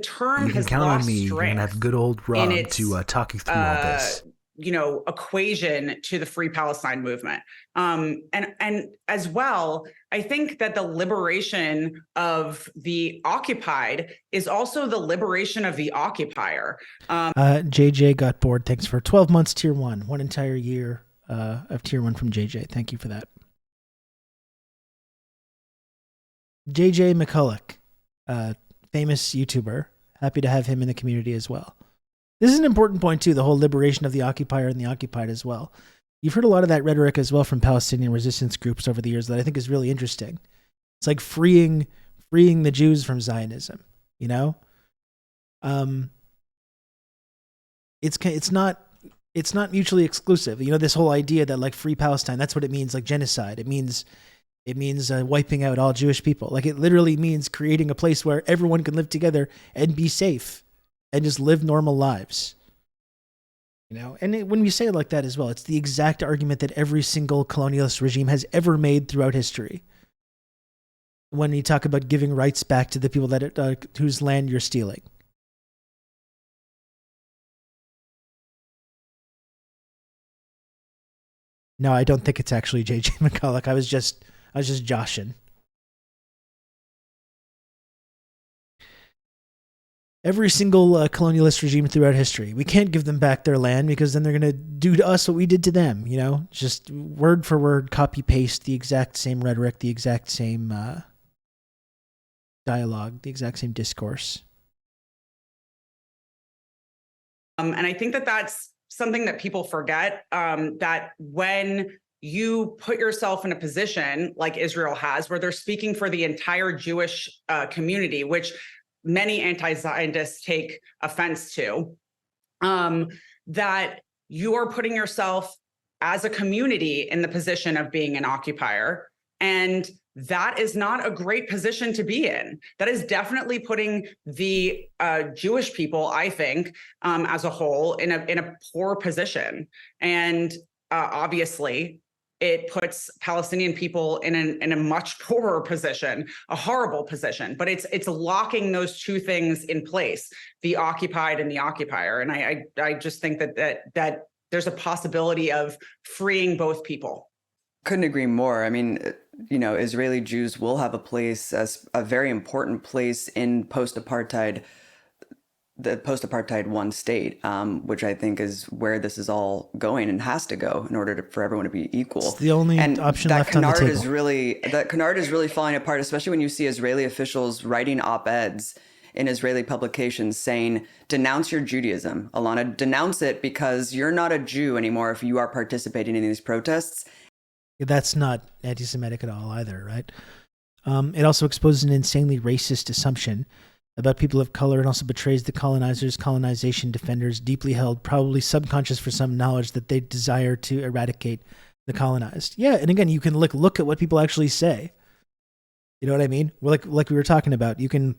term You can has count lost on me. You're strength going to have good old Rob to talk you through all this. Equation to the Free Palestine movement. And as well, I think that the liberation of the occupied is also the liberation of the occupier. JJ got bored. Thanks for 12 months tier 1, 1 entire year of tier 1 from JJ. Thank you for that. JJ McCulloch, famous YouTuber. Happy to have him in the community as well. This is an important point, too, the whole liberation of the occupier and the occupied as well. You've heard a lot of that rhetoric as well from Palestinian resistance groups over the years that I think is really interesting. It's like freeing the Jews from Zionism, It's not mutually exclusive. This whole idea that like Free Palestine, that's what it means, like genocide. It means wiping out all Jewish people. Like it literally means creating a place where everyone can live together and be safe and just live normal lives. And when we say it like that as well, it's the exact argument that every single colonialist regime has ever made throughout history. When you talk about giving rights back to the people whose land you're stealing. No, I don't think it's actually JJ McCulloch. I was just joshing. Every single colonialist regime throughout history. We can't give them back their land because then they're going to do to us what we did to them, Just word for word, copy paste, the exact same rhetoric, the exact same dialogue, the exact same discourse. And I think that that's something that people forget, that when you put yourself in a position like Israel has, where they're speaking for the entire Jewish community, which many anti-Zionists take offense to, that you are putting yourself as a community in the position of being an occupier. And that is not a great position to be in. That is definitely putting the Jewish people, I think, as a whole, in a poor position. And obviously, it puts Palestinian people in a much poorer position, a horrible position. But it's locking those two things in place, the occupied and the occupier. And I just think that there's a possibility of freeing both people. Couldn't agree more. I mean, you know, Israeli Jews will have a place, as a very important place in the post-apartheid one state, which I think is where this is all going and has to go in order for everyone to be equal. It's the only option left on the table. That canard is really falling apart, especially when you see Israeli officials writing op-eds in Israeli publications saying, denounce your Judaism. Alana, denounce it because you're not a Jew anymore if you are participating in these protests. That's not anti-Semitic at all either, right? It also exposes an insanely racist assumption about people of color and also betrays the colonizers, colonization defenders, deeply held, probably subconscious for some knowledge that they desire to eradicate the colonized. Yeah, and again, you can look at what people actually say. You know what I mean? Like we were talking about, you can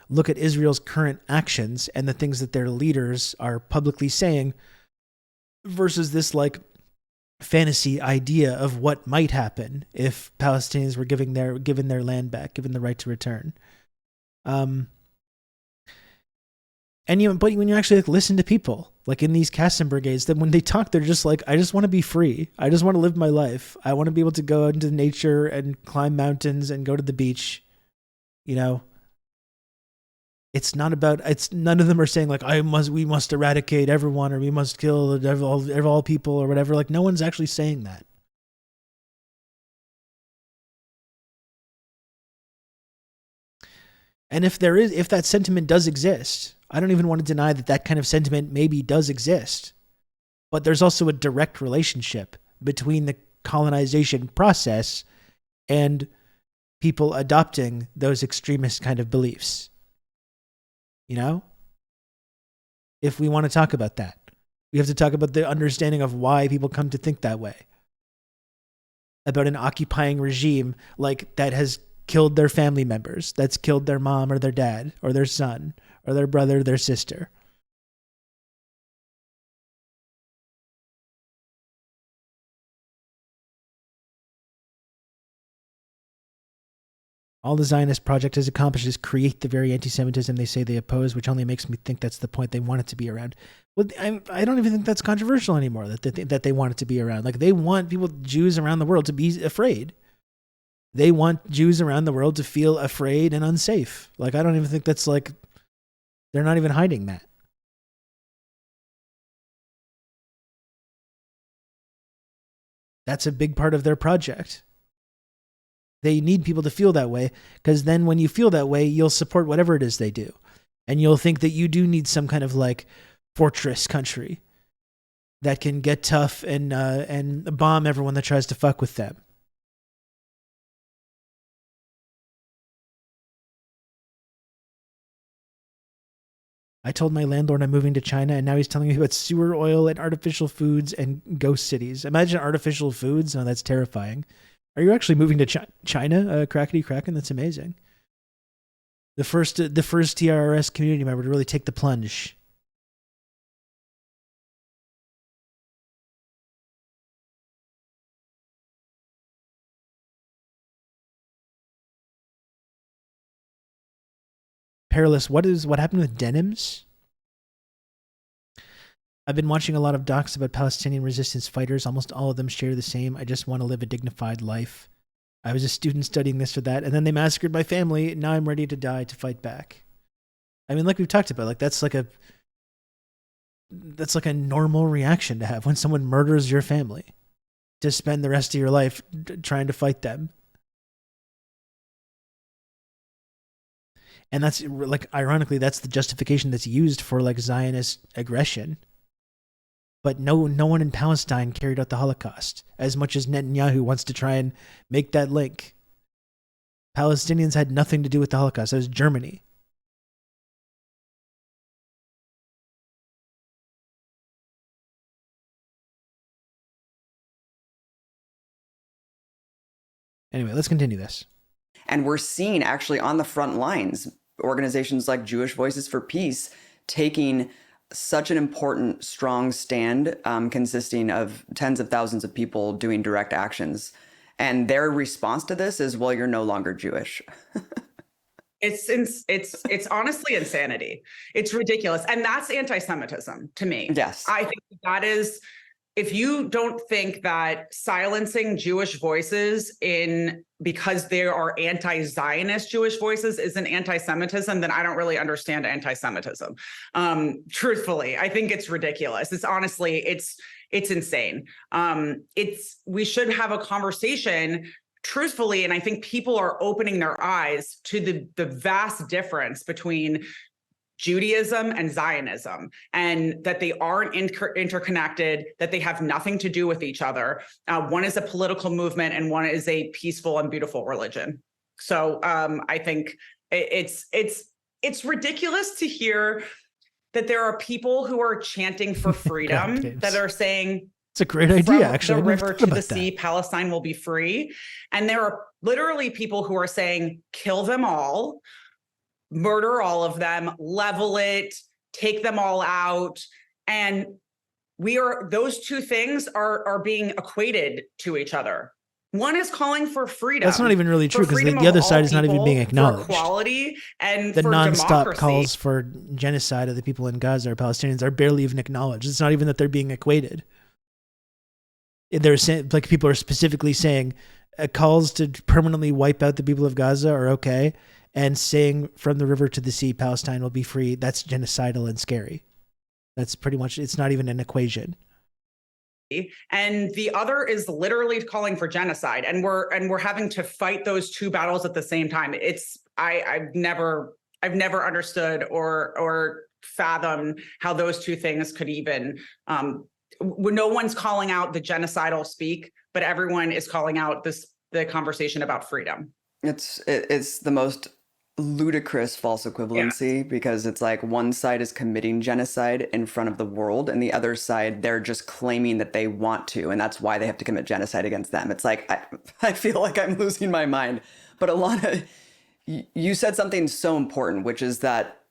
look at Israel's current actions and the things that their leaders are publicly saying versus this like fantasy idea of what might happen if Palestinians were given their land back, given the right to return. But when you actually listen to people like in these Kassam brigades, that when they talk, they're just like, I just want to be free. I just want to live my life. I want to be able to go into nature and climb mountains and go to the beach. You know, none of them are saying like, we must eradicate everyone or we must kill all people or whatever. Like no one's actually saying that. And if that sentiment does exist, I don't even want to deny that kind of sentiment maybe does exist. But there's also a direct relationship between the colonization process and people adopting those extremist kind of beliefs. You know? If we want to talk about that, we have to talk about the understanding of why people come to think that way. About an occupying regime like that has killed their family members, that's killed their mom or their dad or their son or their brother or their sister. All the Zionist project has accomplished is create the very anti-Semitism they say they oppose, which only makes me think that's the point they want it to be around. Well, I don't even think that's controversial anymore, that they want it to be around. Like they want Jews around the world to be afraid. They want Jews around the world to feel afraid and unsafe. Like, I don't even think that's like, they're not even hiding that. That's a big part of their project. They need people to feel that way, because then when you feel that way, you'll support whatever it is they do. And you'll think that you do need some kind of like fortress country that can get tough and bomb everyone that tries to fuck with them. I told my landlord I'm moving to China, and now he's telling me about sewer oil and artificial foods and ghost cities. Imagine artificial foods. Oh, that's terrifying. Are you actually moving to China, Crackety Kraken? That's amazing. The first TRRS community member to really take the plunge. Perilous, what happened with denims? I've been watching a lot of docs about Palestinian resistance fighters. Almost all of them share the same. I just want to live a dignified life. I was a student studying this or that, and then they massacred my family. Now I'm ready to die to fight back. I mean, like we've talked about, like that's like a normal reaction to have when someone murders your family, to spend the rest of your life trying to fight them. And that's like, ironically, that's the justification that's used for like Zionist aggression. But no one in Palestine carried out the Holocaust, as much as Netanyahu wants to try and make that link. Palestinians had nothing to do with the Holocaust. That was Germany. Anyway, let's continue this. And we're seeing actually on the front lines, organizations like Jewish Voices for Peace taking such an important, strong stand, consisting of tens of thousands of people doing direct actions. And their response to this is, well, you're no longer Jewish. It's honestly insanity. It's ridiculous. And that's anti-Semitism to me. Yes. I think that is, if you don't think that silencing Jewish voices because there are anti-Zionist Jewish voices isn't anti-Semitism, then I don't really understand anti-Semitism. Truthfully, I think it's ridiculous. It's honestly, it's insane. We should have a conversation truthfully, and I think people are opening their eyes to the vast difference between Judaism and Zionism, and that they aren't interconnected, that they have nothing to do with each other. One is a political movement and one is a peaceful and beautiful religion. So I think it's ridiculous to hear that there are people who are chanting for freedom that are saying, it's a great idea, actually. The river to the sea, Palestine will be free. And there are literally people who are saying, kill them all, murder all of them, level it, take them all out. And those two things are being equated to each other. One is calling for freedom. That's not even really true, because the other side is not even being acknowledged. For equality and the for nonstop democracy. calls for genocide of the people in Gaza or Palestinians are barely even acknowledged. It's not even that they're being equated. They're saying, like, people are specifically saying calls to permanently wipe out the people of Gaza are okay, and saying from the river to the sea, Palestine will be free, that's genocidal and scary. That's pretty much, it's not even an equation. And the other is literally calling for genocide, and we're having to fight those two battles at the same time. I've never understood or fathomed how those two things could even. No one's calling out the genocidal speak, but everyone is calling out the conversation about freedom. It's the most ludicrous false equivalency, because it's like one side is committing genocide in front of the world, and the other side, they're just claiming that they want to, and that's why they have to commit genocide against them. It's like, I feel like I'm losing my mind. But Alana, you said something so important, which is that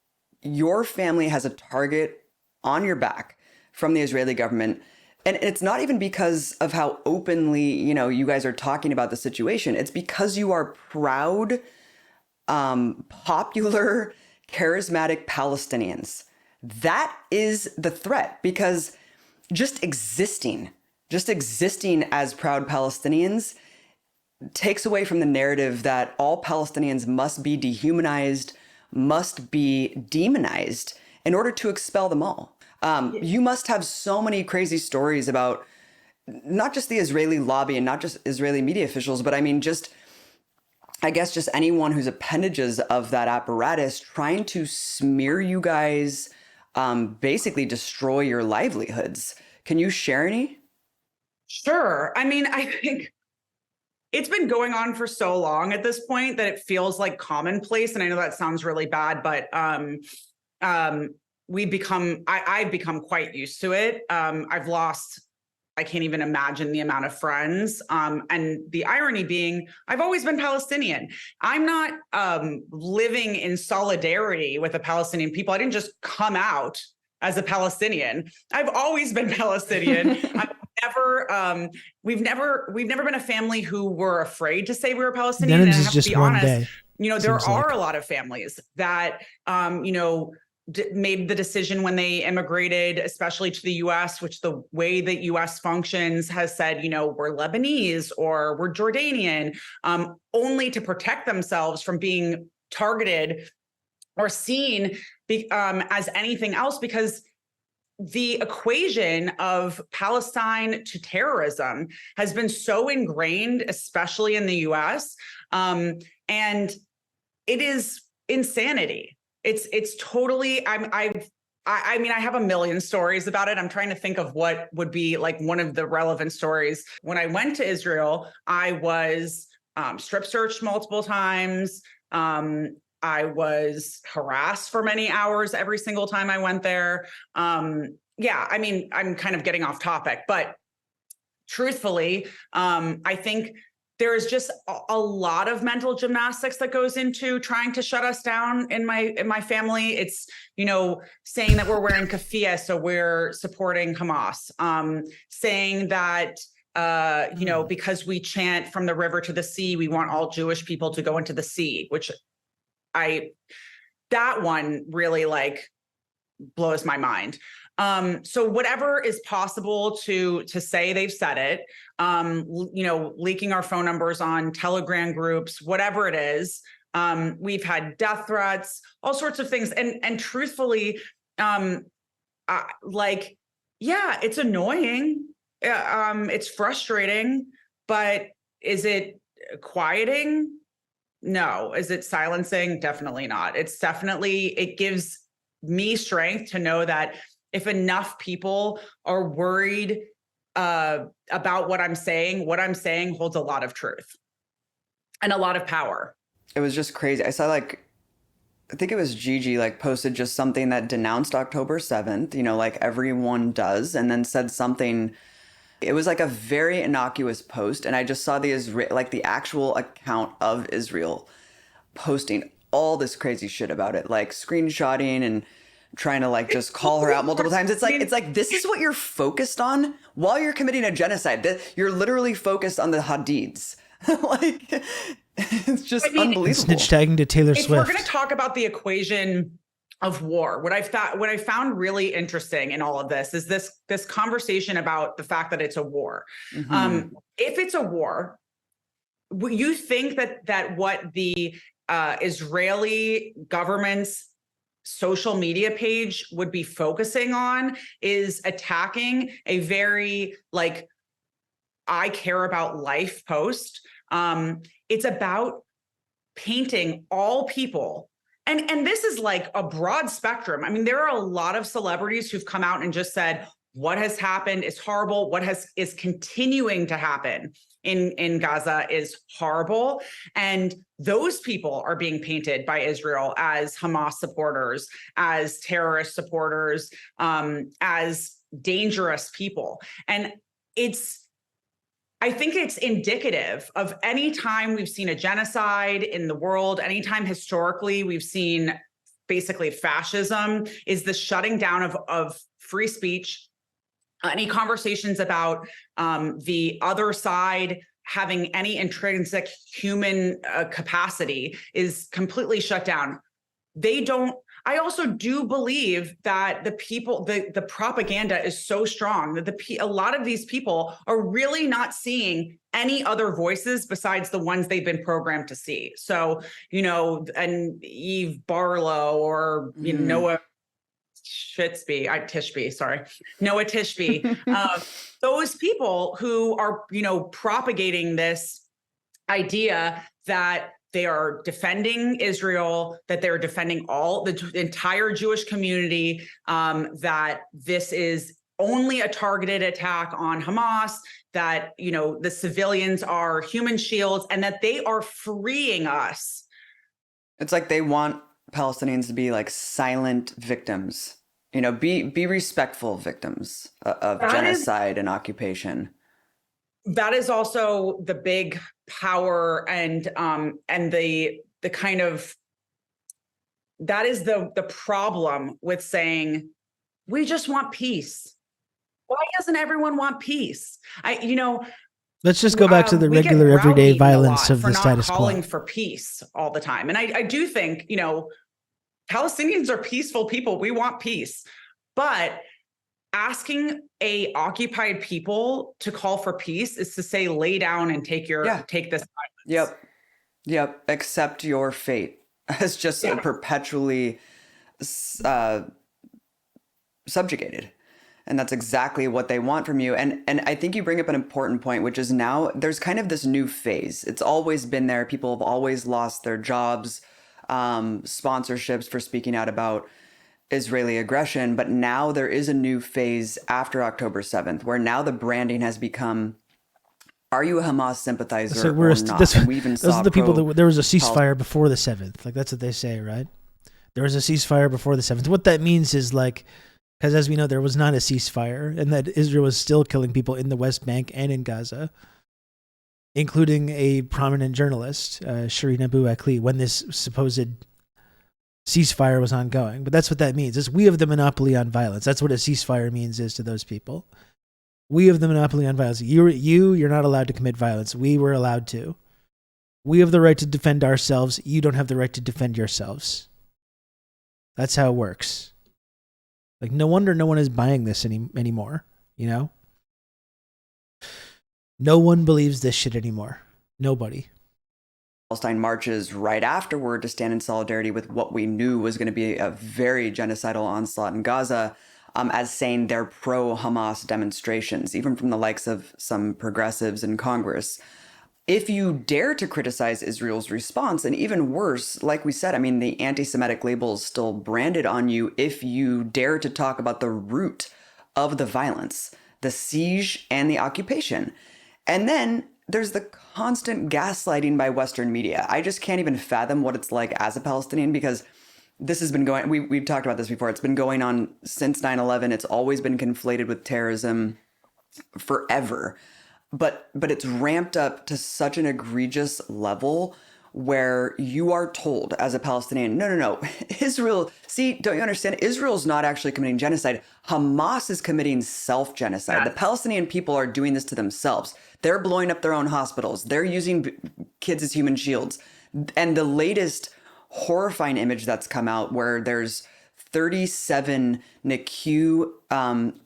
your family has a target on your back from the Israeli government. And it's not even because of how openly, you guys are talking about the situation. It's because you are proud, popular, charismatic Palestinians. That is the threat, because just existing as proud Palestinians takes away from the narrative that all Palestinians must be dehumanized, must be demonized in order to expel them all. You must have so many crazy stories about not just the Israeli lobby and not just Israeli media officials, but I mean, just anyone who's appendages of that apparatus trying to smear you guys, basically destroy your livelihoods. Can you share any? Sure. I mean, I think it's been going on for so long at this point that it feels like commonplace. And I know that sounds really bad, but I've become quite used to it. I can't even imagine the amount of friends. And the irony being, I've always been Palestinian. I'm not living in solidarity with the Palestinian people. I didn't just come out as a Palestinian. I've always been Palestinian. We've never been a family who were afraid to say we were Palestinian. And I have just to be one honest, day, there are a lot of families that, made the decision when they immigrated, especially to the U.S., which the way that U.S. functions has said, we're Lebanese or we're Jordanian, only to protect themselves from being targeted or seen as anything else, because the equation of Palestine to terrorism has been so ingrained, especially in the U.S., and it is insanity. It's totally, I mean, I have a million stories about it. I'm trying to think of what would be like one of the relevant stories. When I went to Israel, I was strip searched multiple times. I was harassed for many hours every single time I went there. Yeah, I mean, I'm kind of getting off topic, but truthfully, I think there is just a lot of mental gymnastics that goes into trying to shut us down in my family. It's, saying that we're wearing keffiyeh, so we're supporting Hamas, saying that, because we chant from the river to the sea, we want all Jewish people to go into the sea, which that one really like blows my mind. So whatever is possible to say, they've said it, leaking our phone numbers on Telegram groups, whatever it is. We've had death threats, all sorts of things. And truthfully, it's annoying. It's frustrating, but is it quieting? No. Is it silencing? Definitely not. It gives me strength to know that if enough people are worried about what I'm saying holds a lot of truth and a lot of power. It was just crazy. I saw I think it was Gigi posted just something that denounced October 7th, like everyone does, and then said something. It was a very innocuous post, and I just saw the actual account of Israel posting all this crazy shit about it, screenshotting and trying to just call her out multiple times. It's like this is what you're focused on while you're committing a genocide. You're literally focused on the Hadids. It's just unbelievable. Snitch tagging to Taylor Swift. We're going to talk about the equation of war. What I found really interesting in all of this is this conversation about the fact that it's a war. Mm-hmm. If it's a war, you think that what the Israeli government's social media page would be focusing on is attacking a very I care about life post. It's about painting all people. And this is a broad spectrum. I mean, there are a lot of celebrities who've come out and just said, what has happened is horrible. What is continuing to happen in Gaza is horrible. And those people are being painted by Israel as Hamas supporters, as terrorist supporters, as dangerous people. And I think it's indicative of any time we've seen a genocide in the world, anytime historically we've seen basically fascism, is the shutting down of free speech. Any conversations about the other side having any intrinsic human capacity is completely shut down. I also do believe that the propaganda is so strong that a lot of these people are really not seeing any other voices besides the ones they've been programmed to see. So, and Eve Barlow or Noah Tishby, those people who are, propagating this idea that they are defending Israel, that they're defending the entire Jewish community, that this is only a targeted attack on Hamas, that, the civilians are human shields, and that they are freeing us. It's like they want Palestinians to be silent victims, be respectful victims of genocide and occupation. That is also the big power and the kind of, that is the problem with saying we just want peace. Why doesn't everyone want peace? Let's just go back to the regular everyday violence of the status quo. Calling for peace all the time. And I do think, Palestinians are peaceful people. We want peace. But asking a occupied people to call for peace is to say, lay down and take this violence. Yep. Accept your fate. It's just perpetually subjugated. And that's exactly what they want from you. And I think you bring up an important point, which is now there's kind of this new phase. It's always been there. People have always lost their jobs, sponsorships for speaking out about Israeli aggression. But now there is a new phase after October 7th, where now the branding has become, are you a Hamas sympathizer or not? Those are the people there was a ceasefire before the 7th. That's what they say, right? There was a ceasefire before the 7th. What that means is because as we know, there was not a ceasefire, and that Israel was still killing people in the West Bank and in Gaza, including a prominent journalist, Shireen Abu Akleh, when this supposed ceasefire was ongoing. But that's what that means. Is we have the monopoly on violence. That's what a ceasefire means is to those people. We have the monopoly on violence. You're not allowed to commit violence. We were allowed to. We have the right to defend ourselves. You don't have the right to defend yourselves. That's how it works. Like, no wonder no one is buying this anymore, you know? No one believes this shit anymore. Nobody. Palestine marches right afterward to stand in solidarity with what we knew was going to be a very genocidal onslaught in Gaza, as saying they're pro-Hamas demonstrations, even from the likes of some progressives in Congress. If you dare to criticize Israel's response, and even worse, like we said, I mean, the anti-Semitic label is still branded on you if you dare to talk about the root of the violence, the siege and the occupation. And then there's the constant gaslighting by Western media. I just can't even fathom what it's like as a Palestinian, because this has been going, we've talked about this before, it's been going on since 9/11. It's always been conflated with terrorism forever. But it's ramped up to such an egregious level where you are told as a Palestinian, no, Israel, see, don't you understand? Israel's not actually committing genocide. Hamas is committing self-genocide. The Palestinian people are doing this to themselves. They're blowing up their own hospitals. They're using kids as human shields. And the latest horrifying image that's come out where there's 37 NICU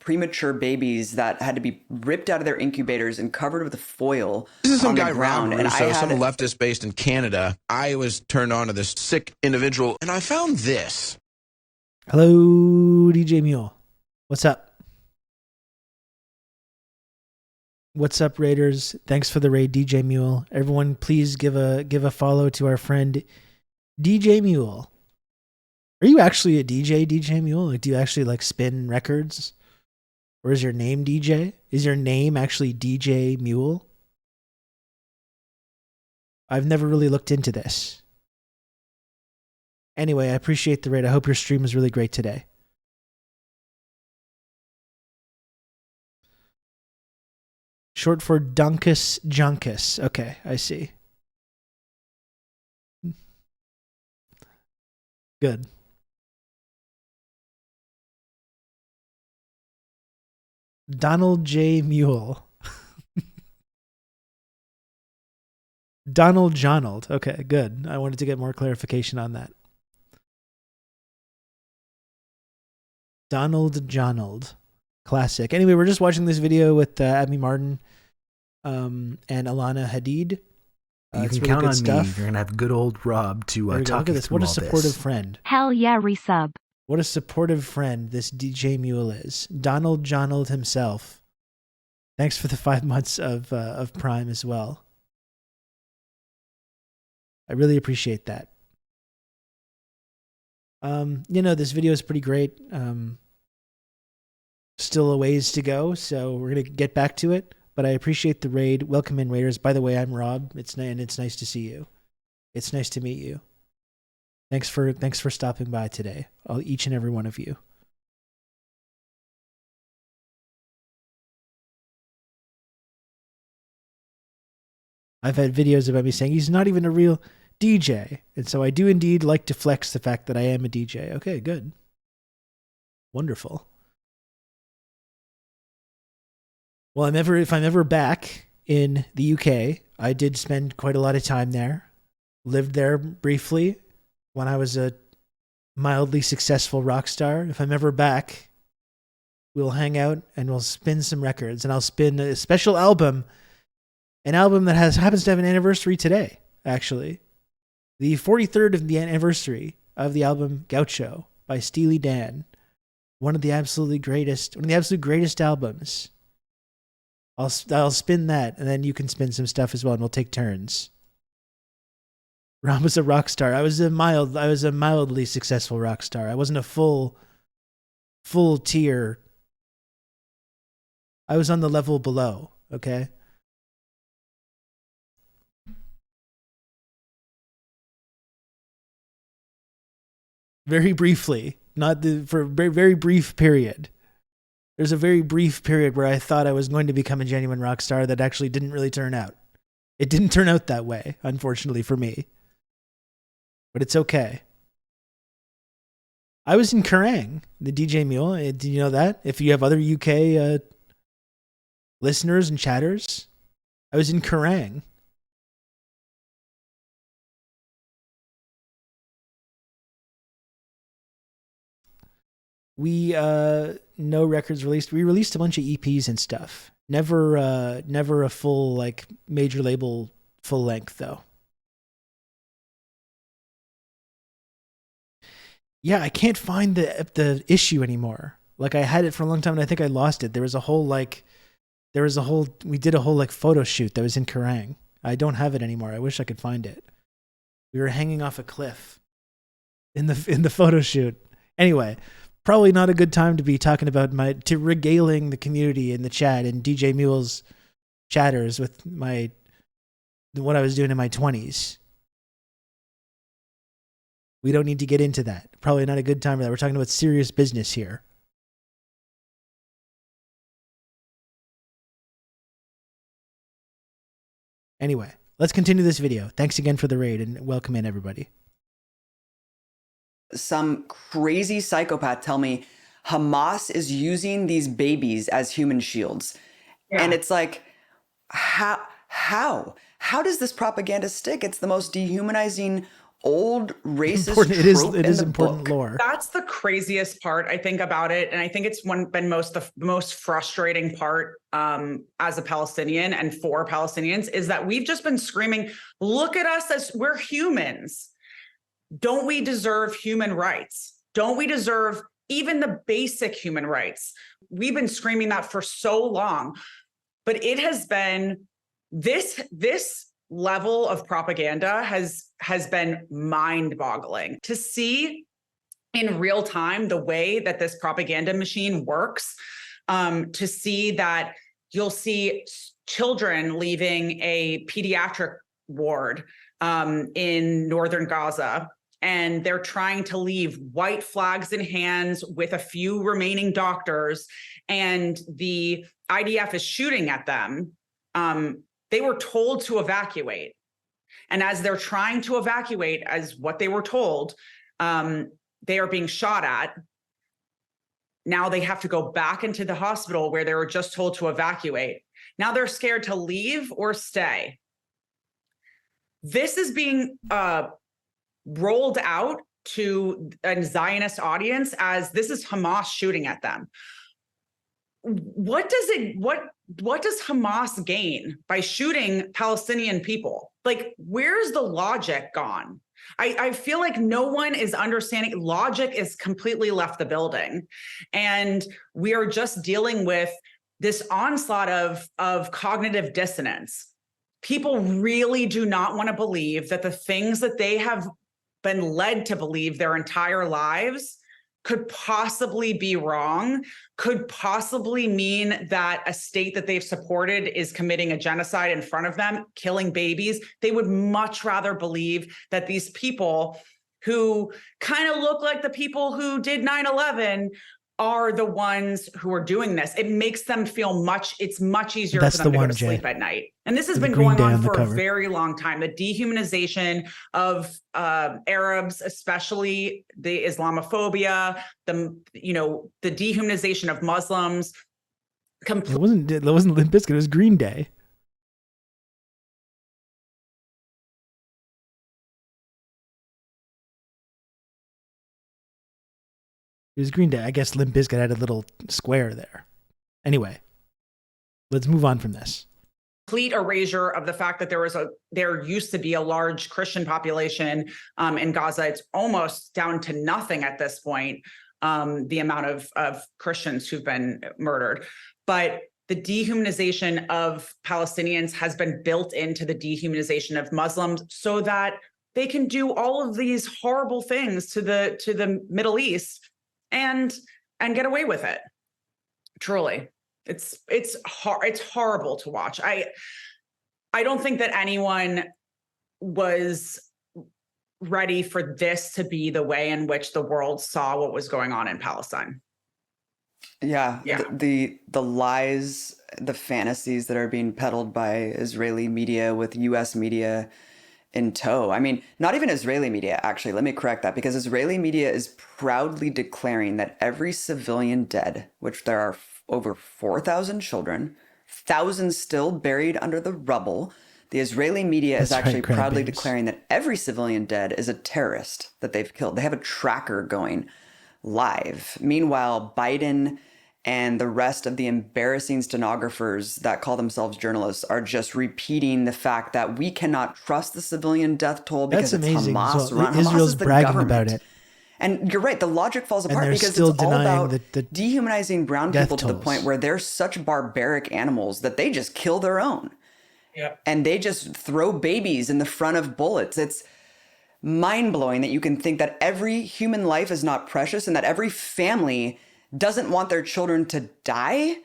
premature babies that had to be ripped out of their incubators and covered with foil. This is some on the guy, ground. Rob Russo, some leftist based in Canada. I was turned on to this sick individual, and I found this. Hello, DJ Mule. What's up? What's up, Raiders? Thanks for the raid, DJ Mule. Everyone, please give a follow to our friend DJ Mule. Are you actually a DJ Mule? Like, do you actually like spin records? Or is your name DJ? Is your name actually DJ Mule? I've never really looked into this. Anyway, I appreciate the raid. I hope your stream is really great today. Short for Dunkus Junkus. Okay, I see. Good. Donald J. Mule. Donald Jonald. Okay, good. I wanted to get more clarification on that. Donald Jonald. Classic. Anyway, we're just watching this video with Abby Martin and Alana Hadid. You can count on me. You're going to have good old Rob to talk you through all this. What a supportive friend. Hell yeah, resub. What a supportive friend this DJ Mule is. Donald Jonald himself. Thanks for the 5 months of Prime as well. I really appreciate that. This video is pretty great. Still a ways to go, so we're going to get back to it. But I appreciate the raid. Welcome in, Raiders. By the way, I'm Rob. It's nice to see you. It's nice to meet you. Thanks for stopping by today, each and every one of you. I've had videos about me saying he's not even a real DJ, and so I do indeed like to flex the fact that I am a DJ. Okay, good. Wonderful. Well, if I'm ever back in the UK, I did spend quite a lot of time there. Lived there briefly when I was a mildly successful rock star. If I'm ever back, we'll hang out and we'll spin some records, and I'll spin a special album, an album that happens to have an anniversary today, actually. The 43rd of the anniversary of the album Gaucho by Steely Dan. One of the absolute greatest albums. I'll spin that, and then you can spin some stuff as well, and we'll take turns. Rob was a rock star. I was a mildly successful rock star. I wasn't a full tier. I was on the level below, okay? Very briefly, for a very, very brief period. There's a very brief period where I thought I was going to become a genuine rock star that actually didn't really turn out. It didn't turn out that way, unfortunately for me. But it's okay. I was in Kerrang, the DJ Mule. Did you know that? If you have other UK listeners and chatters, I was in Kerrang. We no records released. We released a bunch of EPs and stuff. Never a full like major label full length though. Yeah, I can't find the issue anymore. Like I had it for a long time and I think I lost it. We did a whole like photo shoot that was in Kerrang. I don't have it anymore. I wish I could find it. We were hanging off a cliff in the photo shoot. Anyway, probably not a good time to be talking about regaling the community in the chat and DJ Mule's chatters with what I was doing in my 20s. We don't need to get into that. Probably not a good time for that. We're talking about serious business here. Anyway, let's continue this video. Thanks again for the raid and welcome in everybody. Some crazy psychopath tell me Hamas is using these babies as human shields. Yeah. And it's like, how does this propaganda stick? It's the most dehumanizing old racist trope it is in the important book. lore. That's the craziest part I think about it, and I think it's been the most frustrating part as a Palestinian and for Palestinians is that we've just been screaming, look at us as we're humans. Don't we deserve human rights? Don't we deserve even the basic human rights? We've been screaming that for so long, but it has been this level of propaganda has been mind-boggling to see in real time the way that this propaganda machine works, to see that you'll see children leaving a pediatric ward in northern Gaza, and they're trying to leave white flags in hands with a few remaining doctors, and the IDF is shooting at them. They were told to evacuate. And as they're trying to evacuate, as what they were told, they are being shot at. Now they have to go back into the hospital where they were just told to evacuate. Now they're scared to leave or stay. This is being rolled out to a Zionist audience as this is Hamas shooting at them. What does Hamas gain by shooting Palestinian people? Like, where's the logic gone? I feel like no one is understanding. Logic is completely left the building. And we are just dealing with this onslaught of cognitive dissonance. People really do not want to believe that the things that they have been led to believe their entire lives could possibly be wrong, could possibly mean that a state that they've supported is committing a genocide in front of them, killing babies. They would much rather believe that these people who kind of look like the people who did 9/11 are the ones who are doing this. It makes them feel it's much easier for them to go to sleep at night. And this has been going on for a very long time. The dehumanization of Arabs, especially the Islamophobia, the dehumanization of Muslims. It wasn't Limp Bizkit, it was Green Day. It was Green Day. I guess Limp Bizkit had a little square there. Anyway, let's move on from this. Complete erasure of the fact that there used to be a large Christian population in Gaza. It's almost down to nothing at this point, the amount of Christians who've been murdered. But the dehumanization of Palestinians has been built into the dehumanization of Muslims so that they can do all of these horrible things to the Middle East and get away with it. Truly, it's horrible to watch. I don't think that anyone was ready for this to be the way in which the world saw what was going on in Palestine. Yeah. The lies, the fantasies that are being peddled by Israeli media with US media in tow. I mean, not even Israeli media, actually. Let me correct that, because Israeli media is proudly declaring that every civilian dead, which there are over 4,000 children, thousands still buried under the rubble. The Israeli media is actually proudly declaring that every civilian dead is a terrorist that they've killed. They have a tracker going. live. Meanwhile, Biden and the rest of the embarrassing stenographers that call themselves journalists are just repeating the fact that we cannot trust the civilian death toll because That's it's amazing. Hamas. So Hamas Israel's is the bragging government. about it. And you're right, the logic falls apart they're because still it's all denying about the dehumanizing brown death people to the tolls. point where they're such barbaric animals that they just kill their own. Yep. And they just throw babies in the front of bullets. It's mind-blowing that you can think that every human life is not precious and that every family doesn't want their children to die,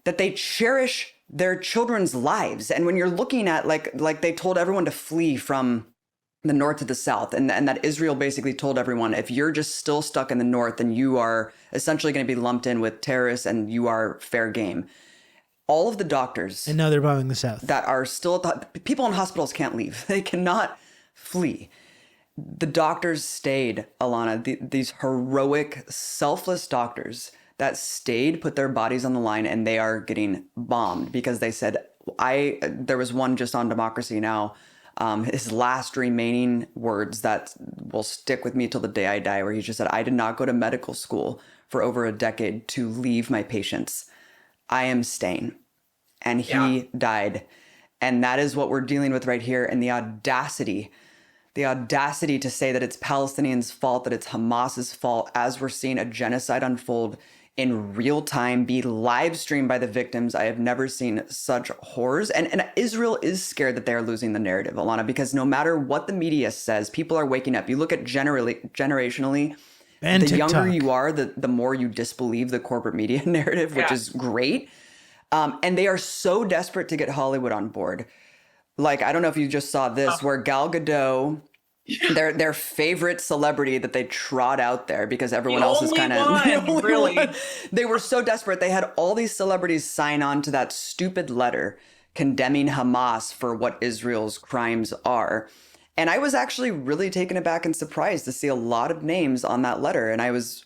that they cherish their children's lives. And when you're looking at like they told everyone to flee from the north to the south, and that Israel basically told everyone, if you're just still stuck in the north, then you are essentially going to be lumped in with terrorists and you are fair game. All of the doctors, and now they're bombing the south, that are still people in hospitals can't leave. They cannot flee. The doctors stayed, Alana, these heroic, selfless doctors that stayed, put their bodies on the line, and they are getting bombed because they said, there was one just on Democracy Now!, his last remaining words that will stick with me till the day I die, where he just said, I did not go to medical school for over a decade to leave my patients. I am staying. And he died. And that is what we're dealing with right here. And the audacity to say that it's Palestinians' fault, that it's Hamas's fault, as we're seeing a genocide unfold in real time, be live streamed by the victims. I have never seen such horrors. And Israel is scared that they're losing the narrative, Alana, because no matter what the media says, people are waking up. You look at generationally, and the TikTok. younger you are, the more you disbelieve the corporate media narrative, which is great. And they are so desperate to get Hollywood on board. Like, I don't know if you just saw this, where Gal Gadot, their favorite celebrity that they trot out there because everyone else is kind of really. They were so desperate. They had all these celebrities sign on to that stupid letter condemning Hamas for what Israel's crimes are. And I was actually really taken aback and surprised to see a lot of names on that letter. And I was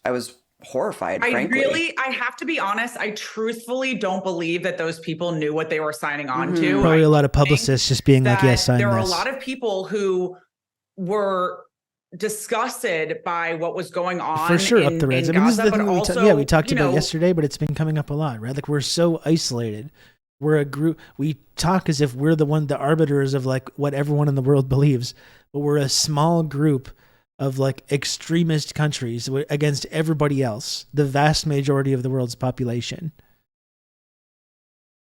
horrified, frankly. I have to be honest, I truthfully don't believe that those people knew what they were signing on to. Probably a lot of publicists just being like, yes, sign there were this. a lot of people who were disgusted by what was going on for sure up the Reds. I mean, this is the thing we talked about yesterday, but it's been coming up a lot, right? Like, we're so isolated. We're a group. We talk as if we're the arbiters of like what everyone in the world believes, but we're a small group of like extremist countries against everybody else, the vast majority of the world's population.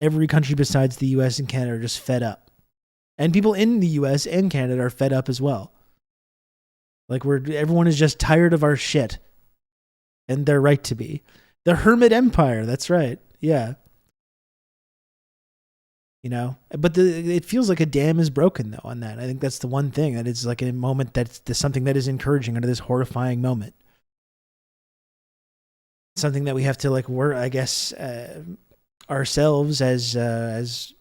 Every country besides the US and Canada are just fed up. And people in the US and Canada are fed up as well. Like, everyone is just tired of our shit. And they're right to be. The Hermit Empire, that's right. Yeah. You know, but it feels like a dam is broken though on that. I think that's the one thing that is like a moment that's something that is encouraging under this horrifying moment. Something that we have to like work, I guess, ourselves as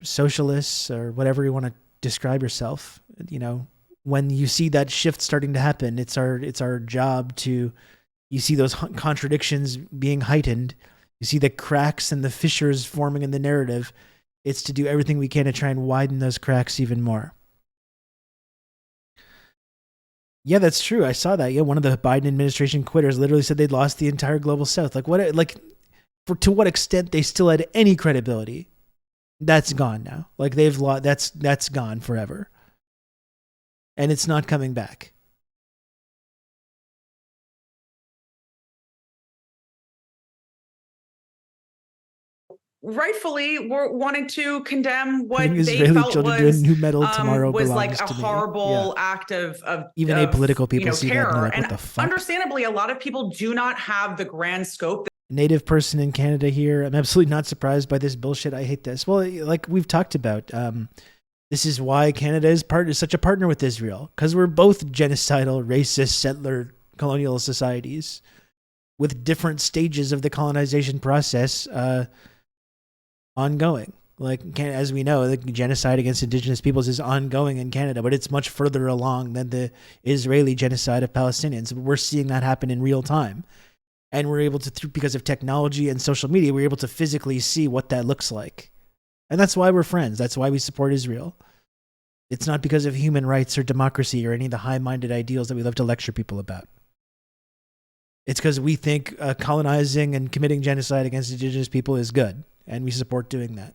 socialists or whatever you want to describe yourself. You know, when you see that shift starting to happen, it's our job to. You see those contradictions being heightened. You see the cracks and the fissures forming in the narrative. It's to do everything we can to try and widen those cracks even more. Yeah, that's true. I saw that. Yeah, one of the Biden administration quitters literally said they'd lost the entire global south. Like, what? Like, to what extent they still had any credibility? That's gone now. Like, they've lost. That's gone forever, and it's not coming back. Rightfully wanted to condemn what they Israeli felt was new medal tomorrow was like a to horrible yeah. act of even apolitical people see terror. that and they're like, what and the fuck? Understandably, a lot of people do not have the grand scope. Native person in Canada here. I'm absolutely not surprised by this bullshit. I hate this. Well, like we've talked about, this is why Canada is such a partner with Israel, because we're both genocidal, racist, settler, colonial societies with different stages of the colonization process ongoing. Like, as we know, the genocide against Indigenous peoples is ongoing in Canada, but it's much further along than the Israeli genocide of Palestinians. We're seeing that happen in real time. And we're able to, because of technology and social media, we're able to physically see what that looks like. And that's why we're friends. That's why we support Israel. It's not because of human rights or democracy or any of the high-minded ideals that we love to lecture people about. It's because we think colonizing and committing genocide against indigenous people is good, and we support doing that.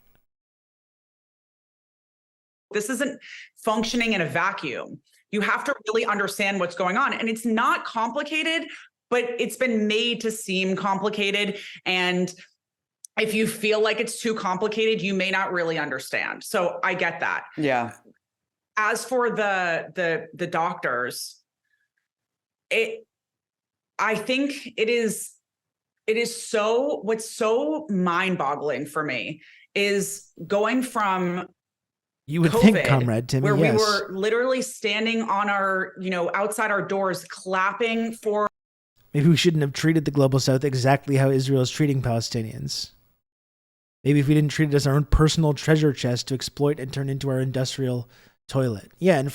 This isn't functioning in a vacuum. You have to really understand what's going on. And it's not complicated, but it's been made to seem complicated. And if you feel like it's too complicated, you may not really understand. So I get that. Yeah. As for the doctors, I think it is so, what's so mind-boggling for me is going from you would COVID, think, Comrade Timmy, where yes. we were literally standing on our, outside our doors, clapping for. Maybe we shouldn't have treated the global south exactly how Israel is treating Palestinians. Maybe if we didn't treat it as our own personal treasure chest to exploit and turn into our industrial toilet. Yeah, and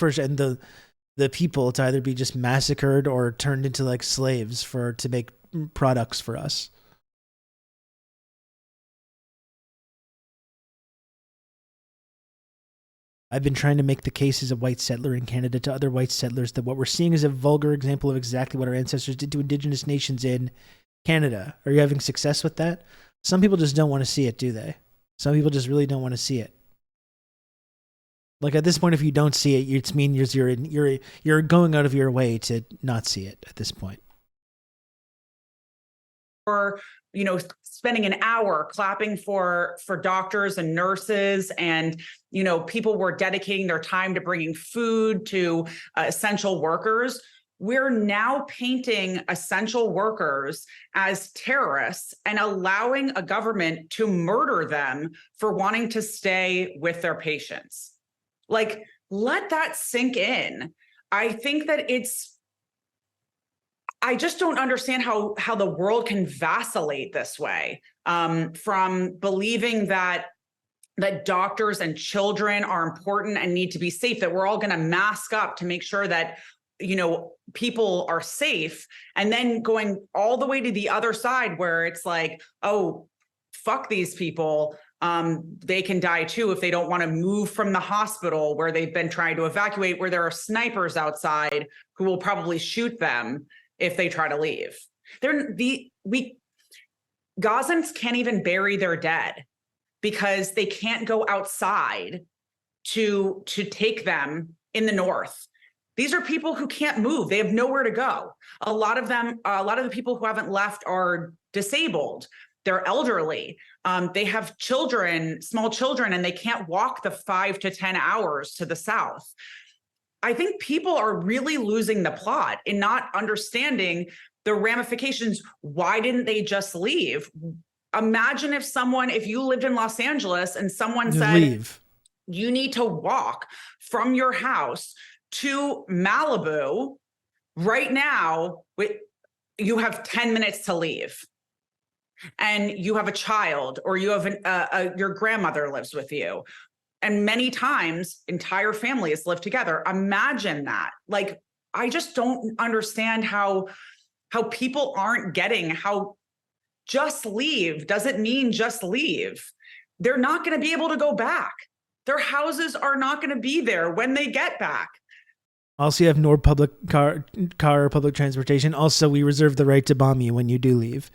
the people to either be just massacred or turned into like slaves to make products for us. I've been trying to make the case as a white settler in Canada to other white settlers that what we're seeing is a vulgar example of exactly what our ancestors did to indigenous nations in Canada. Are you having success with that? Some people just don't want to see it, do they? Some people just really don't want to see it. Like at this point, if you don't see it, it means you're going out of your way to not see it at this point. Or, spending an hour clapping for doctors and nurses, and, people were dedicating their time to bringing food to essential workers. We're now painting essential workers as terrorists and allowing a government to murder them for wanting to stay with their patients. Like, let that sink in. I think that I just don't understand how the world can vacillate this way, from believing that doctors and children are important and need to be safe, that we're all going to mask up to make sure that, people are safe, and then going all the way to the other side where it's like, oh, fuck these people. They can die too if they don't want to move from the hospital where they've been trying to evacuate, where there are snipers outside who will probably shoot them if they try to leave. Gazans can't even bury their dead because they can't go outside to take them in the north. These are people who can't move. They have nowhere to go. A lot of the people who haven't left are disabled. They're elderly. They have children, small children, and they can't walk the 5 to 10 hours to the south. I think people are really losing the plot in not understanding the ramifications. Why didn't they just leave? Imagine if you lived in Los Angeles and someone said, you need to walk from your house to Malibu right now. You have 10 minutes to leave. And you have a child, or you have your grandmother lives with you. And many times entire families live together. Imagine that. Like, I just don't understand how people aren't getting how just leave doesn't mean just leave. They're not going to be able to go back. Their houses are not going to be there when they get back. Also, you have no public car or public transportation. Also, we reserve the right to bomb you when you do leave.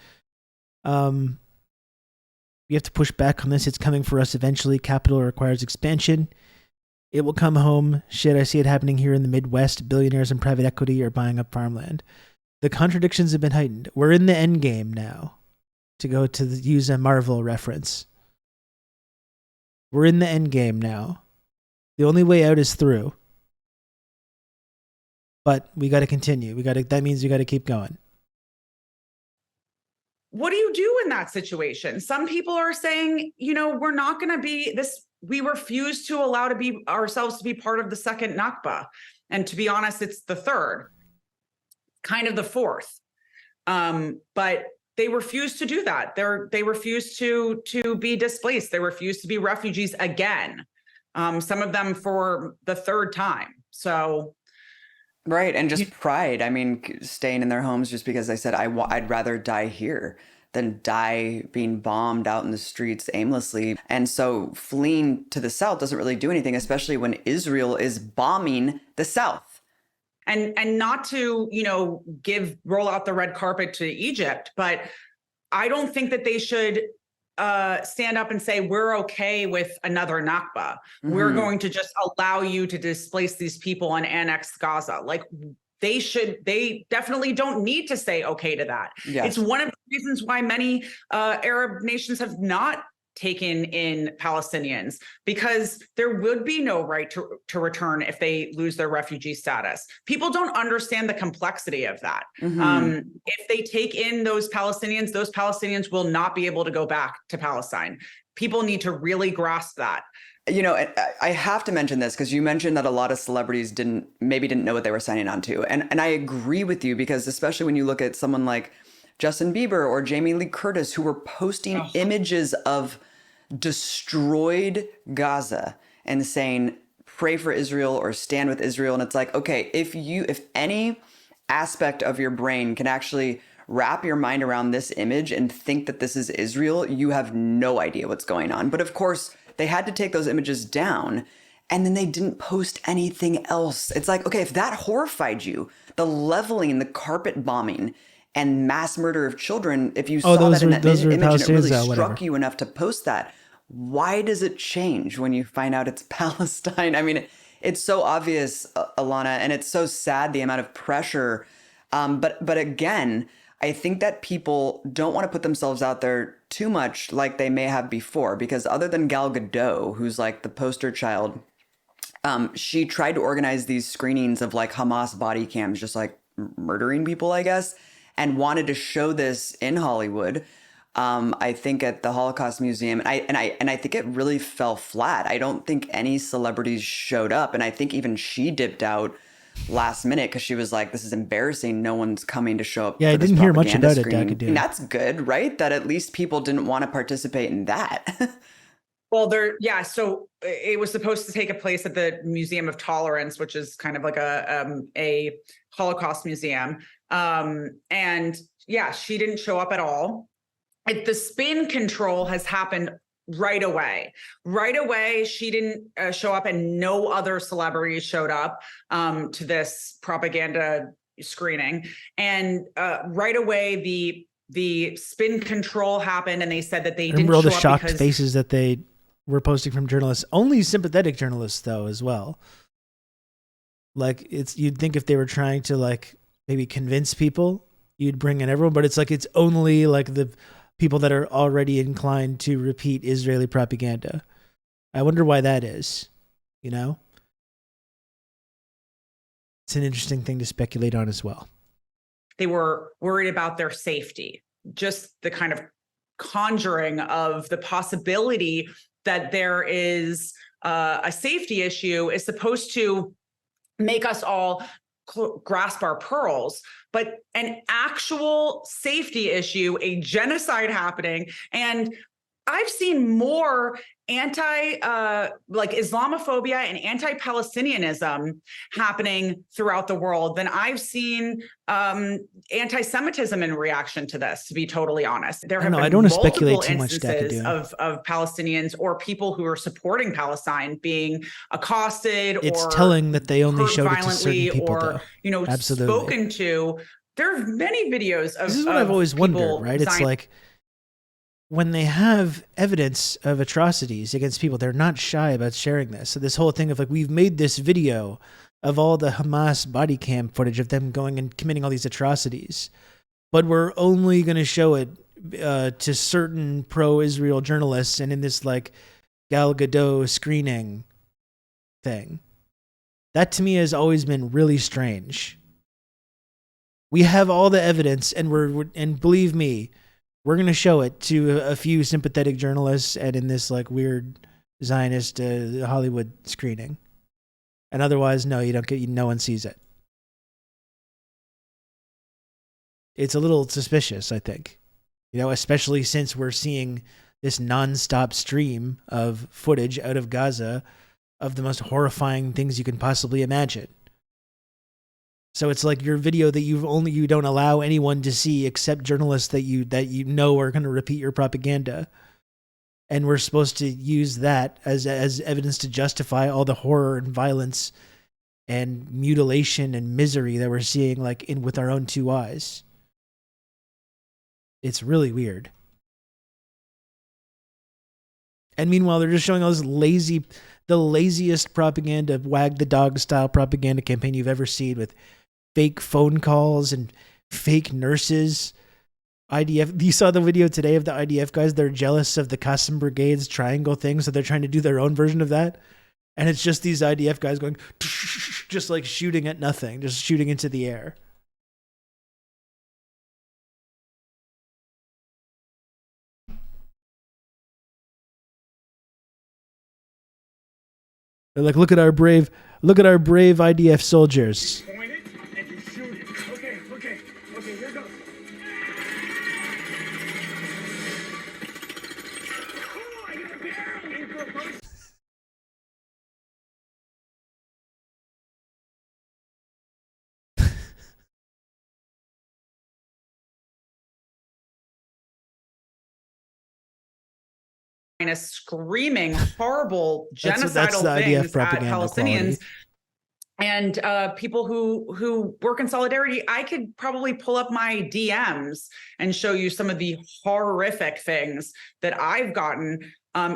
We have to push back on this. It's coming for us eventually. Capital requires expansion. It will come home. Shit, I see it happening here in the Midwest. Billionaires and private equity are buying up farmland. The contradictions have been heightened. We're in the end game now, to use a Marvel reference. We're in the end game now. The only way out is through. But we got to continue. That means we got to keep going. What do you do in that situation? Some people are saying, we're not going to be this. We refuse to allow ourselves to be part of the second Nakba. And to be honest, it's the third, kind of the fourth. But they refuse to do that. They refuse to be displaced. They refuse to be refugees again. Some of them for the third time. So. Right. And just pride. I mean, staying in their homes just because they said, I'd rather die here than die being bombed out in the streets aimlessly. And so fleeing to the south doesn't really do anything, especially when Israel is bombing the south. And not to, roll out the red carpet to Egypt, but I don't think that they should stand up and say, we're okay with another Nakba. We're going to just allow you to displace these people and annex Gaza. Like, they definitely don't need to say okay to that. Yes. It's one of the reasons why many Arab nations have not taken in Palestinians, because there would be no right to return if they lose their refugee status. People don't understand the complexity of that. If they take in those Palestinians will not be able to go back to Palestine. People need to really grasp that. I have to mention this because you mentioned that a lot of celebrities didn't know what they were signing on to. And I agree with you, because especially when you look at someone like Justin Bieber or Jamie Lee Curtis, who were posting images of destroyed Gaza and saying, pray for Israel or stand with Israel. And it's like, okay, if any aspect of your brain can actually wrap your mind around this image and think that this is Israel, you have no idea what's going on. But of course, they had to take those images down, and then they didn't post anything else. It's like, okay, if that horrified you, the leveling, the carpet bombing, and mass murder of children, if you saw that in that image and it really struck you enough to post that, why does it change when you find out it's Palestine? I mean, it's so obvious, Alana, and it's so sad, the amount of pressure. But again, I think that people don't want to put themselves out there too much like they may have before, because other than Gal Gadot, who's like the poster child, she tried to organize these screenings of like Hamas body cams, just like murdering people, I guess, and wanted to show this in Hollywood. I think at the Holocaust Museum, and I think it really fell flat. I don't think any celebrities showed up, and I think even she dipped out last minute because she was like, this is embarrassing, no one's coming to show up. Yeah, I didn't hear much about it, Dagadu. And that's good, right? That at least people didn't want to participate in that. Well, so it was supposed to take place at the Museum of Tolerance, which is kind of like a Holocaust museum. And yeah, she didn't show up at all. The spin control has happened right away. Right away, she didn't show up, and no other celebrities showed up to this propaganda screening. And right away, the spin control happened, and they said that they didn't show up. Remember all the shocked faces that they were posting from journalists, only sympathetic journalists though, as well. Like, you'd think if they were trying to like maybe convince people, you'd bring in everyone, but it's like, it's only like the people that are already inclined to repeat Israeli propaganda. I wonder why that is, It's an interesting thing to speculate on as well. They were worried about their safety, just the kind of conjuring of the possibility that there is a safety issue is supposed to make us all grasp our pearls, but an actual safety issue, a genocide happening. And I've seen more Islamophobia and anti-Palestinianism happening throughout the world than I've seen anti-Semitism in reaction to this, to be totally honest. There have been multiple instances of Palestinians or people who are supporting Palestine being accosted it's or telling that they only showed it to certain people, or, Absolutely. spoken to. There are many videos of this is what I've always wondered, right? It's like, when they have evidence of atrocities against people, they're not shy about sharing this. So this whole thing of like, we've made this video of all the Hamas body cam footage of them going and committing all these atrocities, but we're only going to show it to certain pro-Israel journalists and in this like Gal Gadot screening thing. That to me has always been really strange. We have all the evidence, and believe me, we're going to show it to a few sympathetic journalists and in this like weird Zionist Hollywood screening. And otherwise, no, no one sees it. It's a little suspicious, I think. Especially since we're seeing this nonstop stream of footage out of Gaza of the most horrifying things you can possibly imagine. So it's like your video that you don't allow anyone to see except journalists that you know are going to repeat your propaganda. And we're supposed to use that as evidence to justify all the horror and violence and mutilation and misery that we're seeing like with our own two eyes. It's really weird. And meanwhile, they're just showing all this the laziest propaganda, wag the dog style propaganda campaign you've ever seen, with fake phone calls and fake nurses. IDF, you saw the video today of the IDF guys. They're jealous of the Qassam Brigade's triangle thing, so they're trying to do their own version of that. And it's just these IDF guys going, just like shooting at nothing, just shooting into the air. They're like, look at our brave IDF soldiers. Point it and you shoot it. Okay, here goes. Oh, I hit the barrel. Screaming horrible genocidal things at Palestinians. And people who work in solidarity. I could probably pull up my DMs and show you some of the horrific things that I've gotten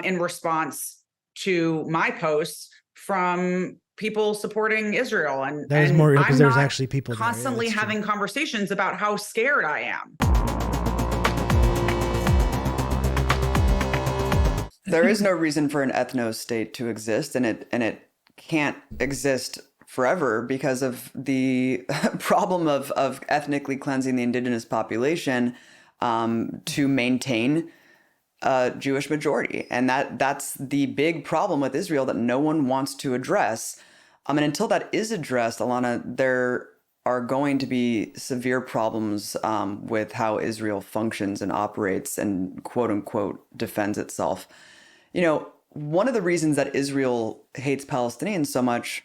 in response to my posts from people supporting Israel. And that was more real because there's actually people constantly having conversations about how scared I am. There is no reason for an ethno-state to exist, and it can't exist forever because of the problem of ethnically cleansing the indigenous population to maintain a Jewish majority. And that's the big problem with Israel that no one wants to address. And until that is addressed, Alana, there are going to be severe problems with how Israel functions and operates and quote unquote defends itself. You know, one of the reasons that Israel hates Palestinians so much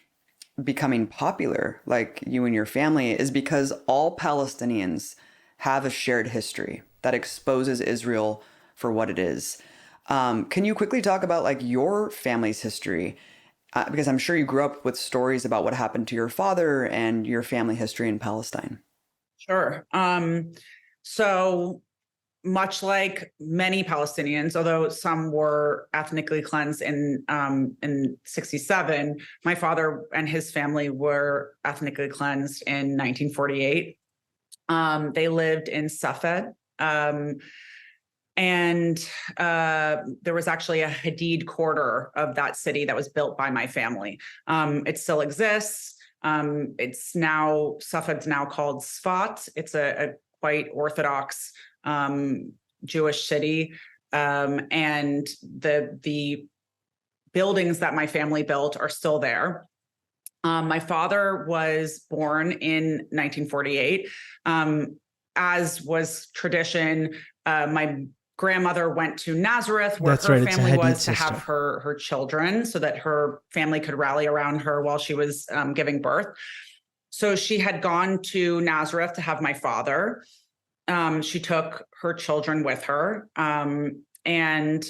becoming popular, like you and your family, is because all Palestinians have a shared history that exposes Israel for what it is. Can you quickly talk about like your family's history? Because I'm sure you grew up with stories about what happened to your father and your family history in Palestine. Sure. So much like many Palestinians, although some were ethnically cleansed in 1967, my father and his family were ethnically cleansed in 1948. They lived in Safed. And there was actually a Hadid quarter of that city that was built by my family. It still exists. It's now, Safed's now called Sfat. It's a quite Orthodox Jewish city. And the buildings that my family built are still there. My father was born in 1948. As was tradition, my grandmother went to Nazareth, where her family was, to have her children, so that her family could rally around her while she was giving birth. So she had gone to Nazareth to have my father. She took her children with her. And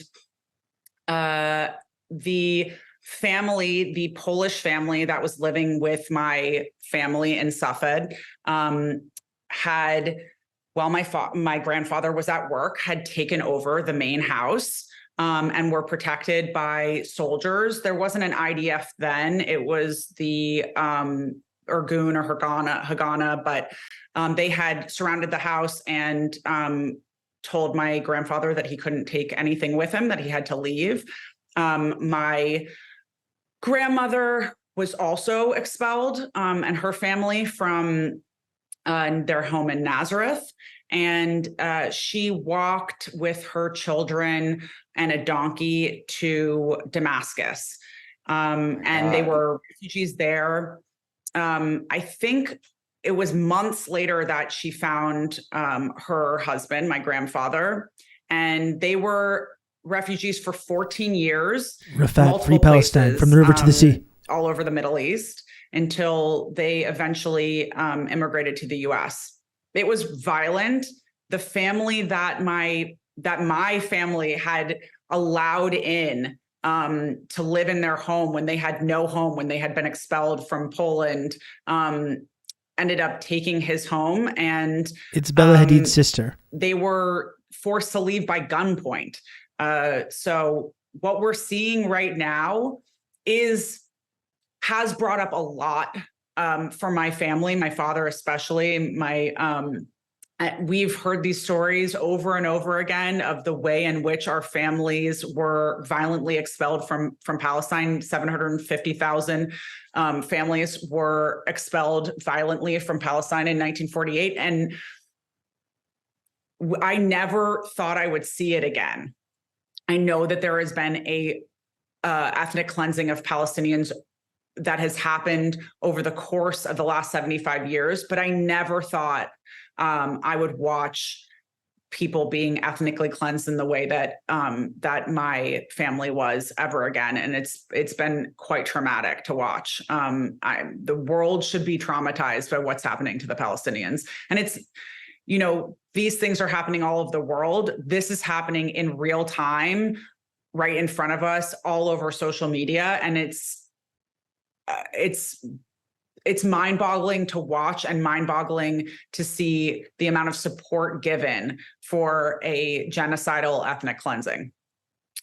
the family, the Polish family that was living with my family in Safed, had, while my grandfather was at work, had taken over the main house and were protected by soldiers. There wasn't an IDF then. It was the Irgun or Haganah, but they had surrounded the house and told my grandfather that he couldn't take anything with him, that he had to leave. My grandmother was also expelled and her family from their home in Nazareth. And she walked with her children and a donkey to Damascus. And they were refugees there. I think it was months later that she found her husband, my grandfather, and they were refugees for 14 years. Rafat, Free Palestine, from the river to the sea. All over the Middle East, until they eventually immigrated to the US. It was violent. The family that my family had allowed in to live in their home when they had no home, when they had been expelled from Poland, ended up taking his home. And it's Bella Hadid's sister. They were forced to leave by gunpoint. So what we're seeing right now has brought up a lot for my family, my father especially. We've heard these stories over and over again of the way in which our families were violently expelled from Palestine. 750,000 families were expelled violently from Palestine in 1948. And I never thought I would see it again. I know that there has been a ethnic cleansing of Palestinians that has happened over the course of the last 75 years, but I never thought I would watch people being ethnically cleansed in the way that that my family was ever again. And it's been quite traumatic to watch. The world should be traumatized by what's happening to the Palestinians. And it's, these things are happening all over the world. This is happening in real time, right in front of us, all over social media. And it's mind-boggling to watch and mind-boggling to see the amount of support given for a genocidal ethnic cleansing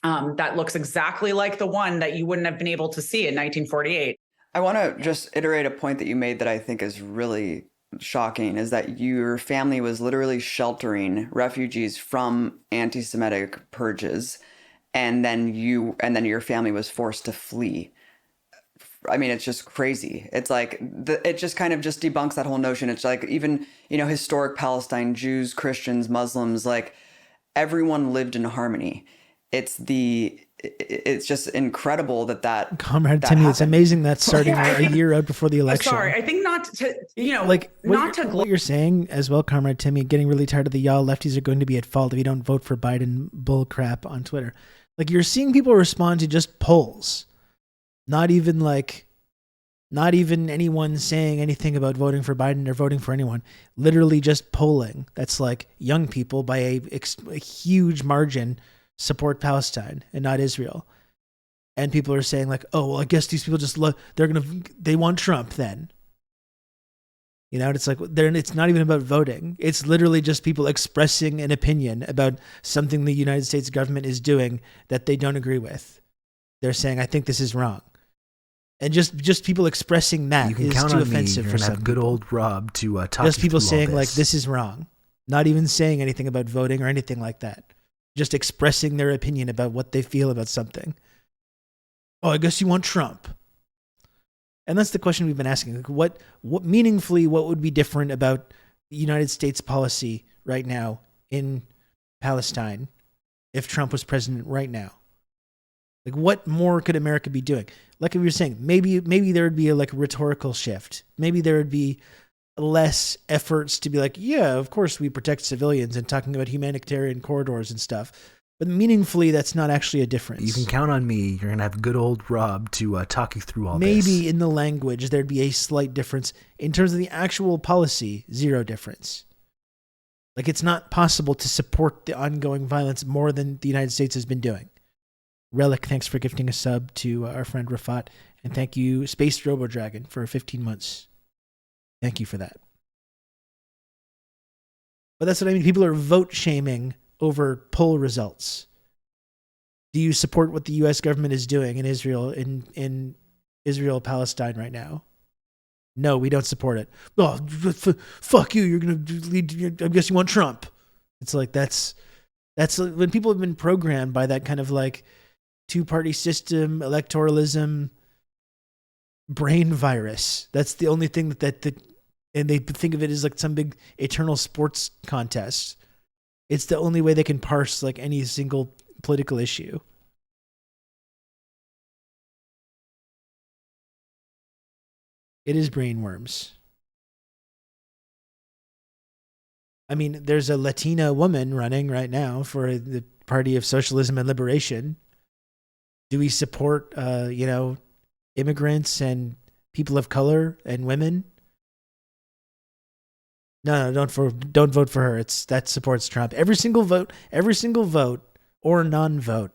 that looks exactly like the one that you wouldn't have been able to see in 1948. I want to just iterate a point that you made that I think is really shocking, is that your family was literally sheltering refugees from anti-Semitic purges, and then your family was forced to flee. I mean, it's just crazy. It's like it just kind of just debunks that whole notion. It's like even, historic Palestine, Jews, Christians, Muslims, like everyone lived in harmony. It's just incredible that Comrade Timmy, it's amazing that's starting a year out before the election. Sorry, I think not to, what you're saying as well, Comrade Timmy, getting really tired of the y'all lefties are going to be at fault if you don't vote for Biden bull crap on Twitter. Like, you're seeing people respond to just polls. Not even anyone saying anything about voting for Biden or voting for anyone. Literally just polling. That's like young people by a huge margin support Palestine and not Israel. And people are saying like, oh, well, I guess these people just they want Trump then. It's like it's not even about voting. It's literally just people expressing an opinion about something the United States government is doing that they don't agree with. They're saying, I think this is wrong. And just people expressing that is too offensive for some people. Good old Rob to talk. Just people saying like this is wrong, not even saying anything about voting or anything like that. Just expressing their opinion about what they feel about something. Oh, I guess you want Trump. And that's the question we've been asking. Like, what meaningfully, what would be different about the United States policy right now in Palestine if Trump was president right now? Like, what more could America be doing? Like we were saying, maybe there would be a rhetorical shift. Maybe there would be less efforts to be like, yeah, of course we protect civilians and talking about humanitarian corridors and stuff. But meaningfully, that's not actually a difference. You can count on me. You're going to have good old Rob to talk you through all this. Maybe in the language, there'd be a slight difference. In terms of the actual policy, zero difference. Like, it's not possible to support the ongoing violence more than the United States has been doing. Relic, thanks for gifting a sub to our friend Rafat. And thank you, Space Robo Dragon, for 15 months. Thank you for that. But that's what I mean. People are vote shaming over poll results. Do you support what the U.S. government is doing in Israel, in Israel, Palestine right now? No, we don't support it. Oh, fuck you. You're going to lead. I guess you want Trump. It's like, that's when people have been programmed by that kind of like two-party system, electoralism, brain virus. That's the only thing and they think of it as like some big eternal sports contest. It's the only way they can parse like any single political issue. It is brainworms. I mean, there's a Latina woman running right now for the Party of Socialism and Liberation. Do we support, immigrants and people of color and women? No, don't vote for her. That supports Trump. Every single vote or non-vote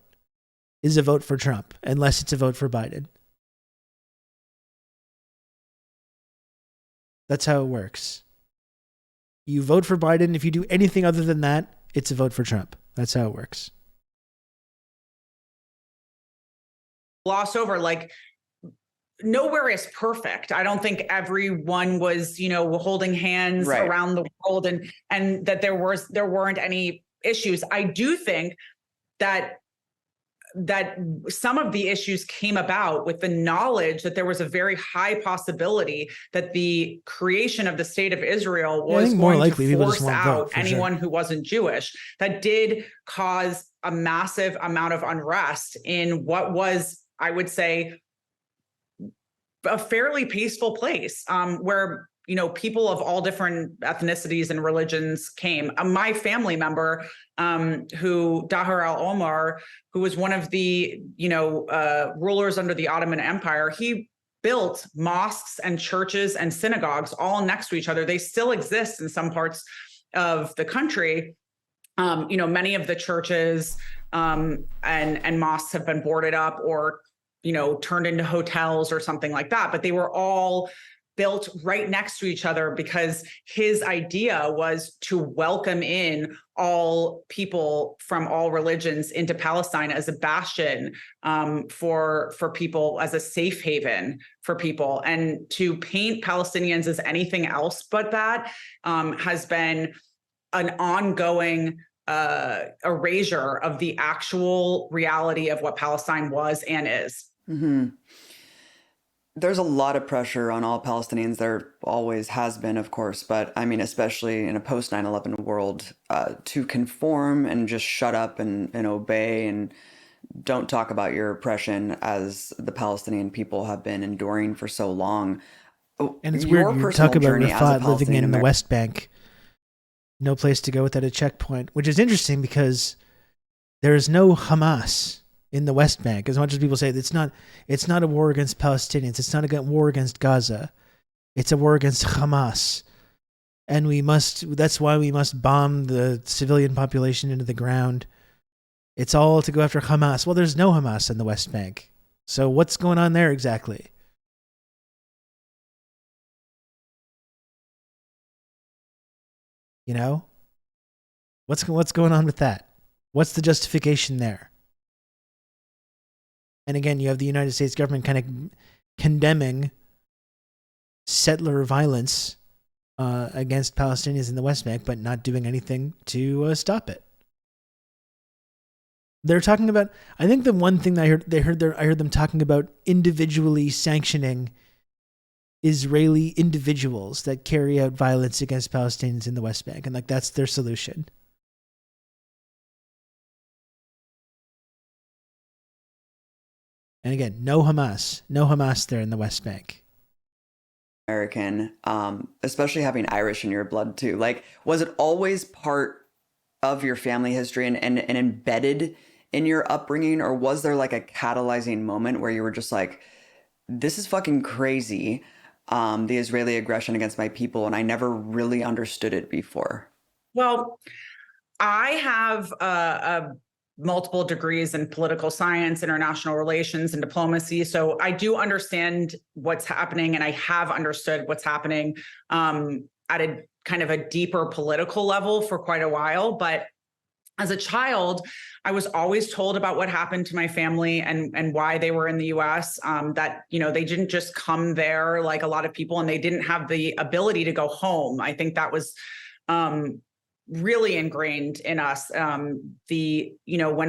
is a vote for Trump, unless it's a vote for Biden. That's how it works. You vote for Biden. If you do anything other than that, it's a vote for Trump. That's how it works. Gloss over, like, nowhere is perfect. I don't think everyone was, holding hands around the world and that there weren't any issues. I do think that some of the issues came about with the knowledge that there was a very high possibility that the creation of the state of Israel was going to force out anyone who wasn't Jewish. That did cause a massive amount of unrest in what was, I would say, a fairly peaceful place, where people of all different ethnicities and religions came. My family member, who Daher al-Omar, who was one of the rulers under the Ottoman Empire, he built mosques and churches and synagogues all next to each other. They still exist in some parts of the country. Many of the churches and mosques have been boarded up or turned into hotels or something like that, but they were all built right next to each other because his idea was to welcome in all people from all religions into Palestine as a bastion for people, as a safe haven for people. And to paint Palestinians as anything else but that has been an ongoing erasure of the actual reality of what Palestine was and is. Mm-hmm. There's a lot of pressure on all Palestinians. There always has been, of course, but I mean, especially in a post 9/11 world, to conform and just shut up and obey and don't talk about your oppression as the Palestinian people have been enduring for so long. And it's weird, you talk about Rafat living in the West Bank, no place to go without a checkpoint, which is interesting because there is no Hamas in the West Bank. As much as people say it's not a war against Palestinians, it's not a war against Gaza, it's a war against Hamas. And that's why we must bomb the civilian population into the ground. It's all to go after Hamas. Well, there's no Hamas in the West Bank. So what's going on there exactly? What's going on with that? What's the justification there? And again, you have the United States government kind of condemning settler violence against Palestinians in the West Bank, but not doing anything to stop it. They're talking about, I think the one thing that I heard them talking about individually sanctioning Israeli individuals that carry out violence against Palestinians in the West Bank, and that's their solution. And again, no Hamas there in the West Bank. American, especially having Irish in your blood too. Was it always part of your family history and embedded in your upbringing, or was there a catalyzing moment where you were just like, this is fucking crazy, the Israeli aggression against my people, and I never really understood it before? Well, I have multiple degrees in political science, international relations, and diplomacy. So I do understand what's happening, and I have understood what's happening at a kind of a deeper political level for quite a while. But as a child, I was always told about what happened to my family and why they were in the US, that, they didn't just come there like a lot of people, and they didn't have the ability to go home. I think that was really ingrained in us. When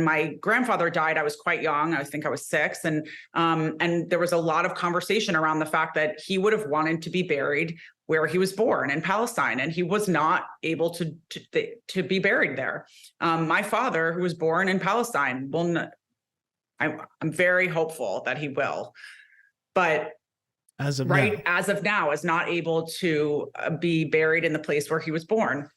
my grandfather died, I was quite young. I think I was 6. And there was a lot of conversation around the fact that he would have wanted to be buried where he was born, in Palestine, and he was not able to be buried there. My father, who was born in Palestine, I'm very hopeful that he will, but as of now, is not able to be buried in the place where he was born.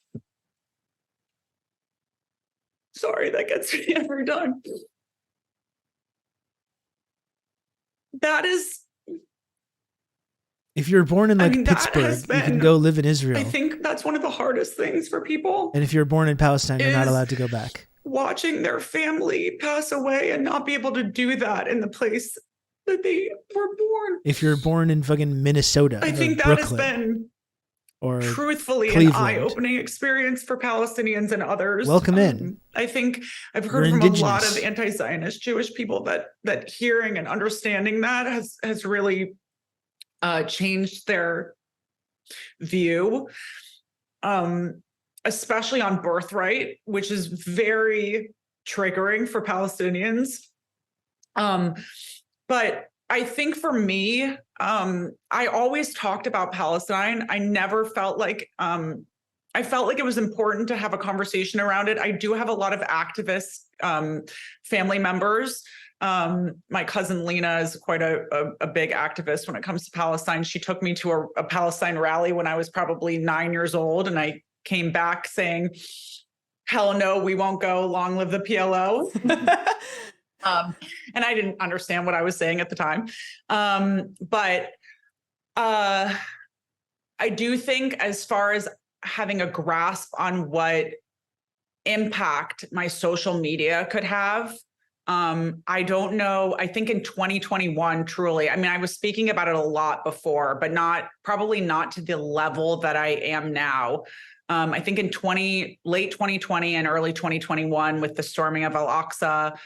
Sorry, that gets me every time. That is. If you're born in Pittsburgh, you can go live in Israel. I think that's one of the hardest things for people. And if you're born in Palestine, you're not allowed to go back. watching their family pass away and not be able to do that in the place that they were born. If you're born in fucking Minnesota, I think that Brooklyn, has been or truthfully Cleveland, an eye-opening experience for Palestinians and others. Welcome in. I think I've heard from a lot of anti-Zionist Jewish people that hearing and understanding that has really changed their view, especially on birthright, which is very triggering for Palestinians. But I think for me, I always talked about Palestine. I never felt like, I felt like it was important to have a conversation around it. I do have a lot of activist family members. My cousin Lena is quite a big activist when it comes to Palestine. She took me to a Palestine rally when I was probably 9 years old, and I came back saying, hell no, we won't go, long live the PLO. And I didn't understand what I was saying at the time. But I do think, as far as having a grasp on what impact my social media could have, I don't know. I think in 2021, truly, I mean, I was speaking about it a lot before, but probably not to the level that I am now. I think in late 2020 and early 2021, with the storming of Al-Aqsa,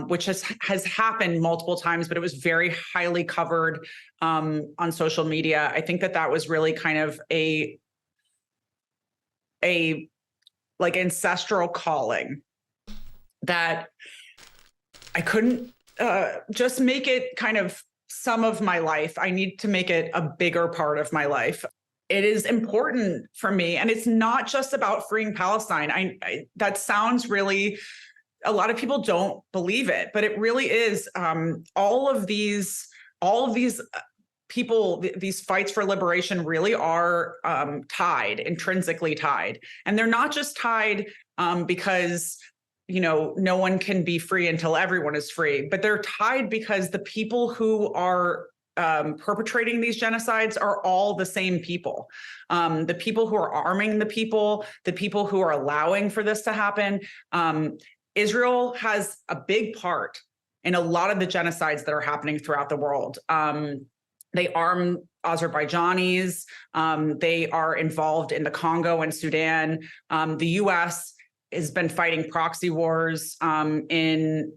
which has happened multiple times, but it was very highly covered on social media. I think that was really kind of a like ancestral calling that I couldn't just make it kind of some of my life. I need to make it a bigger part of my life. It is important for me. And it's not just about freeing Palestine. I that sounds really, a lot of people don't believe it, but it really is. All of these people, these fights for liberation really are intrinsically tied. And they're not just tied because, no one can be free until everyone is free, but they're tied because the people who are perpetrating these genocides are all the same people. The people who are arming the people who are allowing for this to happen. Israel has a big part in a lot of the genocides that are happening throughout the world. They arm Azerbaijanis. They are involved in the Congo and Sudan. The U.S. has been fighting proxy wars in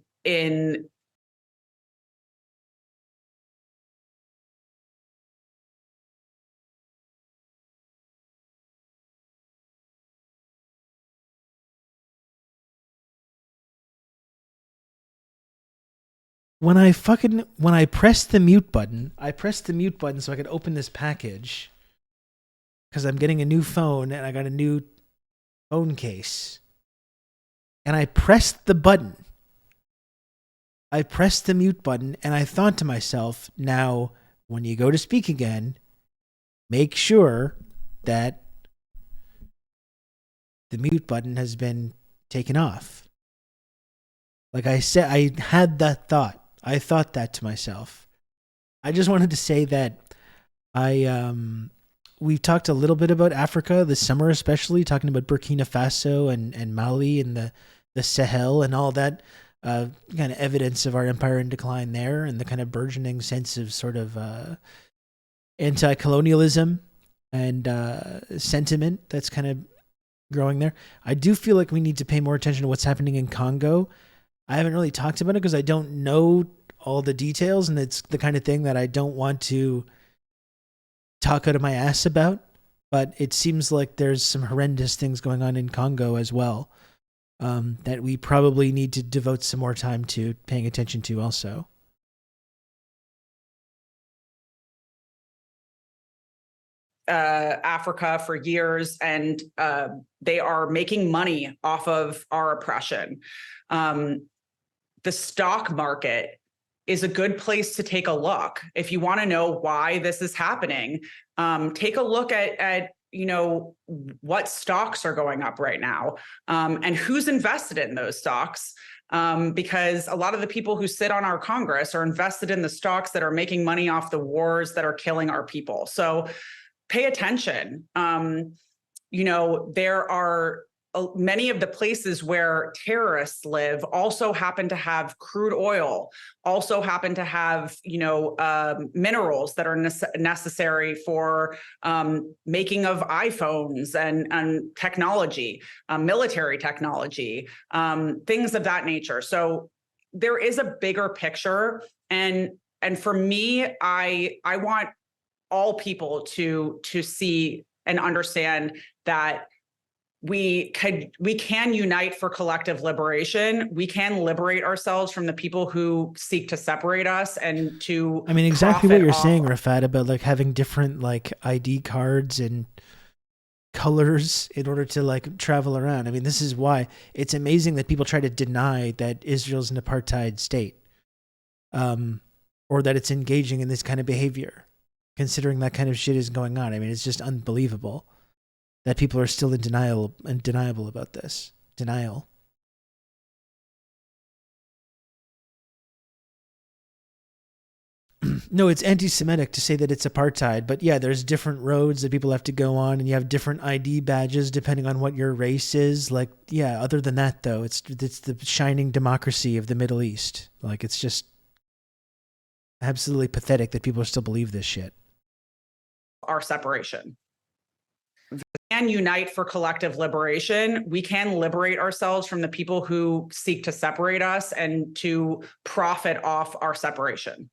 when I pressed the mute button, so I could open this package because I'm getting a new phone and I got a new phone case. And I pressed the button. I pressed the mute button and I thought to myself, now, when you go to speak again, make sure that the mute button has been taken off. Like I said, I had that thought. I thought that to myself. I just wanted to say that we've talked a little bit about Africa this summer, especially talking about Burkina Faso and Mali and the Sahel and all that kind of evidence of our empire in decline there, and the kind of burgeoning sense of sort of anti-colonialism and sentiment that's kind of growing there. I do feel like we need to pay more attention to what's happening in Congo. I haven't really talked about it because I don't know all the details, and it's the kind of thing that I don't want to talk out of my ass about. But it seems like there's some horrendous things going on in Congo as well that we probably need to devote some more time to paying attention to also. Africa for years, and they are making money off of our oppression. The stock market is a good place to take a look. If you want to know why this is happening, take a look at what stocks are going up right now, and who's invested in those stocks. Because a lot of the people who sit on our Congress are invested in the stocks that are making money off the wars that are killing our people. So pay attention. There are many of the places where terrorists live also happen to have crude oil, also happen to have, minerals that are necessary for making of iPhones and technology, military technology, things of that nature. So there is a bigger picture, and for me, I want all people to see and understand that we can unite for collective liberation. We can liberate ourselves from the people who seek to separate us and to. I mean, exactly what you're saying, Rafat, about like having different like ID cards and colors in order to like travel around. I mean, this is why it's amazing that people try to deny that Israel's an apartheid state, or that it's engaging in this kind of behavior, considering that kind of shit is going on. I mean, it's just unbelievable that people are still in denial and deniable about this. Denial. No, it's anti-Semitic to say that it's apartheid, but yeah, there's different roads that people have to go on, and you have different ID badges depending on what your race is. Like, yeah, other than that, though, it's the shining democracy of the Middle East. Like, it's just absolutely pathetic that people still believe this shit. Our separation. We can unite for collective liberation. We can liberate ourselves from the people who seek to separate us and to profit off our separation.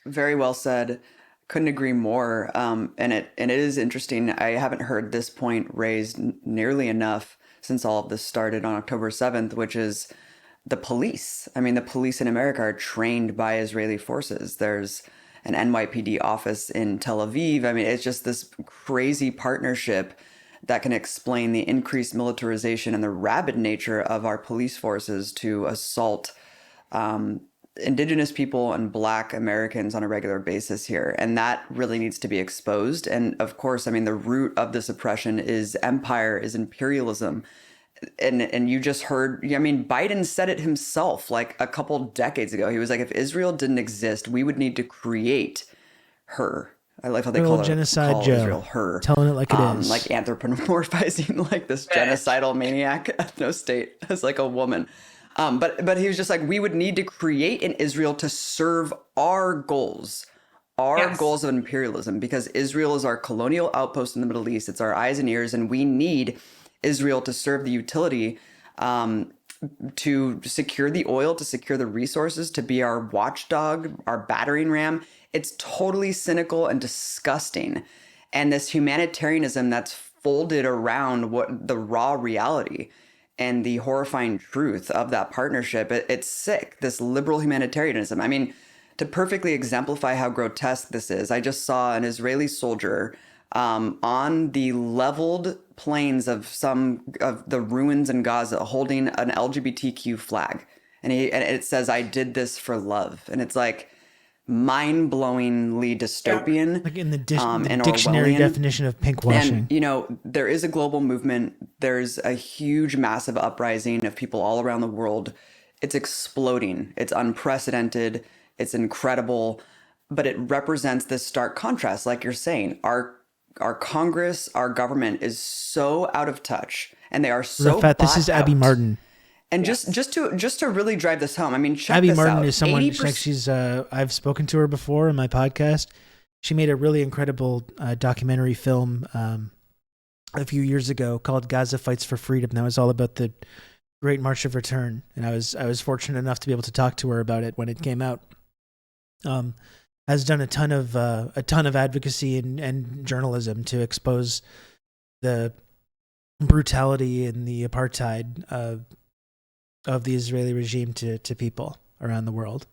Very well said. Couldn't agree more. And it is interesting. I haven't heard this point raised nearly enough since all of this started on October 7th, which is the police. I mean, the police in America are trained by Israeli forces. There's an NYPD office in Tel Aviv. I mean, it's just this crazy partnership that can explain the increased militarization and the rabid nature of our police forces to assault Indigenous people and Black Americans on a regular basis here. And that really needs to be exposed. And of course, I mean, the root of this oppression is empire, is imperialism. And you just heard, I mean, Biden said it himself like a couple decades ago. He was like, if Israel didn't exist, we would need to create her. I like how they call genocide Joe. Israel her. Telling it like it is. Like anthropomorphizing like this genocidal maniac ethno state as like a woman. But he was just like, we would need to create an Israel to serve our goals. Our goals of imperialism, because Israel is our colonial outpost in the Middle East. It's our eyes and ears, and we need Israel to serve the utility, to secure the oil, to secure the resources, to be our watchdog, our battering ram. It's totally cynical and disgusting. And this humanitarianism that's folded around what the raw reality and the horrifying truth of that partnership, it's sick, this liberal humanitarianism. I mean, to perfectly exemplify how grotesque this is, I just saw an Israeli soldier on the leveled plains of some of the ruins in Gaza holding an LGBTQ flag. And it says, I did this for love. And it's like mind-blowingly dystopian. Like in the dictionary definition of pinkwashing. And, there is a global movement. There's a huge, massive uprising of people all around the world. It's exploding. It's unprecedented. It's incredible. But it represents this stark contrast, like you're saying. Our Congress, our government is so out of touch, and they are so Rafat, this is Abby Martin. And just to really drive this home, I mean, check Abby this Martin out. is someone like she's I've spoken to her before in my podcast. She made a really incredible documentary film a few years ago called Gaza Fights for Freedom. That was all about the Great March of Return, and I was fortunate enough to be able to talk to her about it when it came out. Has done a ton of advocacy and journalism to expose the brutality and the apartheid of the Israeli regime to people around the world.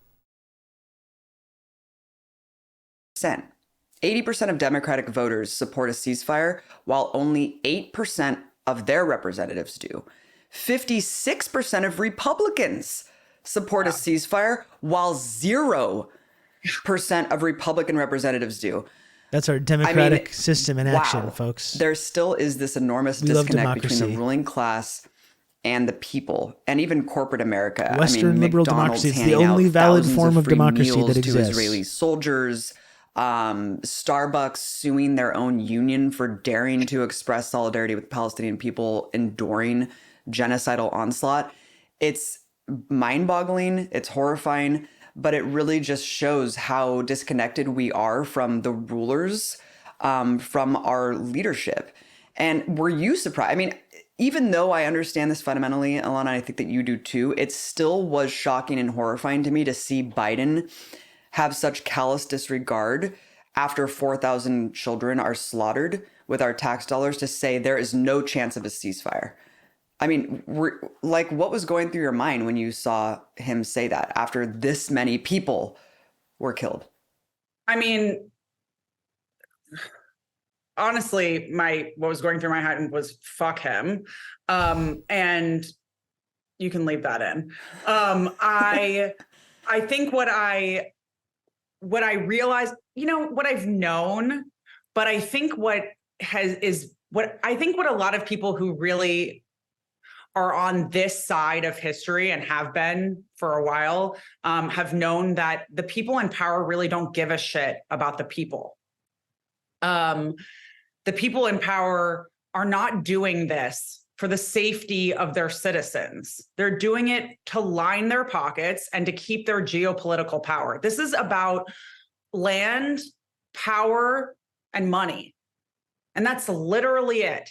80% of Democratic voters support a ceasefire, while only 8% of their representatives do. 56% of Republicans support a ceasefire, while 0% of Republican representatives do. That's our democratic system in action, folks. There still is this enormous disconnect between the ruling class and the people, and even corporate America. Western liberal democracy is the only valid form of democracy that exists. To Israeli soldiers, Starbucks suing their own union for daring to express solidarity with Palestinian people enduring genocidal onslaught. It's mind-boggling, it's horrifying, but it really just shows how disconnected we are from the rulers, from our leadership. And were you surprised? I mean, even though I understand this fundamentally, Alana, I think that you do too, it still was shocking and horrifying to me to see Biden have such callous disregard after 4,000 children are slaughtered with our tax dollars to say there is no chance of a ceasefire. I mean, what was going through your mind when you saw him say that after this many people were killed? I mean, honestly, what was going through my head was fuck him. And you can leave that in. I think what I realized, what I've known, but I think what a lot of people who really are on this side of history and have been for a while, have known that the people in power really don't give a shit about the people. The people in power are not doing this for the safety of their citizens. They're doing it to line their pockets and to keep their geopolitical power. This is about land, power, and money. And that's literally it.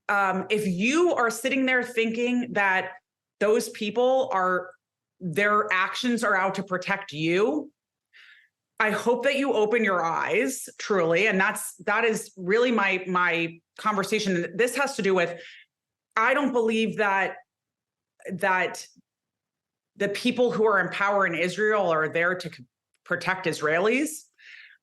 If you are sitting there thinking that those people their actions are out to protect you, I hope that you open your eyes truly. And that is really my conversation. This has to do with, I don't believe that the people who are in power in Israel are there to protect Israelis.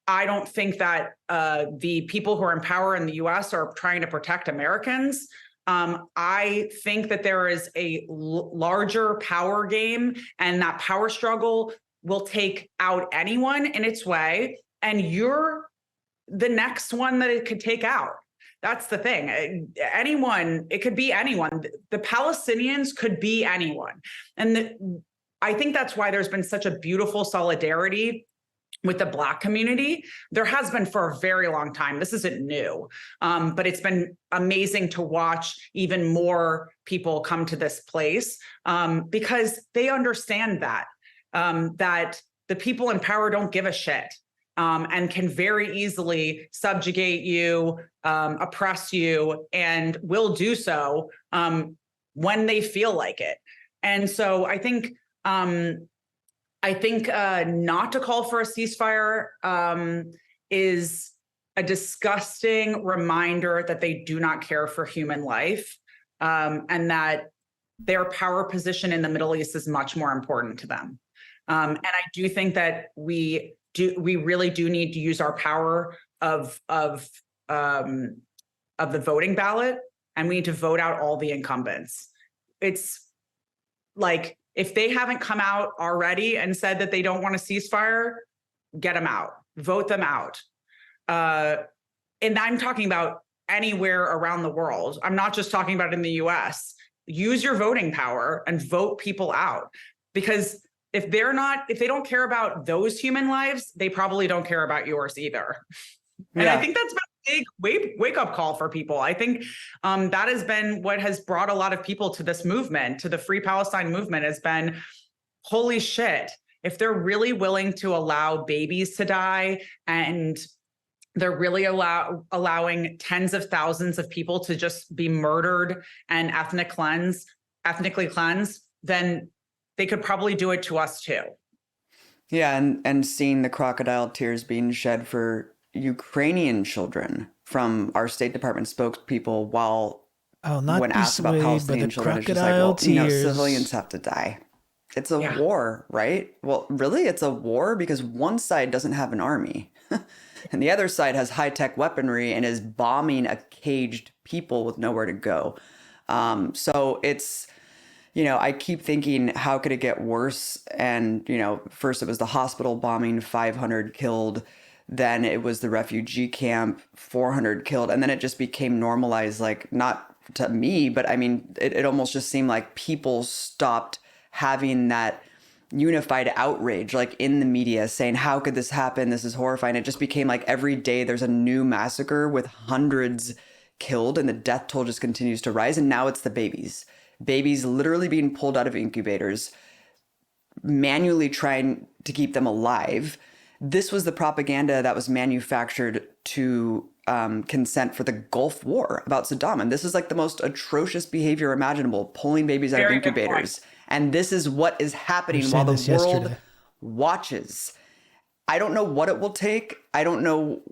I don't think that the people who are in power in the US are trying to protect Americans. I think that there is a larger power game, and that power struggle will take out anyone in its way. And you're the next one that it could take out. That's the thing. Anyone, it could be anyone. The Palestinians could be anyone. And I think that's why there's been such a beautiful solidarity with the Black community. There has been for a very long time. This isn't new, but it's been amazing to watch even more people come to this place because they understand that the people in power don't give a shit and can very easily subjugate you, oppress you, and will do so when they feel like it. And so I think not to call for a ceasefire is a disgusting reminder that they do not care for human life, and that their power position in the Middle East is much more important to them. And I do think that we really do need to use our power of the voting ballot, and we need to vote out all the incumbents. It's like, if they haven't come out already and said that they don't want a ceasefire, get them out, vote them out. And I'm talking about anywhere around the world. I'm not just talking about in the US. Use your voting power and vote people out, because if they don't care about those human lives, they probably don't care about yours either. And I think that's been a big wake up call for people. I think that has been what has brought a lot of people to this movement, to the Free Palestine movement, has been, holy shit, if they're really willing to allow babies to die, and they're really allowing tens of thousands of people to just be murdered and ethnically cleansed, then they could probably do it to us too. Yeah, and seeing the crocodile tears being shed for Ukrainian children from our State Department spokespeople when asked about Palestinian children, it's just like, well, civilians have to die. It's a war, right? Well, really, it's a war because one side doesn't have an army and the other side has high-tech weaponry and is bombing a caged people with nowhere to go. So it's, I keep thinking, how could it get worse? And, first it was the hospital bombing, 500 killed. Then it was the refugee camp, 400 killed. And then it just became normalized, like, not to me, but I mean, it almost just seemed like people stopped having that unified outrage, like in the media, saying, how could this happen? This is horrifying. It just became like every day there's a new massacre with hundreds killed, and the death toll just continues to rise. And now it's the babies. Babies literally being pulled out of incubators, manually trying to keep them alive. This was the propaganda that was manufactured to consent for the Gulf War about Saddam. And this is like the most atrocious behavior imaginable, pulling babies out of incubators. And this is what is happening while the world watches. I don't know what it will take. I don't know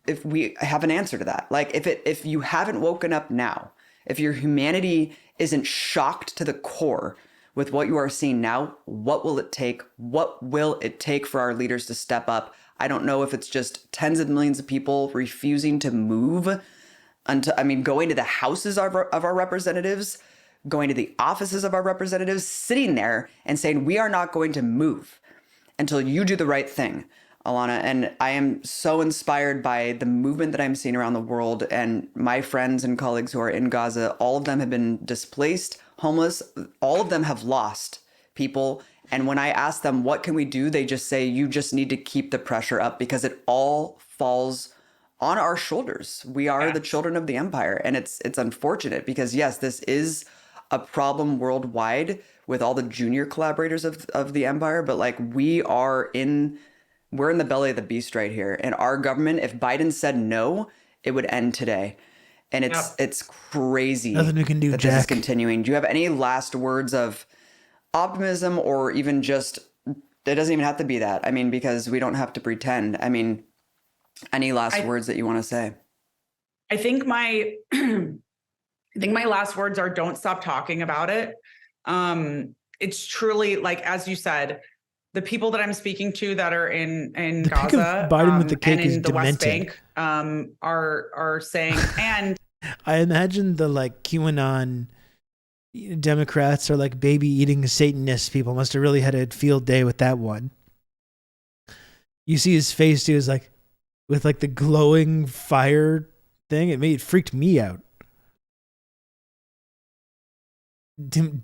if we have an answer to that. Like if you haven't woken up now, if your humanity isn't shocked to the core with what you are seeing now, what will it take? What will it take for our leaders to step up? I don't know if it's just tens of millions of people refusing to move going to the houses of our representatives, going to the offices of our representatives, sitting there and saying, we are not going to move until you do the right thing, Alana. And I am so inspired by the movement that I'm seeing around the world, and my friends and colleagues who are in Gaza. All of them have been displaced, homeless. All of them have lost people. And when I ask them, what can we do? They just say, you just need to keep the pressure up, because it all falls on our shoulders. We are the children of the empire. And it's unfortunate because, yes, this is a problem worldwide with all the junior collaborators of the empire. But like we're in the belly of the beast right here. And our government, if Biden said no, it would end today. And it's crazy. Nothing we can do, that Jack. This is continuing. Do you have any last words of optimism, or even just, it doesn't even have to be that. I mean, because we don't have to pretend. I mean, any last words that you want to say? I think my last words are, don't stop talking about it. It's truly, like, as you said, the people that I'm speaking to that are in the Gaza Biden with the cake and in is the West demented. Bank are saying, and I imagine the like QAnon Democrats are like baby eating Satanists. People must have really had a field day with that one. You see his face too, is like with like the glowing fire thing. It freaked me out.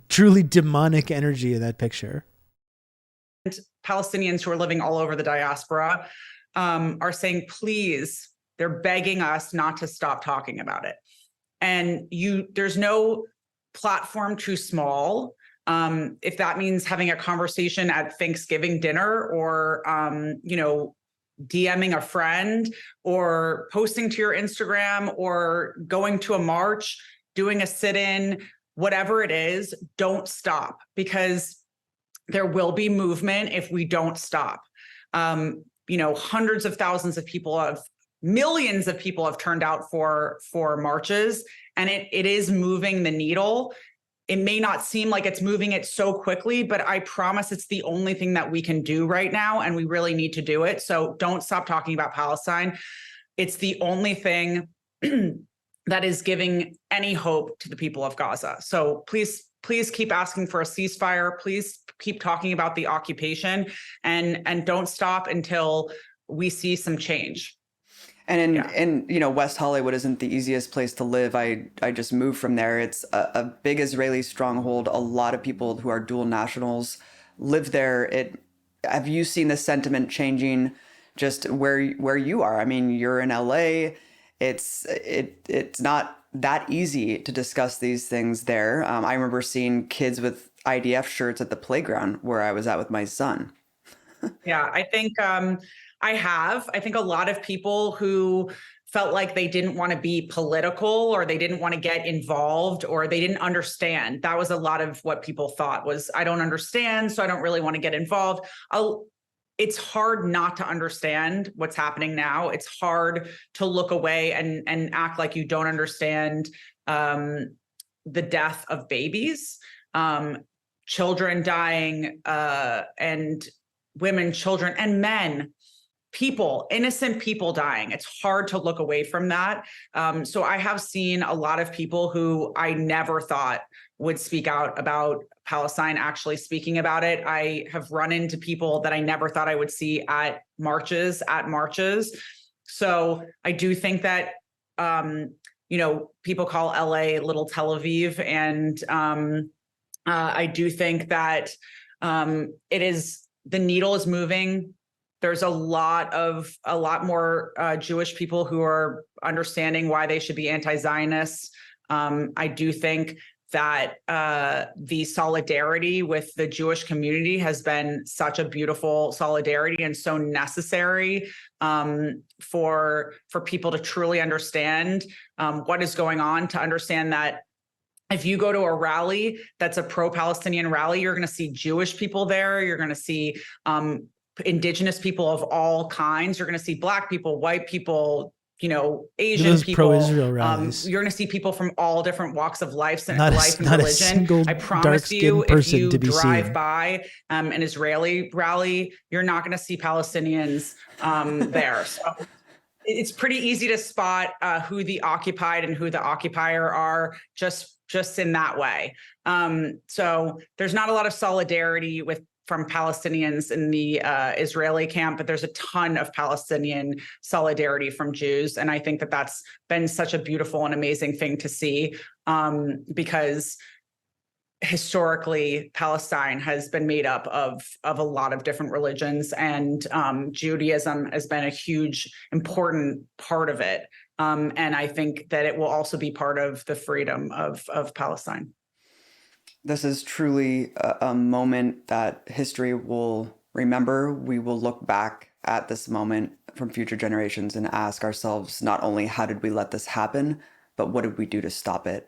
Truly demonic energy of that picture. Palestinians who are living all over the diaspora are saying, please, they're begging us not to stop talking about it. And there's no platform too small. If that means having a conversation at Thanksgiving dinner, or, DMing a friend, or posting to your Instagram, or going to a march, doing a sit-in, whatever it is, don't stop, because there will be movement if we don't stop. Hundreds of thousands of people millions of people have turned out for marches, and it is moving the needle. It may not seem like it's moving it so quickly, but I promise it's the only thing that we can do right now, and we really need to do it. So don't stop talking about Palestine. It's the only thing that is giving any hope to the people of Gaza. So please keep asking for a ceasefire. Please keep talking about the occupation, and don't stop until we see some change. And West Hollywood isn't the easiest place to live. I just moved from there. It's a big Israeli stronghold. A lot of people who are dual nationals live there. Have you seen the sentiment changing just where you are? I mean, you're in LA. It's not that easy to discuss these things there. I remember seeing kids with IDF shirts at the playground where I was at with my son. Yeah, I think I think a lot of people who felt like they didn't want to be political, or they didn't want to get involved, or they didn't understand. That was a lot of what people thought was, I don't understand, so I don't really want to get involved. It's hard not to understand what's happening now. It's hard to look away and act like you don't understand the death of babies, children dying, and women, children, and men. Innocent people dying. It's hard to look away from that. So I have seen a lot of people who I never thought would speak out about Palestine actually speaking about it. I have run into people that I never thought I would see at marches. So I do think that, people call LA Little Tel Aviv. And I do think that The needle is moving. There's a lot more Jewish people who are understanding why they should be anti-Zionists. I do think that the solidarity with the Jewish community has been such a beautiful solidarity and so necessary for people to truly understand what is going on, to understand that if you go to a rally that's a pro-Palestinian rally, you're going to see Jewish people there. You're going to see indigenous people of all kinds. You're going to see Black people, white people, Asian those people. Pro-Israel rallies. You're going to see people from all different walks of life and not religion. A single I promise you, if you drive seen. by an Israeli rally, you're not going to see Palestinians there. So it's pretty easy to spot who the occupied and who the occupier are just in that way. So there's not a lot of solidarity from Palestinians in the Israeli camp, but there's a ton of Palestinian solidarity from Jews. And I think that that's been such a beautiful and amazing thing to see, because historically Palestine has been made up of a lot of different religions, and Judaism has been a huge, important part of it. And I think that it will also be part of the freedom of Palestine. This is truly a moment that history will remember. We will look back at this moment from future generations and ask ourselves, not only how did we let this happen, but what did we do to stop it?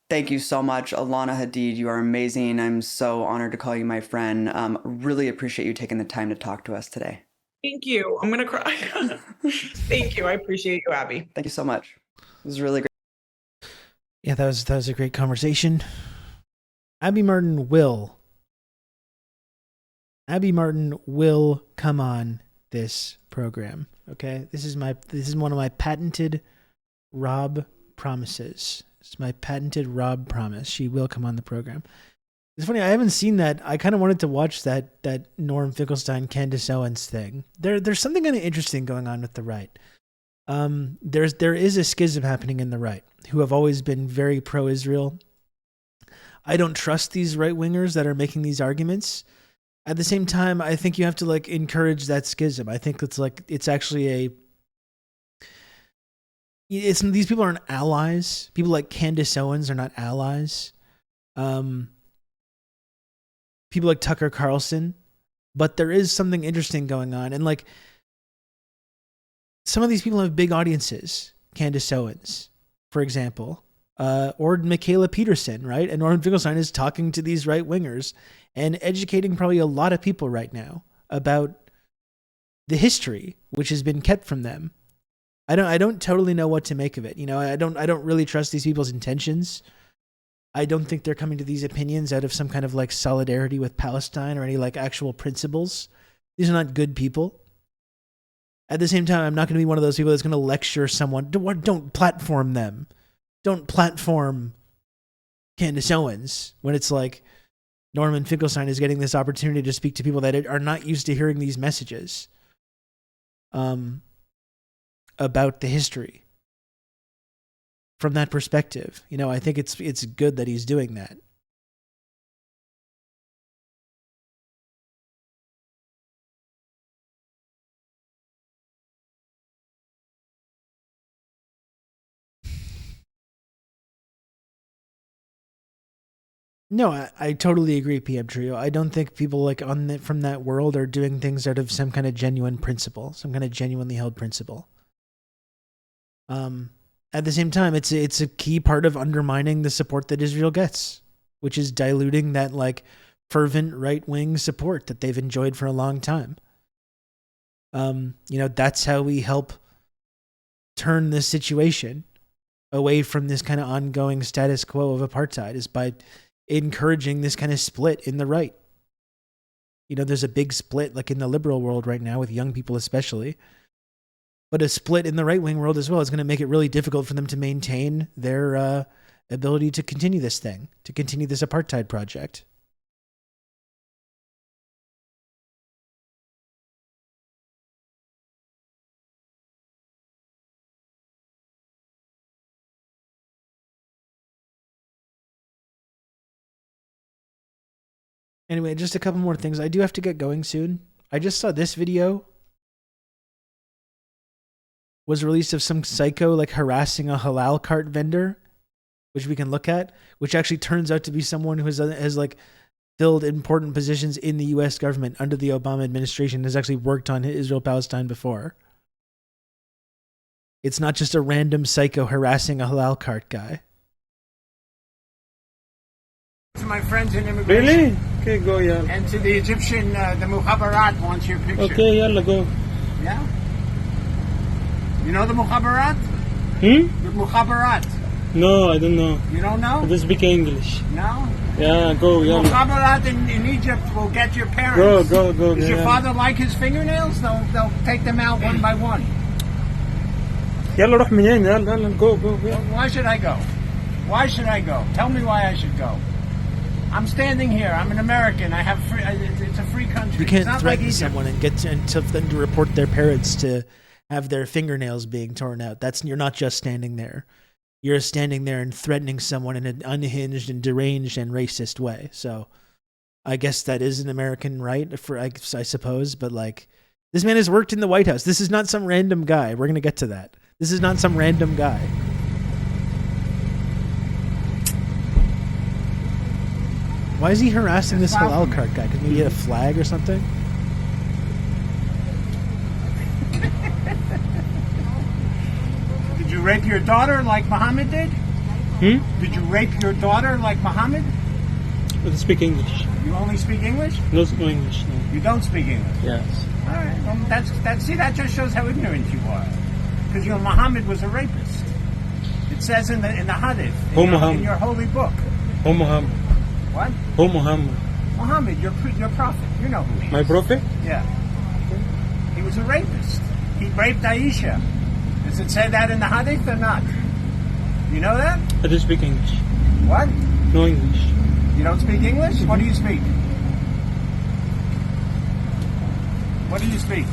Thank you so much, Alana Hadid. You are amazing. I'm so honored to call you my friend. Really appreciate you taking the time to talk to us today. Thank you. I'm going to cry. Thank you. I appreciate you, Abby. Thank you so much. It was really great. Yeah, that was a great conversation. Abby Martin will come on this program. Okay, this is one of my patented Rob promises. It's my patented Rob promise. She will come on the program. It's funny, I haven't seen that. I kind of wanted to watch that Norm Finkelstein, Candace Owens thing. There's something kind of interesting going on with the right. There is a schism happening in the right, who have always been very pro-Israel. I don't trust these right-wingers that are making these arguments. At the same time, I think you have to encourage that schism. I think it's actually these people aren't allies. People like Candace Owens are not allies. People like Tucker Carlson, but there is something interesting going on. And some of these people have big audiences. Candace Owens, for example. Or Michaela Peterson, right? And Norman Finkelstein is talking to these right wingers and educating probably a lot of people right now about the history which has been kept from them. I don't totally know what to make of it. I don't really trust these people's intentions. I don't think they're coming to these opinions out of some kind of solidarity with Palestine or any actual principles. These are not good people. At the same time, I'm not going to be one of those people that's going to lecture someone. Don't platform them. Don't platform Candace Owens when it's Norman Finkelstein is getting this opportunity to speak to people that are not used to hearing these messages about the history from that perspective. I think it's good that he's doing that. No, I totally agree, PM Trio. I don't think people from that world are doing things out of some kind of genuine principle, some kind of genuinely held principle. At the same time, it's a key part of undermining the support that Israel gets, which is diluting that fervent right-wing support that they've enjoyed for a long time. That's how we help turn this situation away from this kind of ongoing status quo of apartheid, is by encouraging this kind of split in the right. There's a big split in the liberal world right now with young people especially, but a split in the right-wing world as well is going to make it really difficult for them to maintain their ability to continue this thing, to continue this apartheid project. Anyway, just a couple more things. I do have to get going soon. I just saw this video was released of some psycho like harassing a halal cart vendor, which we can look at, which actually turns out to be someone who has like filled important positions in the U.S. government under the Obama administration, has actually worked on Israel-Palestine before. It's not just a random psycho harassing a halal cart guy. To my friends in immigration. Really? Okay, go, yeah. And to the Egyptian, the Mukhabarat wants your picture. Okay, yalla, go. Yeah? You know the Mukhabarat? The Mukhabarat. No, I don't know. You don't know? I just speak English. No? Yeah, go, The yalla. Mukhabarat in Egypt will get your parents. Go. Does your yeah. father like his fingernails? They'll take them out one by one. يلا روح منين يلا go. Why should I go? Why should I go? Tell me why I should go. I'm standing here. I'm an American. I have free. It's a free country. You can't it's not threaten like Egypt. someone and get them to report their parents to have their fingernails being torn out. You're not just standing there. You're standing there and threatening someone in an unhinged and deranged and racist way. So I guess that is an American right, I suppose. But like, this man has worked in the White House. This is not some random guy. We're gonna get to that. This is not some random guy. Why is he harassing this halal cart guy? Because maybe he had a flag or something? Did you rape your daughter like Muhammad did? Did you rape your daughter like Muhammad? I speak English. You only speak English? No English, no. You don't speak English? Yes. All right. Well, that just shows how ignorant you are. Because Muhammad was a rapist. It says in the Hadith, in your holy book. Oh Muhammad. What? Oh Muhammad. Muhammad, your prophet. You know who he is. My prophet? Yeah. He was a rapist. He raped Aisha. Does it say that in the Hadith or not? You know that? I do speak English. What? No English. You don't speak English? What do you speak? What do you speak?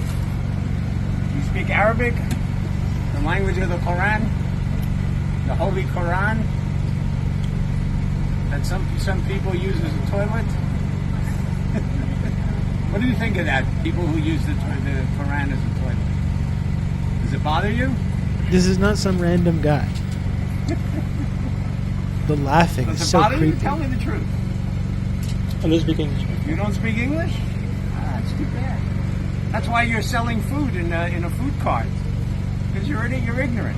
You speak Arabic? The language of the Quran? The Holy Quran? That some people use as a toilet? What do you think of that? People who use the Quran as a toilet? Does it bother you? This is not some random guy. The laughing is so creepy. You? Tell me the truth. I don't speak English. You don't speak English? That's too bad. That's why you're selling food in a food cart. Because you're ignorant.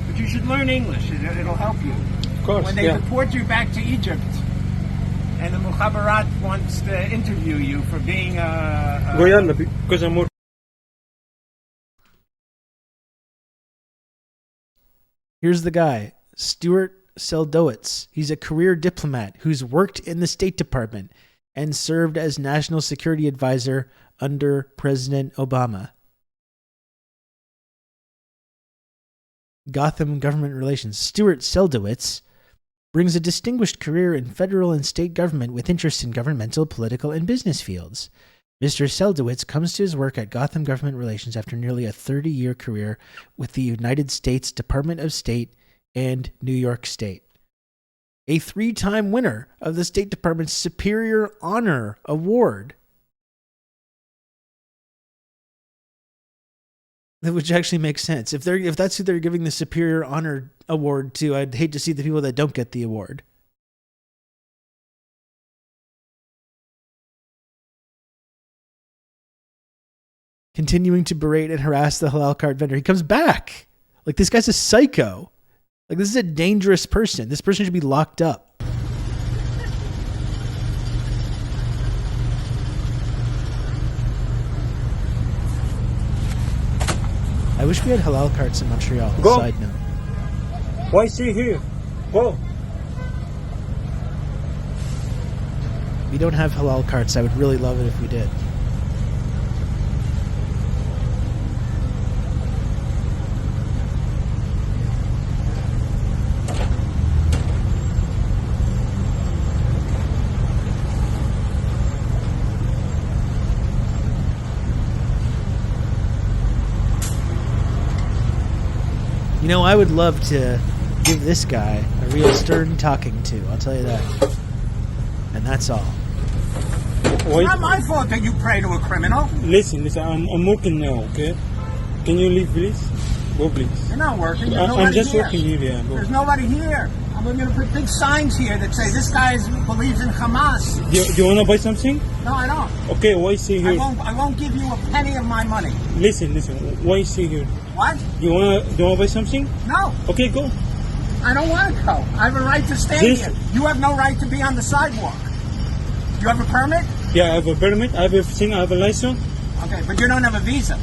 But you should learn English. It'll help you. Of course, when they deport you back to Egypt, and the Mukhabarat wants to interview you for being Go yalla, because I'm more. Here's the guy, Stuart Seldowitz. He's a career diplomat who's worked in the State Department and served as National Security Advisor under President Obama. Gotham Government Relations. Stuart Seldowitz brings a distinguished career in federal and state government with interests in governmental, political, and business fields. Mr. Seldowitz comes to his work at Gotham Government Relations after nearly a 30-year career with the United States Department of State and New York State. A 3-time winner of the State Department's Superior Honor Award. Which actually makes sense. If that's who they're giving the Superior Honor Award to, I'd hate to see the people that don't get the award. Continuing to berate and harass the halal cart vendor. He comes back. Like, this guy's a psycho. Like, this is a dangerous person. This person should be locked up. I wish we had halal carts in Montreal. Go. Side note. Why stay here? Go. We don't have halal carts. I would really love it if we did. You know, I would love to give this guy a real stern talking to. I'll tell you that. And that's all. It's not my fault that you pray to a criminal. Listen, I'm working now, okay? Can you leave, please? Go, please. You're not working. I'm just here. working here, yeah. Go. There's nobody here. I'm going to put big signs here that say this guy believes in Hamas. Do you want to buy something? No, I don't. Okay, why stay here? I won't give you a penny of my money. Listen, why stay here? What? Do you want to buy something? No. Okay, go. I don't want to go. I have a right to stand here. You have no right to be on the sidewalk. You have a permit? Yeah, I have a permit. I have everything. I have a license. Okay, but you don't have a visa.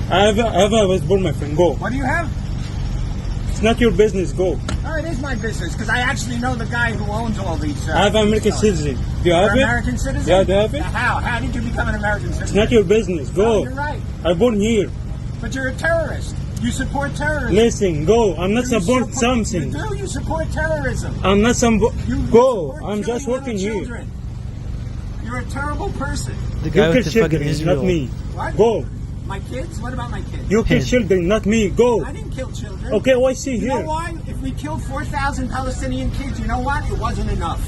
I have a passport, my friend. Go. What do you have? It's not your business. Go. Oh, it is my business because I actually know the guy who owns all these. I have an American citizen. Do you have it? American citizen? Yeah, do you have it? How? How did you become an American citizen? It's not your business. Go. Oh, you're right. I'm born here. But you're a terrorist. You support terrorism. Listen, go. I'm not support something. You do. You support terrorism. I'm not some. Go. I'm just working here. You're a terrible person. The guy with the fucking children, Israel. not me. What? Go. My kids? What about my kids? You kill children, not me. Go. I didn't kill children. Okay, why stay here? You know why? If we killed 4,000 Palestinian kids, you know what? It wasn't enough.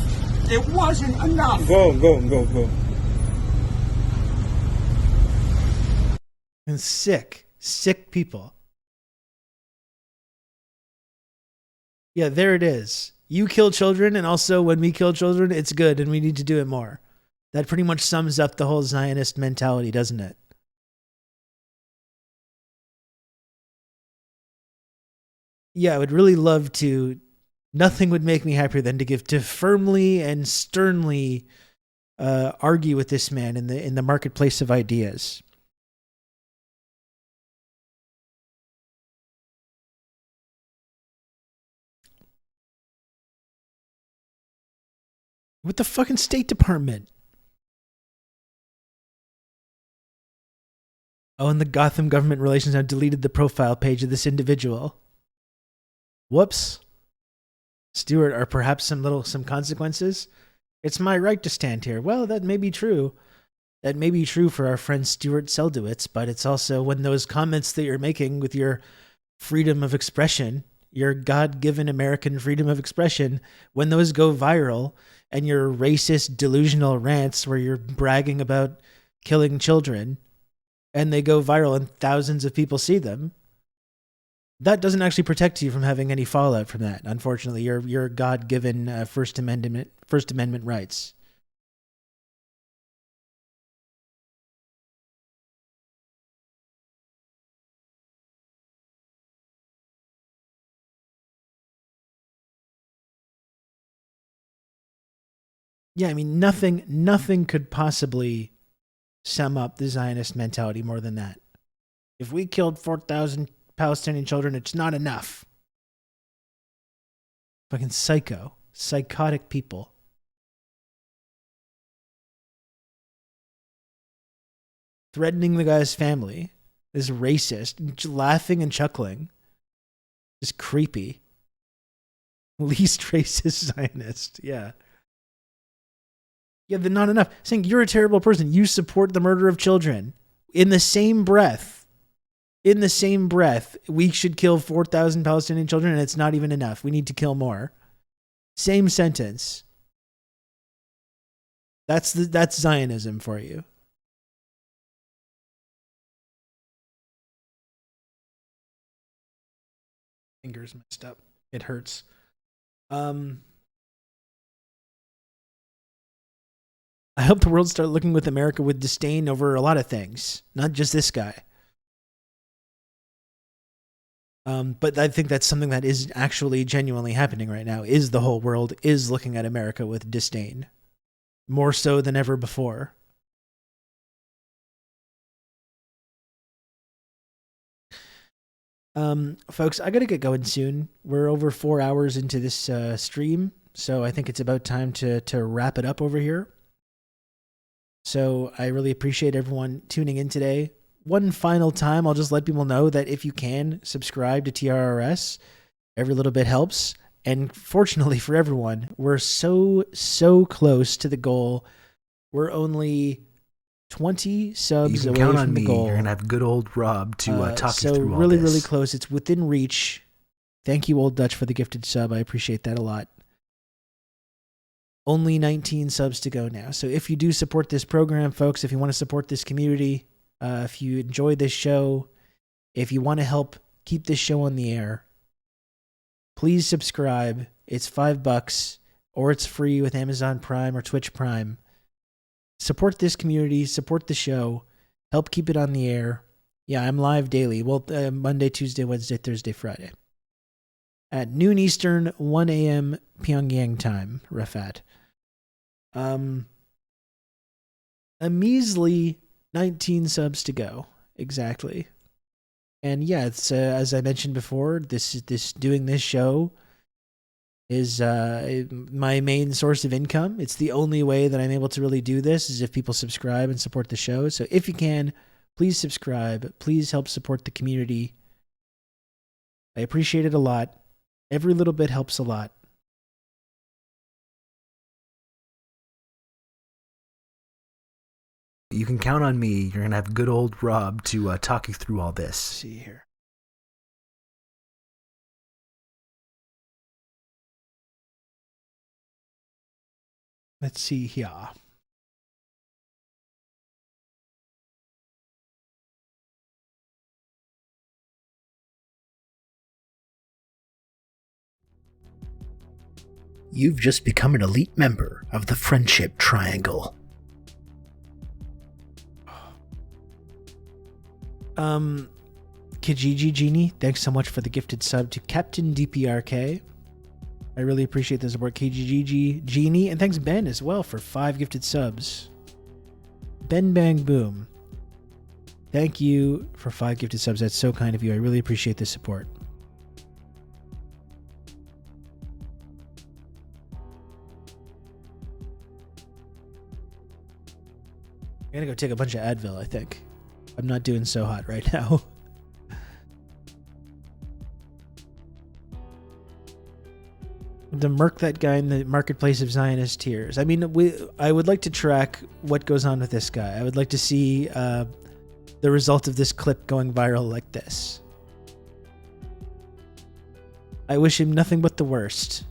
It wasn't enough. Go. And sick people. Yeah, there it is. You kill children, and also when we kill children, it's good, and we need to do it more. That pretty much sums up the whole Zionist mentality, doesn't it? Yeah, I would really love to. Nothing would make me happier than to firmly and sternly argue with this man in the marketplace of ideas. With the fucking State Department. Oh, and the Gotham Government Relations have deleted the profile page of this individual. Whoops. Stuart, are perhaps some consequences? It's my right to stand here. Well, that may be true. That may be true for our friend Stuart Seldowitz, but it's also when those comments that you're making with your freedom of expression, your God-given American freedom of expression, when those go viral and your racist, delusional rants where you're bragging about killing children and they go viral and thousands of people see them, that doesn't actually protect you from having any fallout from that. Unfortunately, your God-given First Amendment rights. Yeah, I mean, nothing could possibly sum up the Zionist mentality more than that. If we killed 4,000 Palestinian children, it's not enough. Fucking psychotic people. Threatening the guy's family is racist, laughing and chuckling is creepy. Least racist Zionist, yeah. Yeah, they're not enough. Saying you're a terrible person. You support the murder of children. In the same breath, we should kill 4,000 Palestinian children and it's not even enough. We need to kill more. Same sentence. That's Zionism for you. Fingers messed up. It hurts. I hope the world start looking with America with disdain over a lot of things, not just this guy. But I think that's something that is actually genuinely happening right now, is the whole world is looking at America with disdain. More so than ever before. Folks, I gotta get going soon. We're over 4 hours into this stream, so I think it's about time to wrap it up over here. So I really appreciate everyone tuning in today. One final time, I'll just let people know that if you can, subscribe to TRRS. Every little bit helps. And fortunately for everyone, we're so close to the goal. We're only 20 subs away from the goal. You're going to have good old Rob to talk you through all this. So really close. It's within reach. Thank you, Old Dutch, for the gifted sub. I appreciate that a lot. Only 19 subs to go now. So if you do support this program, folks, if you want to support this community, if you enjoy this show, if you want to help keep this show on the air, please subscribe. It's $5 or it's free with Amazon Prime or Twitch Prime. Support this community, support the show, help keep it on the air. Yeah, I'm live daily. Well, Monday, Tuesday, Wednesday, Thursday, Friday. At noon Eastern, 1 a.m. Pyongyang time, Rafat. A measly 19 subs to go. Exactly. And yeah, it's as I mentioned before, doing this show is my main source of income. It's the only way that I'm able to really do this is if people subscribe and support the show. So if you can, please subscribe. Please help support the community. I appreciate it a lot. Every little bit helps a lot. You can count on me. You're going to have good old Rob to talk you through all this. Let's see here. Let's see here. You've just become an elite member of the Friendship Triangle. Kijiji Genie, thanks so much for the gifted sub to Captain DPRK. I really appreciate the support, Kijiji Genie, and thanks Ben as well for 5 gifted subs. Ben Bang Boom, thank you for 5 gifted subs. That's so kind of you. I really appreciate the support. I'm gonna go take a bunch of Advil, I think. I'm not doing so hot right now. To murk that guy in the marketplace of Zionist tears. I mean, I would like to track what goes on with this guy. I would like to see the result of this clip going viral like this. I wish him nothing but the worst.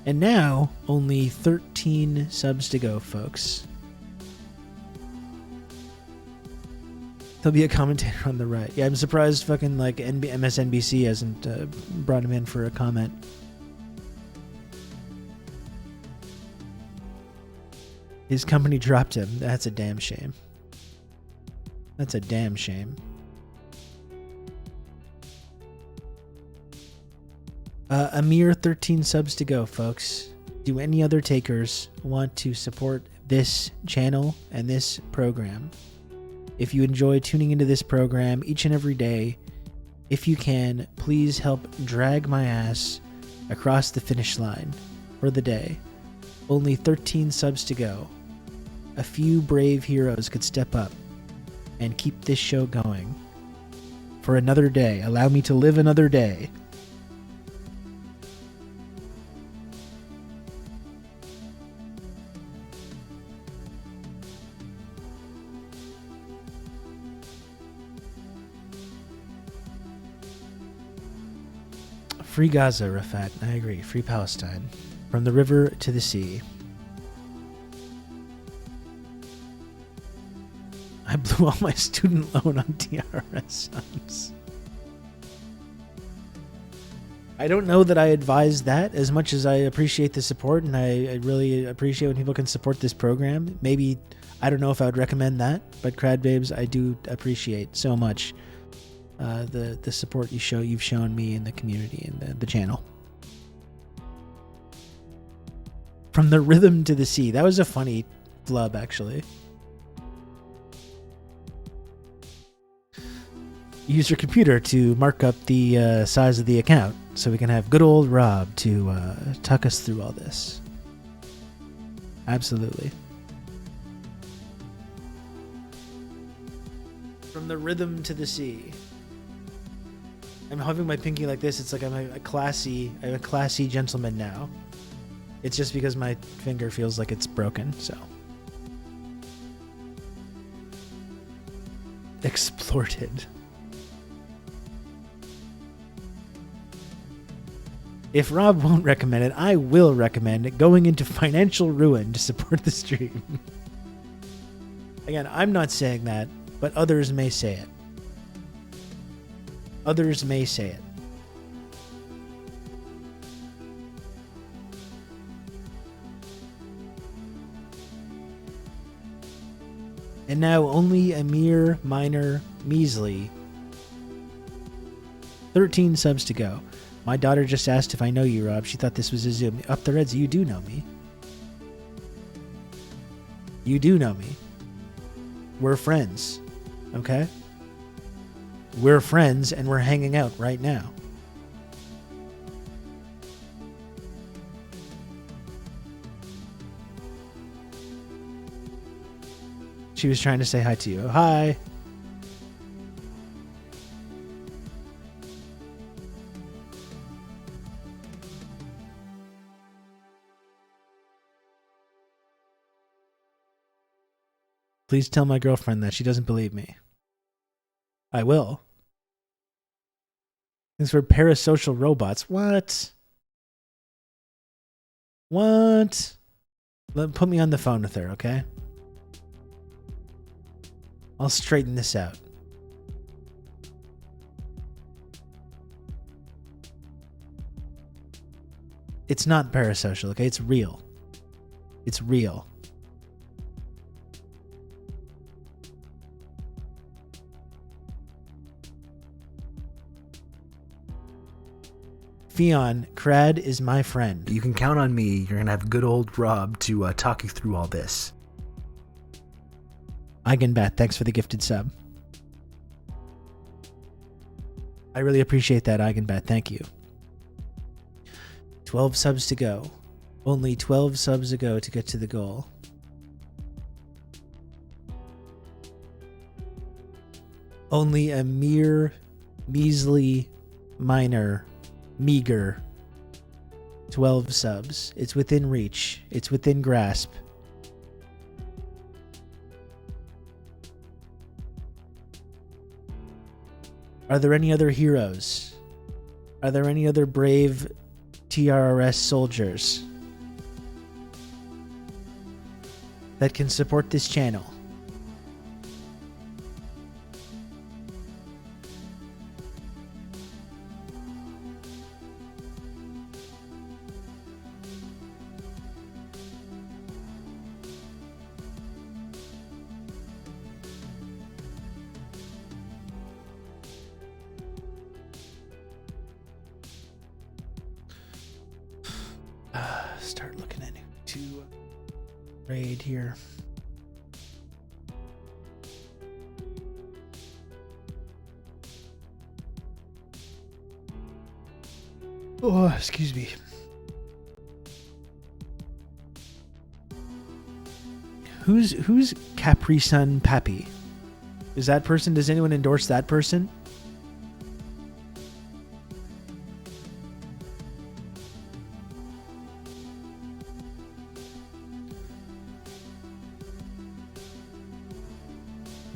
And now, only 13 subs to go, folks. There'll be a commentator on the right. Yeah, I'm surprised fucking like MSNBC hasn't brought him in for a comment. His company dropped him. That's a damn shame. That's a damn shame. A mere 13 subs to go, folks. Do any other takers want to support this channel and this program? If you enjoy tuning into this program each and every day, if you can, please help drag my ass across the finish line for the day. Only 13 subs to go. A few brave heroes could step up and keep this show going for another day. Allow me to live another day. Free Gaza, Rafat. I agree. Free Palestine. From the river to the sea. I blew all my student loan on TRRS sums. I don't know that I advise that as much as I appreciate the support, and I really appreciate when people can support this program. Maybe, I don't know if I would recommend that, but Crad Babes, I do appreciate so much the support you've shown me in the community and the channel. From the rhythm to the sea. That was a funny flub, actually. Use your computer to mark up the size of the account so we can have good old Rob to talk us through all this. Absolutely. From the rhythm to the sea. I'm having my pinky like this. It's like I'm a classy gentleman now. It's just because my finger feels like it's broken, so Exploited. If Rob won't recommend it, I will recommend it. Going into financial ruin to support the stream. Again, I'm not saying that, but others may say it. Others may say it. And now only a mere minor measly 13 subs to go. My daughter just asked if I know you, Rob. She thought this was a Zoom. Up the Reds, you do know me. You do know me. We're friends. Okay? We're friends and we're hanging out right now. She was trying to say hi to you. Hi. Please tell my girlfriend that she doesn't believe me. I will. Thanks for parasocial robots. What? What? Put me on the phone with her, okay? I'll straighten this out. It's not parasocial, okay? It's real. It's real. Fion, Crad is my friend. You can count on me. You're going to have good old Rob to talk you through all this. Eigenbat, thanks for the gifted sub. I really appreciate that, Eigenbat. Thank you. 12 subs to go. Only 12 subs to go to get to the goal. Only a mere, measly, minor, meager 12 subs. It's within reach. It's within grasp. Are there any other heroes? Are there any other brave TRRS soldiers that can support this channel? Start looking at who to raid here. Oh, excuse me. Who's Capri Sun Pappy? Is that person? Does anyone endorse that person?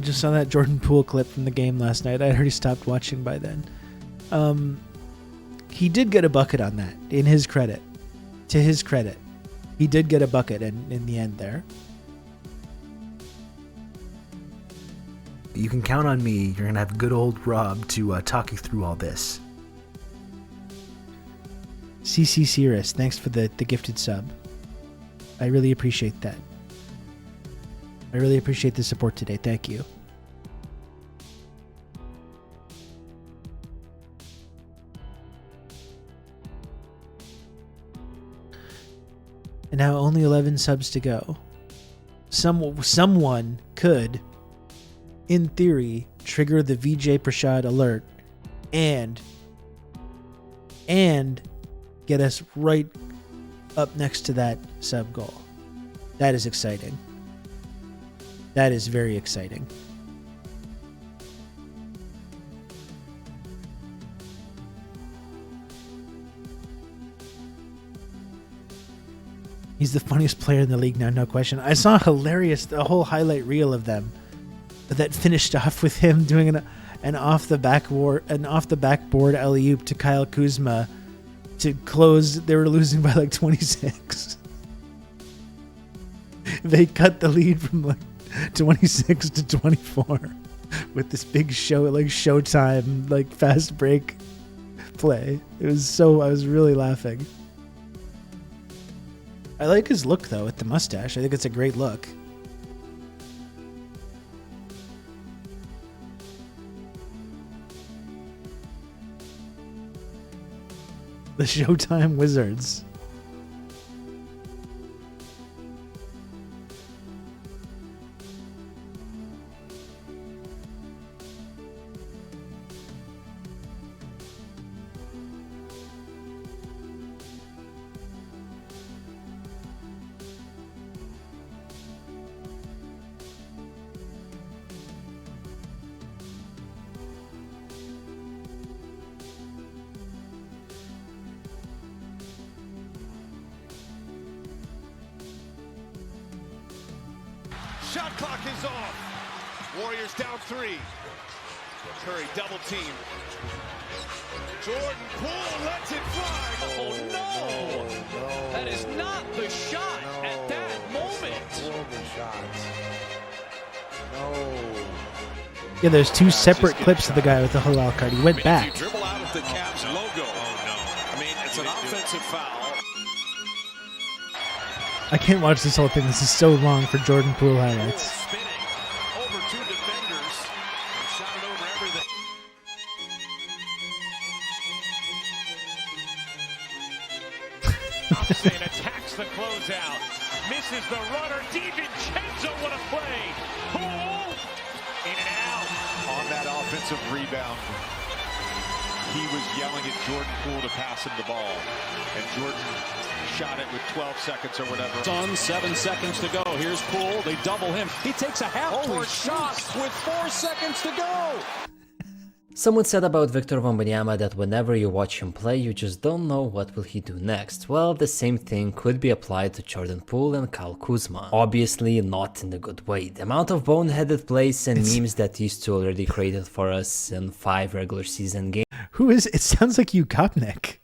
Just saw that Jordan Poole clip from the game last night. I already stopped watching by then. He did get a bucket on that, in his credit. To his credit. He did get a bucket in the end there. You can count on me. You're going to have good old Rob to talk you through all this. CC Cirrus, thanks for the gifted sub. I really appreciate that. I really appreciate the support today. Thank you. And now only 11 subs to go. Someone could, in theory, trigger the VJ Prashad alert and get us right up next to that sub goal. That is exciting. That is very exciting. He's the funniest player in the league now, no question. I saw a whole highlight reel of them that finished off with him doing an off the backboard alley-oop to Kyle Kuzma to close. They were losing by like 26. They cut the lead from like 26 to 24 with this big showtime, like fast break play. I was really laughing. I like his look though with the mustache. I think it's a great look. The Showtime Wizards. Shot clock is off. Warriors down 3. Curry double team. Jordan Poole lets it fly. Oh no! That is not the shot at that moment. Yeah, there's two separate clips of the guy with the halal card. He went back. If you dribble out of the Cavs logo. Oh no! I mean, it's an offensive foul. I can't watch this whole thing. This is so long for Jordan Poole highlights. Over 2 defenders. And shot it over everything. Thompson attacks the closeout. Misses the runner. DiVincenzo, what a play. Poole. In and out. On that offensive rebound, he was yelling at Jordan Poole to pass him the ball. And Jordan shot it with 12 seconds or whatever. Son, 7 seconds to go. Here's Poole. They double him. He takes a half-court shot with 4 seconds to go. Someone said about Victor Wembanyama that whenever you watch him play, you just don't know what will he do next. Well, the same thing could be applied to Jordan Poole and Kyle Kuzma. Obviously, not in a good way. The amount of boneheaded plays and memes that these two already created for us in 5 regular season games. Who is? It sounds like Ukopnik.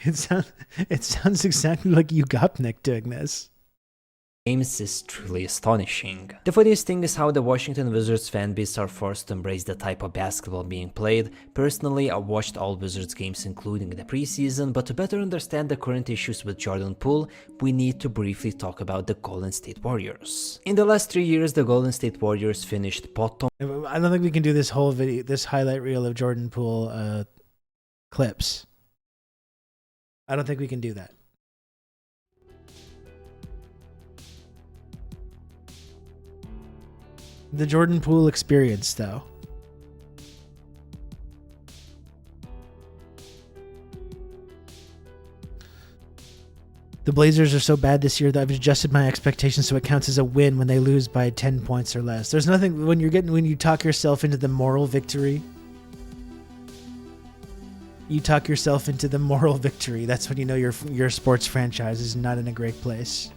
It sounds exactly like Ukopnik doing this. Games is truly astonishing. The funniest thing is how the Washington Wizards fanbase are forced to embrace the type of basketball being played. Personally, I watched all Wizards games including the preseason, but to better understand the current issues with Jordan Poole, we need to briefly talk about the Golden State Warriors. In the last 3 years, the Golden State Warriors finished bottom. I don't think we can do this whole video, this highlight reel of Jordan Poole clips. I don't think we can do that. The Jordan Poole experience, though. The Blazers are so bad this year that I've adjusted my expectations so it counts as a win when they lose by 10 points or less. There's nothing when you talk yourself into the moral victory. You talk yourself into the moral victory. That's when you know your sports franchise is not in a great place.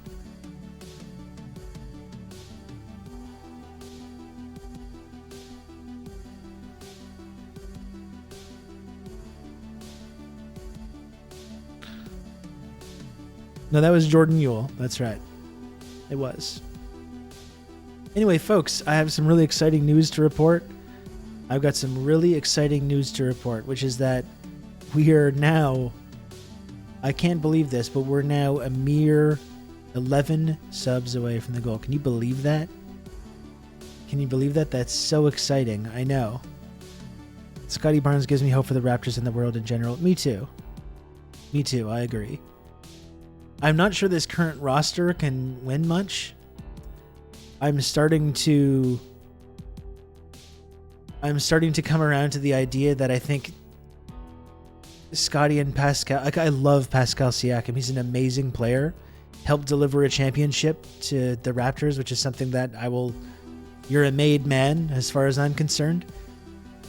No, that was Jordan Ewell. That's right. It was. Anyway, folks, I have some really exciting news to report. I've got some really exciting news to report, which is that we are now, I can't believe this, but we're now a mere 11 subs away from the goal. Can you believe that? Can you believe that? That's so exciting. I know. Scotty Barnes gives me hope for the Raptors and the world in general. Me too. Me too. I agree. I'm not sure this current roster can win much. I'm starting to come around to the idea that I think Scotty and Pascal, I love Pascal Siakam. He's an amazing player. Helped deliver a championship to the Raptors, which is something that you're a made man as far as I'm concerned.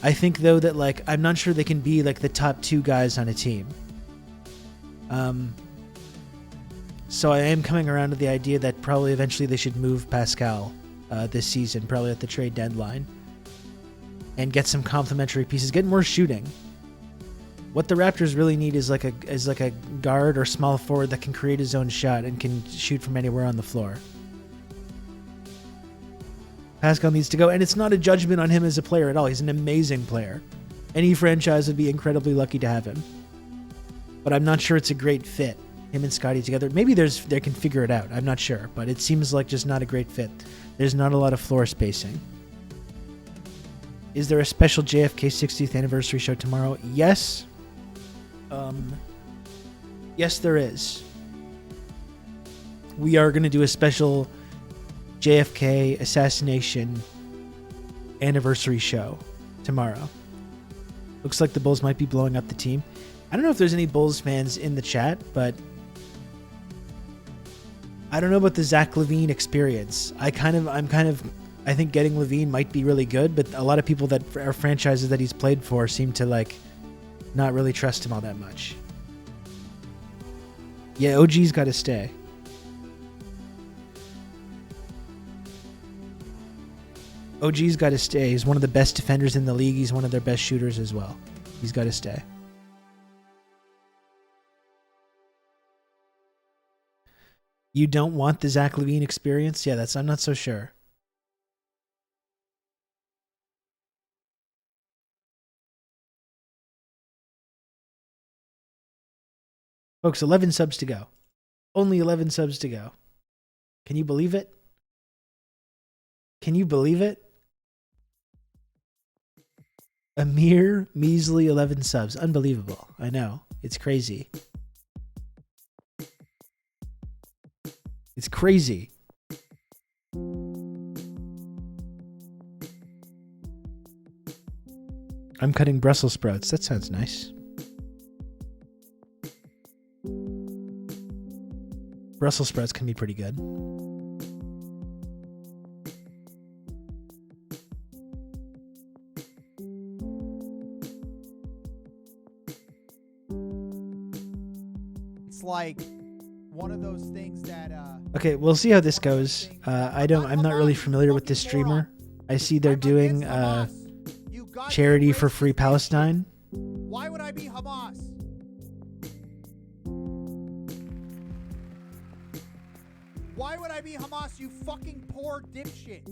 I think though that I'm not sure they can be the top 2 guys on a team. So I am coming around to the idea that probably eventually they should move Pascal this season, probably at the trade deadline, and get some complementary pieces, get more shooting. What the Raptors really need is like a guard or small forward that can create his own shot and can shoot from anywhere on the floor. Pascal needs to go, and it's not a judgment on him as a player at all. He's an amazing player. Any franchise would be incredibly lucky to have him. But I'm not sure it's a great fit, him and Scottie together. Maybe they can figure it out. I'm not sure, but it seems like just not a great fit. There's not a lot of floor spacing. Is there a special JFK 60th anniversary show tomorrow? Yes. Yes, there is. We are going to do a special JFK assassination anniversary show tomorrow. Looks like the Bulls might be blowing up the team. I don't know if there's any Bulls fans in the chat, but I don't know about the Zach LaVine experience. I think getting LaVine might be really good, but a lot of people that are franchises that he's played for seem to like not really trust him all that much. Yeah, OG's got to stay. OG's got to stay. He's one of the best defenders in the league. He's one of their best shooters as well. He's got to stay. You don't want the Zach LaVine experience? Yeah, I'm not so sure. Folks, 11 subs to go. Only 11 subs to go. Can you believe it? Can you believe it? A mere measly 11 subs. Unbelievable. I know. It's crazy. It's crazy. I'm cutting Brussels sprouts. That sounds nice. Brussels sprouts can be pretty good. It's like one of those things that Okay, we'll see how this goes. I'm not really familiar with this streamer. I see they're doing charity for Free Palestine. Why would I be Hamas? Why would I be Hamas, you fucking poor dipshit?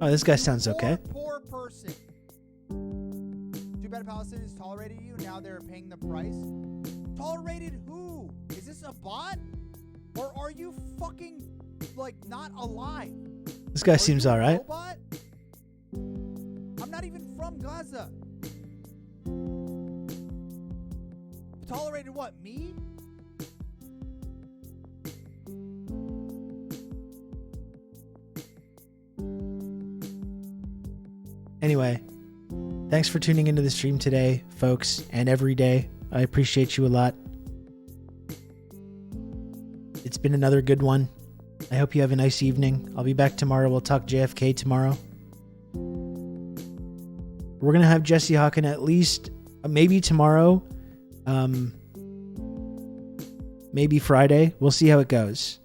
Oh, this guy sounds okay. Poor person. Too bad Palestine has tolerated you. Now they're paying the price. Tolerated who? Is this a bot? Or are you fucking, like, not alive? This guy seems all right. Robot? I'm not even from Gaza. Tolerated what? Me? Anyway, thanks for tuning into the stream today, folks, and every day. I appreciate you a lot. It's been another good one. I hope you have a nice evening. I'll be back tomorrow. We'll talk JFK tomorrow. We're going to have Jesse Hawken at least maybe tomorrow. Maybe Friday. We'll see how it goes.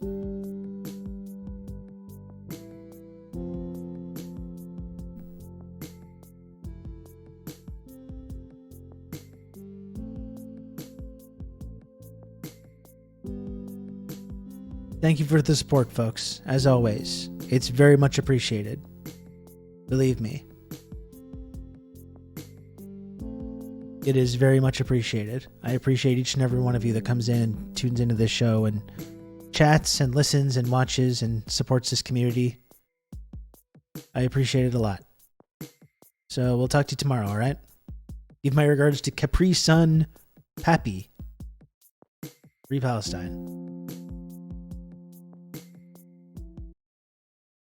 Thank you for the support, folks. As always, it's very much appreciated. Believe me. It is very much appreciated. I appreciate each and every one of you that comes in and tunes into this show and chats and listens and watches and supports this community. I appreciate it a lot. So we'll talk to you tomorrow, all right? Give my regards to Capri Sun Pappy. Free Palestine.